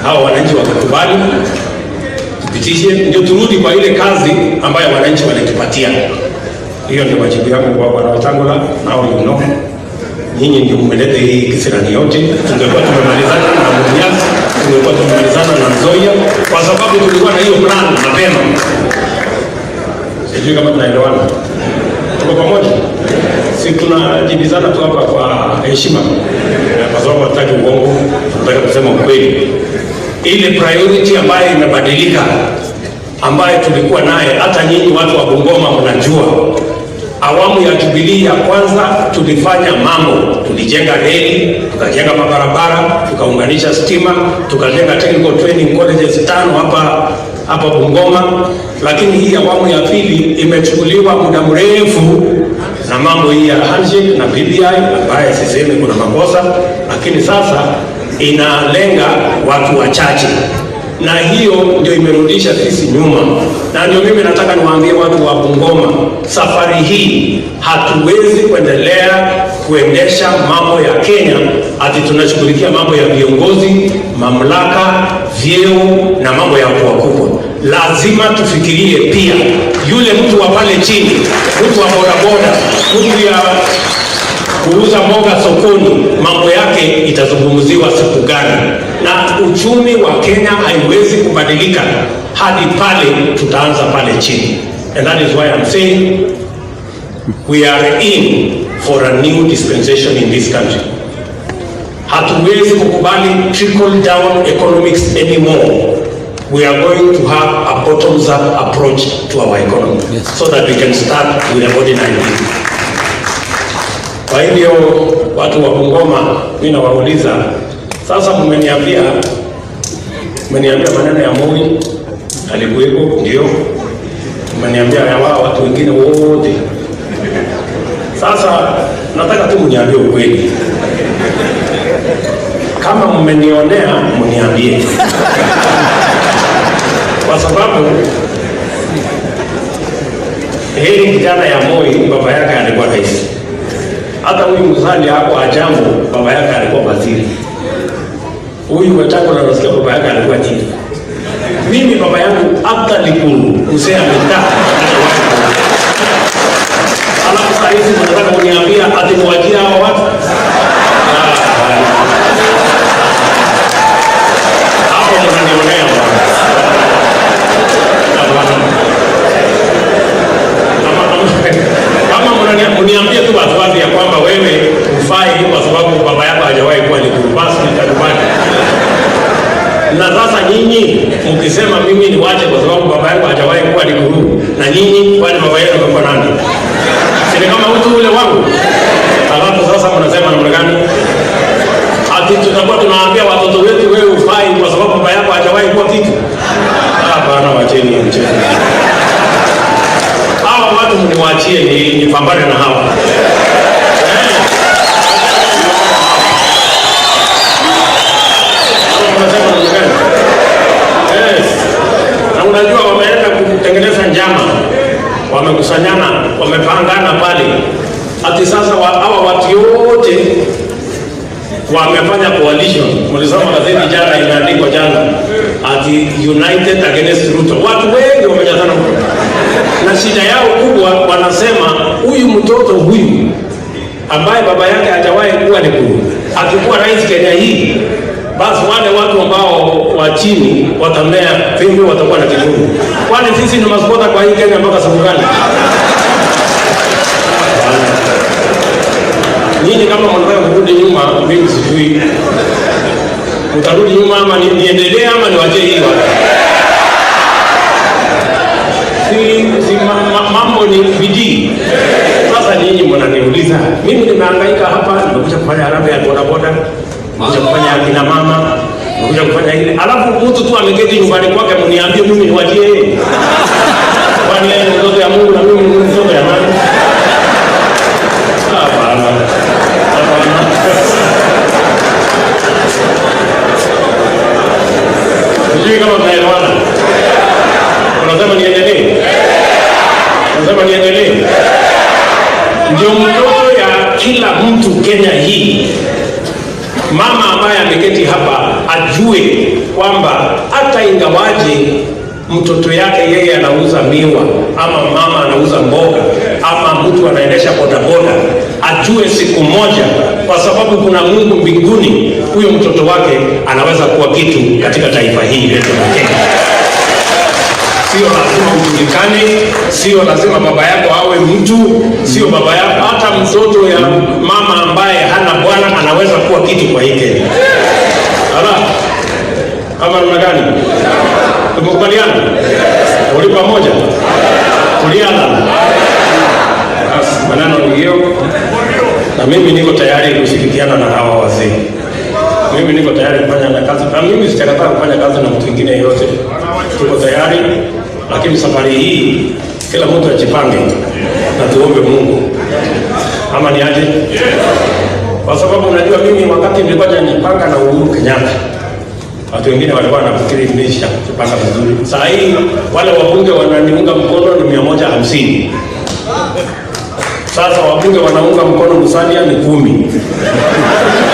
hao wananchi wakakubali tupitishe, ndio turudi kwa ile kazi ambayo wananchi walitupatia. Hiyo ndio majibu yangu kwa Bwana Wetangula. Nao you know, nyinyi ndio mmeleta hii kisirani yote. Tungekuwa tumemalizana na Mumias, tungekuwa tumemalizana na Nzoia, kwa sababu tulikuwa na hiyo plan mapema. Sijui kama tunaelewana. Tuko pamoja? Si tunajibizana tu hapa kwa heshima, kwa sababu hatutaki uongo, tunataka kusema ukweli. Ile priority ambayo imebadilika, ambayo tulikuwa naye, hata nyinyi watu wa Bungoma mnajua, awamu ya Jubilee ya kwanza tulifanya mambo, tulijenga reli, tukajenga mabarabara, tukaunganisha stima, tukajenga technical training colleges 5 hapa Bungoma. Lakini hii awamu ya pili imechukuliwa muda mrefu na mambo hii ya handshake na BBI ambaye sisemi kuna makosa, lakini sasa inalenga watu wachache, na hiyo ndio imerudisha sisi nyuma. Na ndio mimi nataka niwaambie watu wa Bungoma, safari hii hatuwezi kuendelea kuendesha mambo ya Kenya ati tunashughulikia mambo ya viongozi, mamlaka, vyeo na mambo ya wakubwa. Lazima tufikirie pia yule mtu wa pale chini, mtu wa bodaboda, mtu ya kuuza mboga sokoni, mambo yake itazungumziwa siku gani? Na uchumi wa Kenya haiwezi kubadilika hadi pale tutaanza pale chini. And that is why I'm saying we are in for a new dispensation in this country. Hatuwezi kukubali trickle down economics anymore. We are going to have a bottoms up approach to our economy, so that we can start with a body 19. Kwa hivyo watu wa Bungoma, mimi nawauliza sasa, mmeniambia maneno ya Moi alikuwepo, ndio mmeniambia ya wao watu wengine wote. Sasa nataka tu mniambie ukweli. Kama mmenionea, mniambie. Kwa sababu hii kijana ya Moi baba yake alikuwa rais. Hata huyu mzali hapo Ajambo baba yake alikuwa waziri. Huyu Wetangula anasikia baba yake alikuwa chief. Mimi baba yangu hata Likuru mzee amekaa. Alafu sasa hivi mnataka kuniambia ati muajiri hao watu? Hapo mnanionea bwana. Kama mniambia tu watu ya kwamba wewe ufai kwa sababu baba yako hajawahi kuwa Likuru, basi nitakubali. Na sasa nyinyi mkisema mimi niwache kwa sababu baba yangu hajawahi kuwa Likuru, na nyinyi kwani baba yenu amekuwa nani? Sisi kama mtu ule wangu. Alafu sasa mnasema namna gani? Ati tutakuwa tunaambia watoto wetu wewe ufai kwa sababu baba yako hajawahi kuwa kitu. Hapana, wacheni mchezo. Hawa watu mniwaachie nipambane na hawa. Na unajua wameenda kutengeneza njama, wamekusanyana, wamepangana pale. Ati sasa hawa watu wote wamefanya coalition. Mlisoma gazeti jana, imeandikwa jana ati United Against Ruto. Watu wengi wamejazana huko. Na shida yao kubwa wanasema huyu mtoto huyu ambaye baba yake hajawahi kuwa Likuru akikuwa rais Kenya hii, basi wale watu ambao wa chini watamea vingi watakuwa na kiburi. Kwani sisi ni maskota kwa hii Kenya mpaka siku gani? Nyinyi kama mnataka kurudi nyuma, mimi sijui. Utarudi nyuma ama niendelee ama niwache hii watu? Mambo ni bidii. Sasa nyinyi mnaniuliza, mimi nimehangaika hapa, nimekuja kufanya harambee ya bodaboda, nimekuja kufanya akina mama, nimekuja kufanya ile. Alafu mtu tu ameketi nyumbani kwake mniambie mimi niwachie yeye. Kwani yeye ni mtoto ya Mungu na mimi ni mtoto ya nani? Hapana. Sijui kama mnaelewana. Unasema niendelee? Unasema niendelee? Ndio mtoto ya kila mtu Kenya hii. Mama ambaye ameketi hapa ajue kwamba hata ingawaje mtoto yake yeye anauza miwa ama mama anauza mboga ama mtu anaendesha bodaboda, ajue siku moja kwa sababu kuna Mungu mbinguni, huyo mtoto wake anaweza kuwa kitu katika taifa hili letu la Kenya. Sio lazima ujulikane, sio lazima baba yako awe mtu, sio baba yako, hata mtoto ya mama ambaye hana bwana anaweza kuwa kitu kwa hii Kenya. Ala, kama namna gani? Tumekubaliana? Uli pamoja? Kuliana? Basi, maneno ni hiyo. Na mimi niko tayari kushirikiana na hawa wazee. Mimi niko tayari kufanya kazi. Na mimi sitakataa kufanya kazi na mtu mwingine yote. Tuko tayari, lakini safari hii kila mtu ajipange na tuombe Mungu. Ama ni aje? Kwa sababu unajua mimi wakati nilikuwa najipanga na Uhuru Kenyatta, watu wengine walikuwa wanafikiri nimesha kupanga vizuri. Sasa hii wale wabunge wananiunga mkono ni 150. Sasa wabunge wanaunga mkono Musalia ni 10.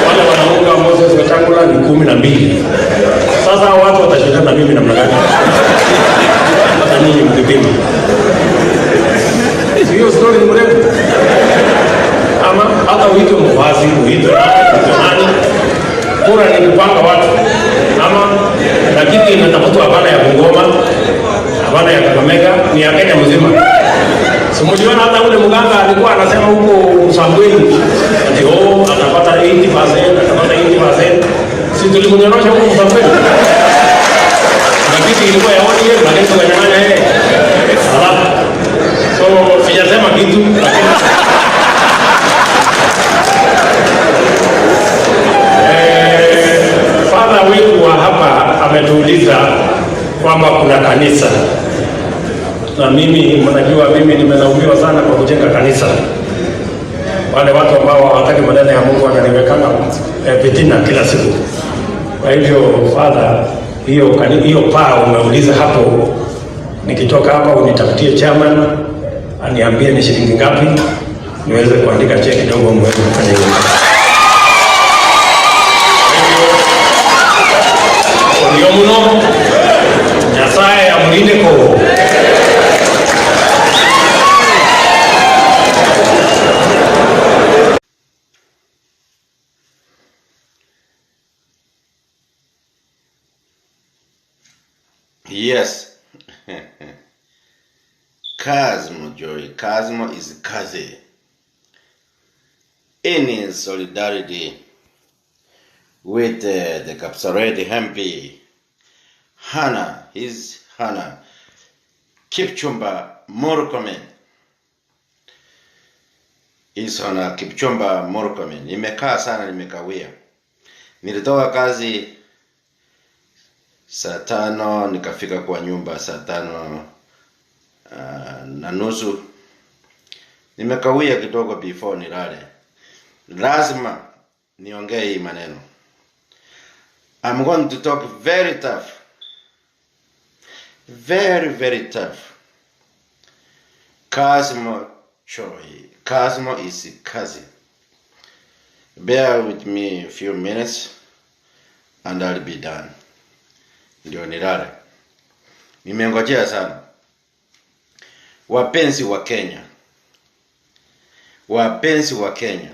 Wale wanaunga Moses Wetangula ni 12. Sasa watu watashindana na mimi namna gani? Hata nyinyi mkipima. Hiyo story ni mrefu. Ama hata uite mvazi, uite nani? Kura ni kupanga watu. Ama lakini inatafutwa hapana ya Bungoma, gavana ya Kakamega ni ya Kenya mzima. Simujiona hata ule mganga alikuwa anasema huko Msambweni ati atapata 80%, atapata 80%. Si tulimnyorosha huko Msambweni. Lakini ilikuwa ya wodi yetu, lakini tukanyang'anya yeye. So sijasema kitu. Father wetu wa hapa ametuuliza kwamba kuna kanisa. Na mimi mnajua mimi nimelaumiwa sana kwa kujenga kanisa. Wale watu ambao hawataki maneno ya Mungu wananiwekanga fitina kila siku. Kwa hivyo Father, hiyo paa umeuliza hapo, nikitoka hapa unitafutie chairman aniambie ni shilingi ngapi niweze kuandika cheki kidogo mwezi kufanya hivyo. Ndio mno Nyasaye amlinde ko. Yes. Kazmo Joy. Kazmo is Kazi. In solidarity with the Kapsareti MP, Hannah Kipchumba Murkomen. Is Hannah Kipchumba Murkomen. Nimekaa sana, nimekawia. Nilitoka kazi saa 5 nikafika kwa nyumba saa 5 na nusu. Nimekawia kidogo before nilale. Lazima niongee hii maneno. I'm going to talk very tough. Very, very tough. Kazmo Choi. Kazmo is Kazi. Bear with me a few minutes and I'll be done. Ndio nilale. Nimengojea sana. Wapenzi wa Kenya. Wapenzi wa Kenya.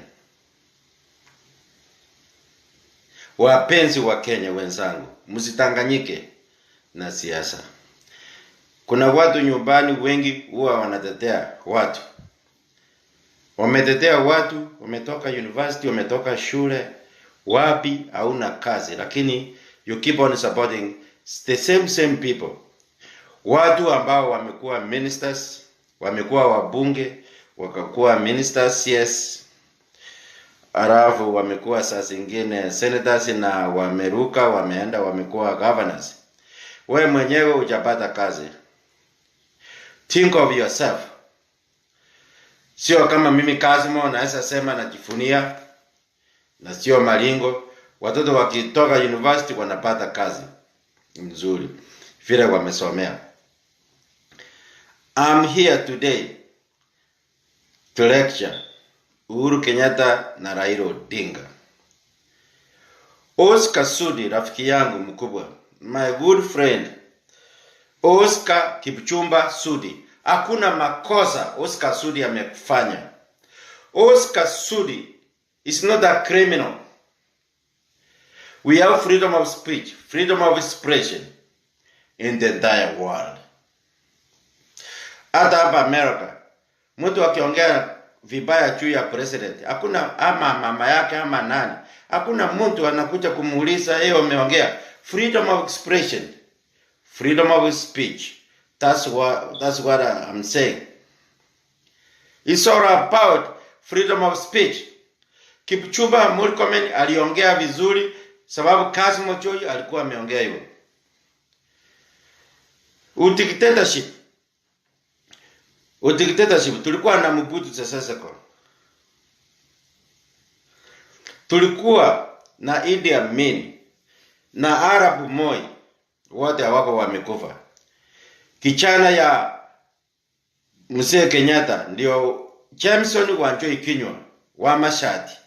Wapenzi wa Kenya wenzangu, msitanganyike na siasa. Kuna watu nyumbani wengi huwa wanatetea watu. Wametetea watu, wametoka university, wametoka shule, wapi hauna kazi, lakini you keep on supporting the same people. Watu ambao wamekuwa ministers, wamekuwa wabunge, wakakuwa ministers, yes. Arafu wamekuwa saa zingine senators na wameruka, wameenda wamekuwa governors. Wewe mwenyewe hujapata kazi. Think of yourself. Sio kama mimi Kazmo naweza sema najifunia na sio malingo. Watoto wakitoka university wanapata kazi nzuri vile wamesomea. I'm here today to lecture Uhuru Kenyatta na Raila Odinga. Oscar Sudi, rafiki yangu mkubwa, my good friend Oscar Kipchumba Sudi. Hakuna makosa Oscar Sudi amefanya. Oscar Sudi is not a criminal. We have freedom of speech, freedom of expression in the entire world. Hata hapa America, mtu akiongea vibaya juu ya president, hakuna ama mama yake ama nani, hakuna mtu anakuja kumuuliza yeye umeongea. Freedom of expression, freedom of speech. That's what I'm saying. It's all about freedom of speech. Kipchumba Murkomen aliongea vizuri sababu Kazmo Choi alikuwa ameongea hivyo. Dictatorship tulikuwa na Mobutu Sese Seko. Tulikuwa na Idi Amin na Arab Moi, wote hawako wamekufa. Kichana ya Mzee Kenyatta ndio Jameson Wanjoi Kinywa wa mashati.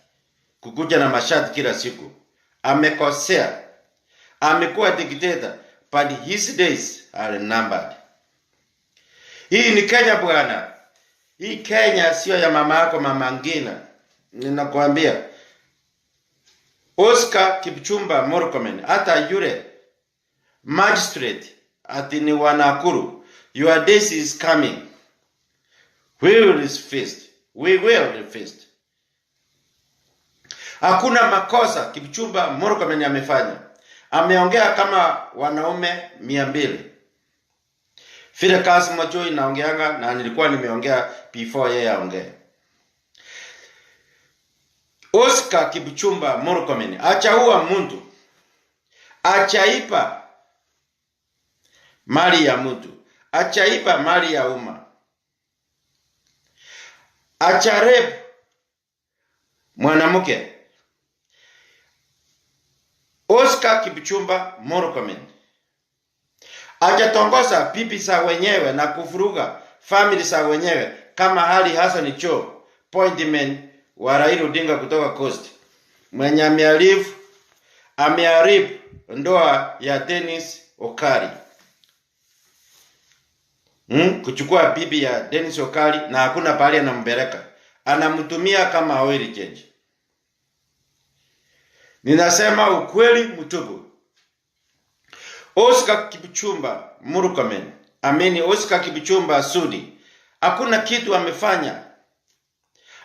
Kukuja na mashati kila siku. Amekosea. Amekuwa dictator, but his days are numbered. Hii ni Kenya bwana. Hii Kenya sio ya mama yako Mama Ngina. Ninakuambia. Oscar Kipchumba Murkomen hata yule magistrate ati ni wa Nakuru Your days is coming. We will resist. We will resist. Hakuna makosa Kipchumba Murkomen amefanya. Ameongea kama wanaume 200. Vile kazi mojo inaongeanga na nilikuwa nimeongea before yeye aongee. Oscar Kipchumba Murkomen achaua mtu. Achaipa mali ya mtu. Achaipa mali ya umma. Acharep mwanamke. Oscar Kipchumba Murkomen ajatongoza pipi za wenyewe na kufuruga family za wenyewe kama hali Hassan Cho appointment wa Raila Odinga kutoka Coast mwenye ameharibu ndoa ya Dennis Okari. Kuchukua bibi ya Dennis Okari na hakuna pahali anampeleka. Anamtumia kama oil change. Ninasema ukweli mtupu. Oscar Kipchumba Murkomen, Oscar Kipchumba Sudi, hakuna kitu amefanya.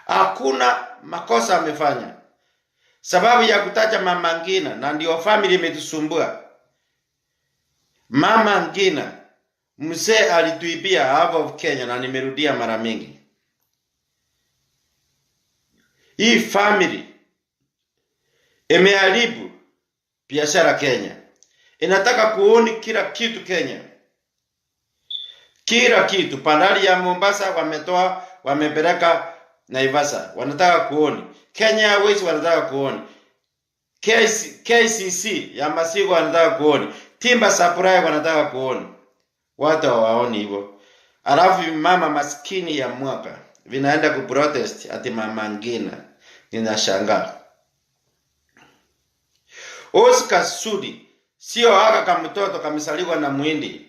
Hakuna makosa amefanya. Sababu ya kutaja Mama Ngina na ndio family imetusumbua. Mama Ngina mzee alituibia half of Kenya na nimerudia mara mingi. Hii family imeharibu biashara Kenya. Inataka kuoni kila kitu Kenya. Kila kitu. Bandari ya Mombasa wametoa, wamepeleka Naivasha. Wanataka kuoni. Kenya Airways wanataka kuoni. KCC ya Masigo wanataka kuoni. Timber Supply wanataka kuoni. Watu hawaoni hivyo. Alafu mama maskini ya mwaka vinaenda kuprotest ati Mama Ngina. Ninashangaa. Oscar Sudi sio haka kama mtoto kamesaliwa na Muhindi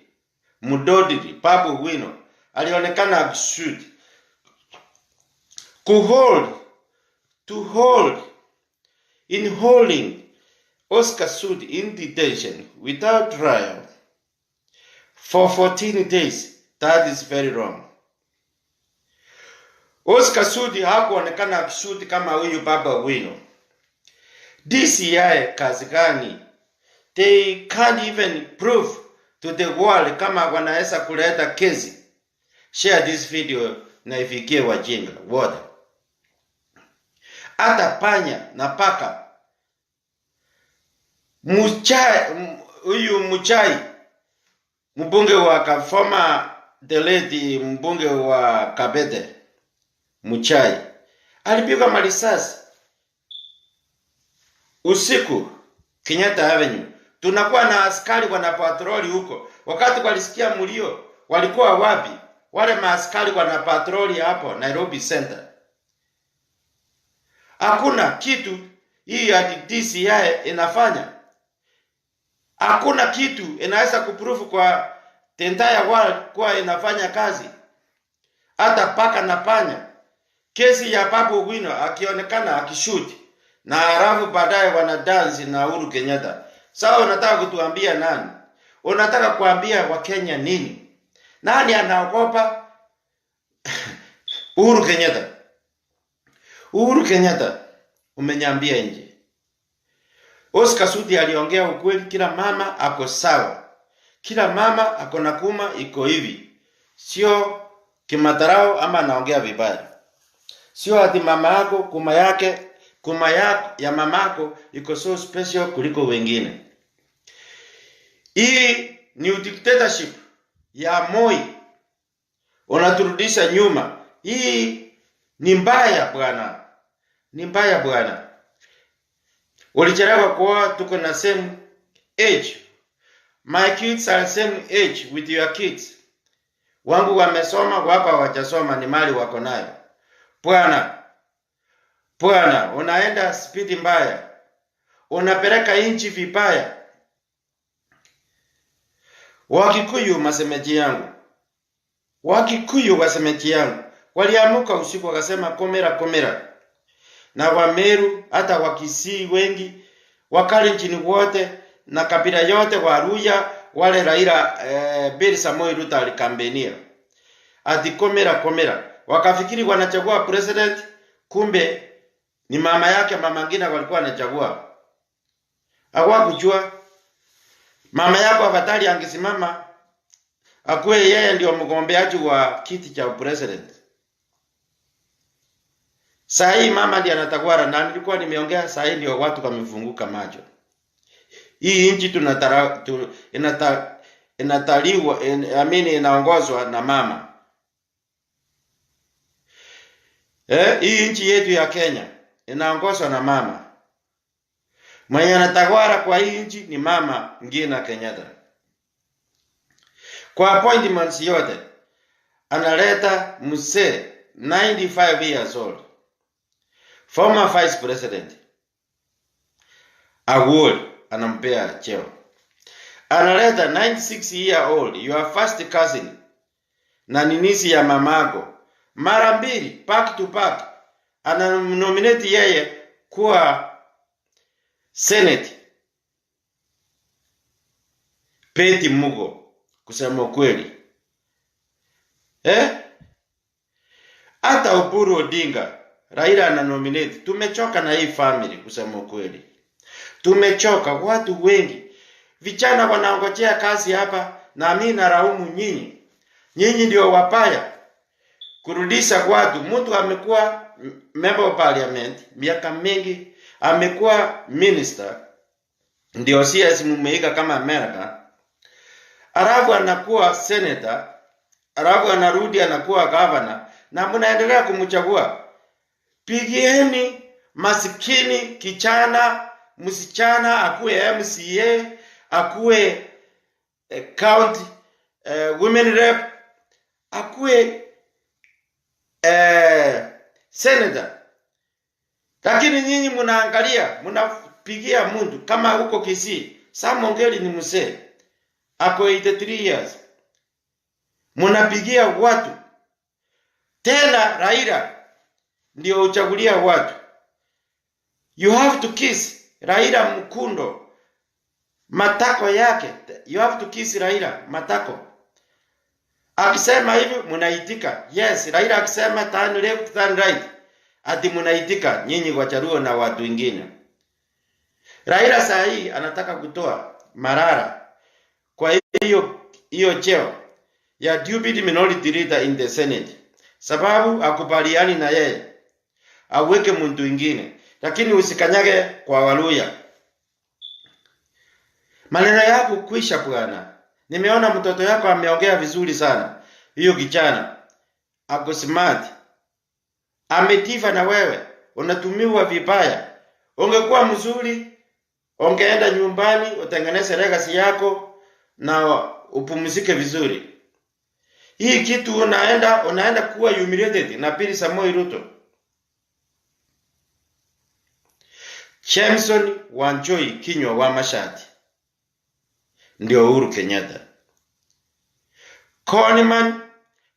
Mudodiri Babu Wino alionekana absurd. To hold in holding Oscar Sudi in detention without trial for 14 days, that is very wrong. Oscar Sudi hakuonekana absurd kama huyu Babu Wino. DCI kazi gani? They can't even prove to the world kama wanaweza kuleta kesi. Share this video na ifikie wajinga wote. Hata panya na paka. Muchai mbunge wa former delete mbunge wa Kabete Muchai alipigwa marisasi usiku Kenyatta Avenue. Tunakuwa na askari wana patroli huko. Wakati walisikia mlio, walikuwa wapi? Wale maaskari wana patroli hapo Nairobi Center. Hakuna kitu hii ya DCI inafanya. Hakuna kitu inaweza kuprove kwa the entire world kwa inafanya kazi. Hata paka na panya. Kesi ya Babu Wino akionekana akishoot na halafu baadaye wana dance na Uhuru Kenyatta. Sawa, unataka kutuambia nani? Unataka kuambia Wakenya nini? Nani anaogopa? Uhuru Kenyatta. Uhuru Kenyatta umenyambia nje. Oscar Sudi aliongea ukweli, kila mama ako sawa. Kila mama ako na kuma iko hivi. Sio kimatarao ama anaongea vibaya. Sio ati mama yako kuma yako ya mamako iko so special kuliko wengine. Hii ni dictatorship ya Moi. Unaturudisha nyuma. Hii ni mbaya bwana. Ni mbaya bwana. Ulichelewa kwa tuko na same age. My kids are same age with your kids. Wangu wamesoma, wapa hawajasoma, ni mali wako nayo. Bwana, unaenda speed mbaya. Unapeleka inchi vibaya. Wakikuyu masemeji yangu. Wakikuyu wasemeji yangu. Waliamuka usiku wakasema komera. Na Wameru, hata Wakisii wengi, Wakalenjin wote, na kabila yote, Waluya, wale Raila Bill Samoei Ruto alikambenia. Ati komera. Wakafikiri wanachagua president, kumbe ni mama yake Mama Ngina walikuwa wanachagua. Hawakujua mama yako afadhali angesimama akuwe yeye ndio mgombeaji wa kiti cha president. Saa hii mama ndiye anatakwara, na nilikuwa nimeongea saa hii ndio watu kamefunguka macho. Hii nchi inataliwa inaongozwa na mama. Hii nchi yetu ya Kenya inaongozwa na mama. Mwenye anatakwara kwa hii nchi ni Mama Ngina Kenyatta. Kwa appointments yote analeta mzee 95 years old, former vice president award anampea cheo. Analeta 96 year old, your first cousin na ninisi ya mamako, mara mbili back to back ananominate yeye kuwa Senate. Peti Mugo, kusema kweli. Hata Uhuru Odinga, Raila ananominate. Tumechoka na hii family, kusema kweli. Tumechoka, watu wengi. Vijana wanaongojea kazi hapa, na mimi naraumu nyinyi. Nyinyi ndio wapaya kurudisha watu. Mtu amekuwa member of parliament miaka mingi, amekuwa minister, ndio CS mumeiga kama America. Alafu anakuwa senator, alafu anarudi anakuwa governor, na mnaendelea kumchagua. Pigieni masikini kichana, msichana akuwe MCA, akuwe county women rep, akuwe senator. Lakini nyinyi mnaangalia, mnapigia mtu kama huko Kisii, Samongeli ni mzee, ako 83 years. Mnapigia watu. Tena Raila ndio uchagulia watu. You have to kiss Raila mkundo matako yake. You have to kiss Raila matako. Akisema hivi mnaitika. Yes, Raila akisema turn left, turn right, ati mnaitika nyinyi Wajaluo na watu wengine. Raila saa hii anataka kutoa Marara kwa hiyo cheo ya deputy minority leader in the Senate, sababu akubaliani na yeye aweke mtu mwingine. Lakini usikanyage kwa Waluya. Maneno yako kuisha bwana. Nimeona mtoto yako ameongea vizuri sana. Hiyo kijana ako smart, ametifa na wewe unatumiwa vibaya. Ungekuwa mzuri, ungeenda nyumbani utengeneze legacy yako na upumzike vizuri. Hii kitu unaenda kuwa humiliated na Bill Samoei Ruto. Jameson Wanjoi kinywa wa mashati ndio Uhuru Kenyatta. Koniman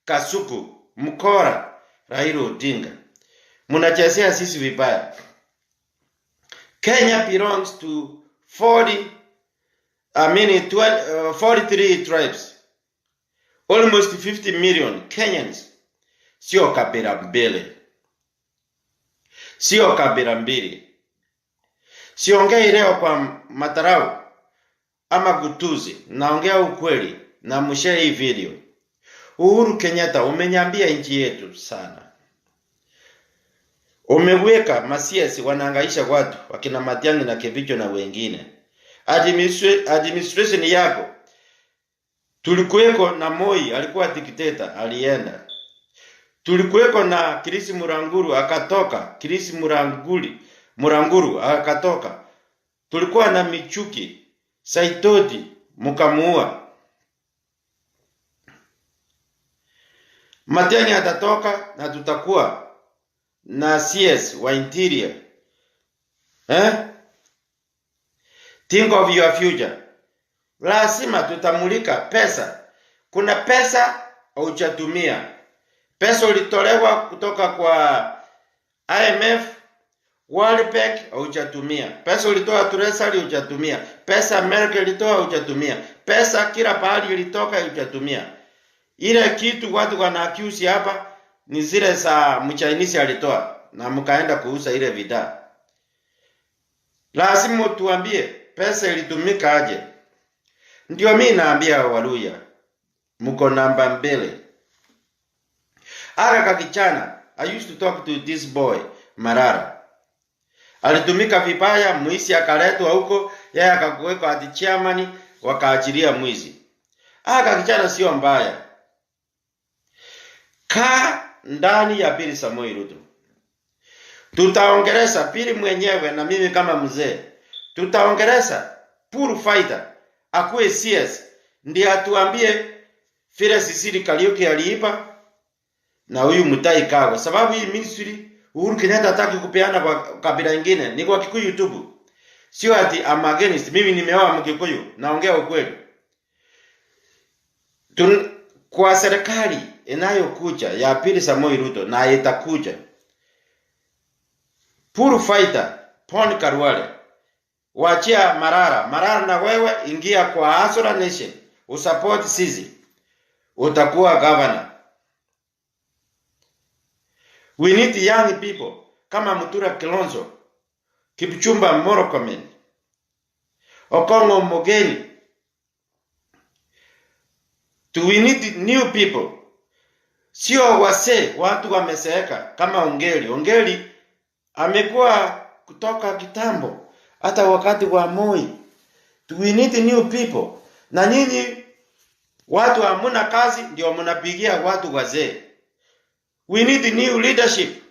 Kasuku Mkora Raila Odinga. Munachezea sisi vibaya. Kenya belongs to 43 tribes. Almost 50 million Kenyans. Sio kabila mbili. Sio kabila mbili. Siongei leo kwa matarau ama gutuzi, naongea ukweli na mshare hii video. Uhuru Kenyatta, umenyambia nchi yetu sana. Umeweka masiasi wanaangaisha watu, wakina Matiang'i na Kevicho na wengine. Administration yako tulikuweko na Moi, alikuwa dikteta, alienda. Tulikuweko na Kirisi Muranguru akatoka, Kirisi Muranguru akatoka. Tulikuwa na Michuki Saitoti mukamuua. Matiang'i atatoka na tutakuwa na CS wa interior. Think of your future. Lazima tutamulika pesa. Kuna pesa hujatumia. Pesa ulitolewa kutoka kwa IMF World Bank hujatumia. Pesa ulitoa Treasury hujatumia. Pesa America ilitoa hujatumia. Pesa kila pahali ilitoka hujatumia. Ile kitu watu wana accuse hapa ni zile za Mchinese alitoa na mkaenda kuuza ile bidhaa. Lazima tuambie pesa ilitumika aje. Ndio mimi naambia Waluya, mko namba mbele. Aka kichana, I used to talk to this boy, Marara. Alitumika vibaya, mwizi akaletwa huko, yeye akakuweka ati chairman, wakaachilia mwizi. Aka kichana sio mbaya. Kaa ndani ya Pili Samoei Ruto. Tutaongeleza Pili mwenyewe na mimi kama mzee. Tutaongeleza pure fighter. Akuwe CS. Ndiye atuambie vile Sisiri Kariuki aliipa na huyu Mutai Kagwe. Sababu hii ministry Uhuru Kenyatta hataki kupeana kwa kabila ingine. Ni kwa Kikuyu YouTube. Sio ati I'm against. Mimi nimeoa Mkikuyu. Naongea ukweli. Kwa serikali inayokuja ya Pili Samoei Ruto na itakuja. Pure fighter Pon Karwale. Wachia Marara na wewe ingia kwa Asura Nation. Usupport sisi. Utakuwa governor. We need young people. Kama Mutura Kilonzo. Kipchumba Morokomen. Okongo Mogeni. We need new people. Sio wase watu wameseeka kama Ongeri amekuwa kutoka kitambo hata wakati wa Moi. We need new people. Na nyinyi watu hamuna kazi ndio mnapigia watu wazee. We need new leadership.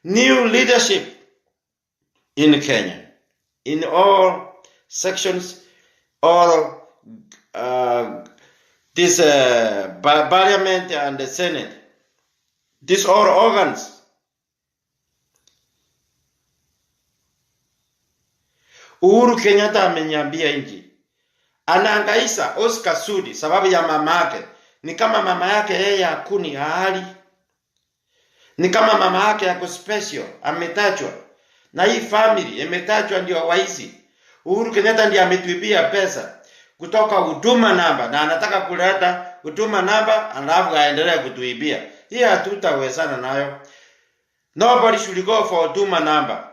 New leadership in Kenya. In all sections, all this parliament and the Senate. These all organs. Uhuru Kenyatta amenyambia nchi. Anaangaisa Oscar Sudi sababu ya mama yake. Ni kama mama yake yeye hakuni hali. Ni kama mama yake yako special, ametajwa. Na hii family imetajwa ndio waizi. Uhuru Kenyatta ndiye ametuibia pesa kutoka huduma namba na anataka kuleta huduma namba alafu aendelee kutuibia. Hii hatutawezana nayo. Nobody should go for huduma namba.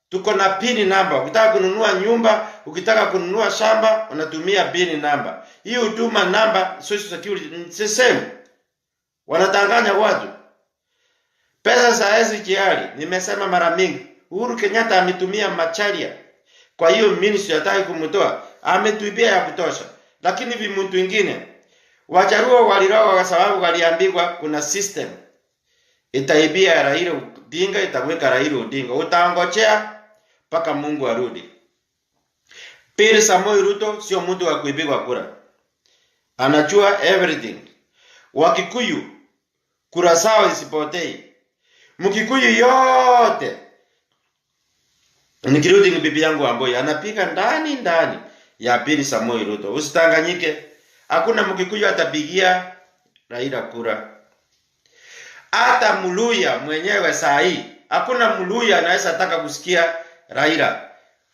Tuko na pin number. Ukitaka kununua nyumba, ukitaka kununua shamba, unatumia pin number. Hii huduma namba social security ni same. Wanatanganya watu. Pesa za SGR nimesema mara mingi. Uhuru Kenyatta ametumia macharia. Kwa hiyo ministry hataki kumtoa. Ametuibia ya kutosha. Lakini vimuntu wengine Wajaruo waliroga kwa sababu waliambiwa kuna system. Itaibia Raila Odinga, itaweka Raila Odinga. Utaangojea mpaka Mungu arudi. Pili Samoei Ruto sio mtu wa kuibigwa kura. Anajua everything. Wakikuyu kura zao isipotei. Mkikuyu yote. Nikirudi ni bibi yangu Amboi anapika ndani ya Pili Samoei Ruto. Usitanganyike. Hakuna Mkikuyu atapigia Raila kura. Hata Muluya mwenyewe saa hii. Hakuna Muluya anaweza taka kusikia Raila.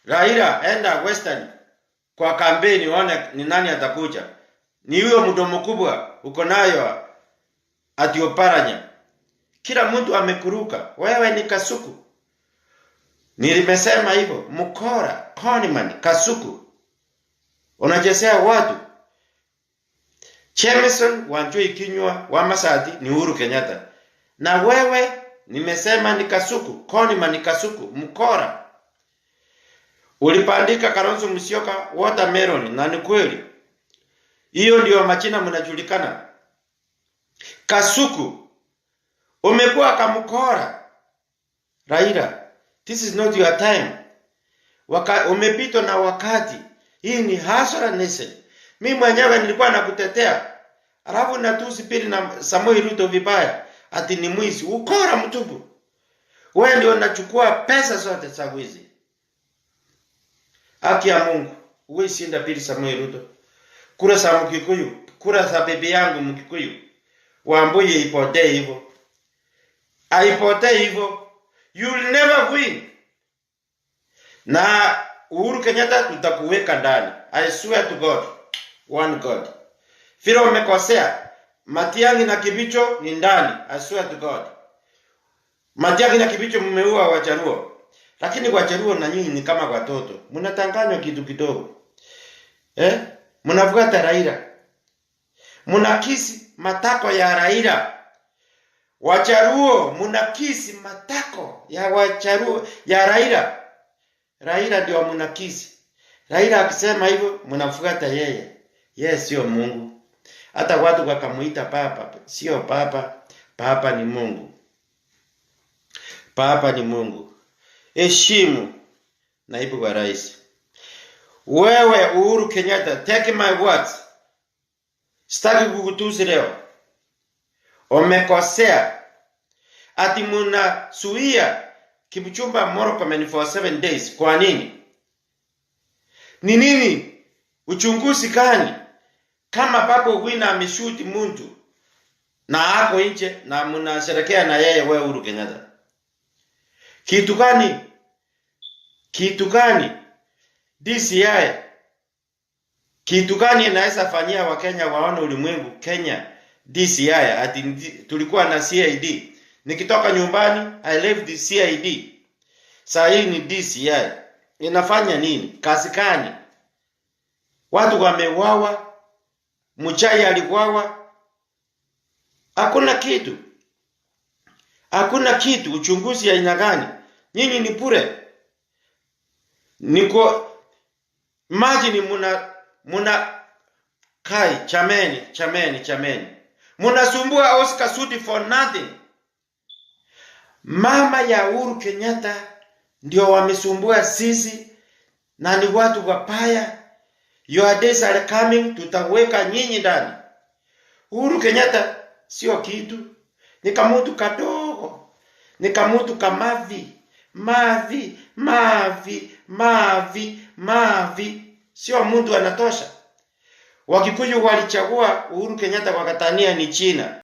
Raila enda Western kwa kampeni uone ni nani atakuja. Ni huyo mdomo kubwa uko nayo ati Oparanya. Kila mtu amekuruka. Wewe ni kasuku. Nilimesema hivyo. Mukora, Conman, kasuku. Unachezea watu. Chemeson Wanjoi Kinyua wa Masati ni Uhuru Kenyatta. Na wewe nimesema ni kasuku. Conman ni kasuku. Mukora. Ulipandika Kalonzo Musyoka watermelon na ni kweli. Hiyo ndio majina mnajulikana. Kasuku. Umekuwa kamukora. Raila, this is not your time. Umepitwa na wakati. Hii ni hasara nation. Mimi mwenyewe nilikuwa nakutetea. Alafu natusi Pili na Samoei Ruto vibaya. Ati ni mwizi. Ukora mtupu. Wewe ndio unachukua pesa zote za wizi. Haki ya Mungu. Uwe shinda Pili Samoei Ruto. Kura za Mkikuyu. Kura za bibi yangu Mkikuyu. Wambuye ipotee hivyo. Aipotee hivyo. You will never win. Na Uhuru Kenyatta tutakuweka ndani. I swear to God. One God. Vile umekosea, Matiang'i na Kibicho ni ndani. I swear to God. Matiang'i na Kibicho mmeua Wajaluo. Lakini Wajaluo na nyinyi ni kama watoto. Mnatanganywa kitu kidogo. Mnafuata Raila. Mnakisi matako ya Raila. Wajaluo mnakisi matako ya Wajaluo ya Raila. Raila ndio mnakisi. Raila akisema hivyo mnafuata yeye. Yeye sio Mungu. Hata watu wakamuita papa, sio papa. Papa ni Mungu. Papa ni Mungu. Heshimu naibu wa rais. Wewe Uhuru Kenyatta, take my words. Sitaki kukutusi leo. Umekosea. Ati mnasuia Kipchumba Murkomen for 7 days. Kwa nini? Ni nini? Uchunguzi gani? Kama Babu Owino ameshuti mtu na ako nje na mnasherekea na yeye wewe Uhuru Kenyatta. Kitu gani? Kitu gani? DCI. Kitu gani inaweza fanyia Wakenya waone ulimwengu Kenya? DCI ati tulikuwa na CID. Nikitoka nyumbani I left the CID. Sasa hii ni DCI. Inafanya nini? Kazi gani? Watu wameuawa, Muchai aliuawa. Hakuna kitu. Hakuna kitu. Uchunguzi ya aina gani? Nyinyi ni bure. Niko imagine muna kai chameni. Munasumbua Oscar Sudi for nothing. Mama ya Uhuru Kenyatta ndio wamesumbua sisi na ni watu wapaya. Your days are coming, tutaweka nyinyi ndani. Uhuru Kenyatta sio kitu. Ni kamutu kadogo. Ni kamutu kamavi. Mavi. Sio mtu anatosha. Wakikuyu walichagua Uhuru Kenyatta wakatania ni China.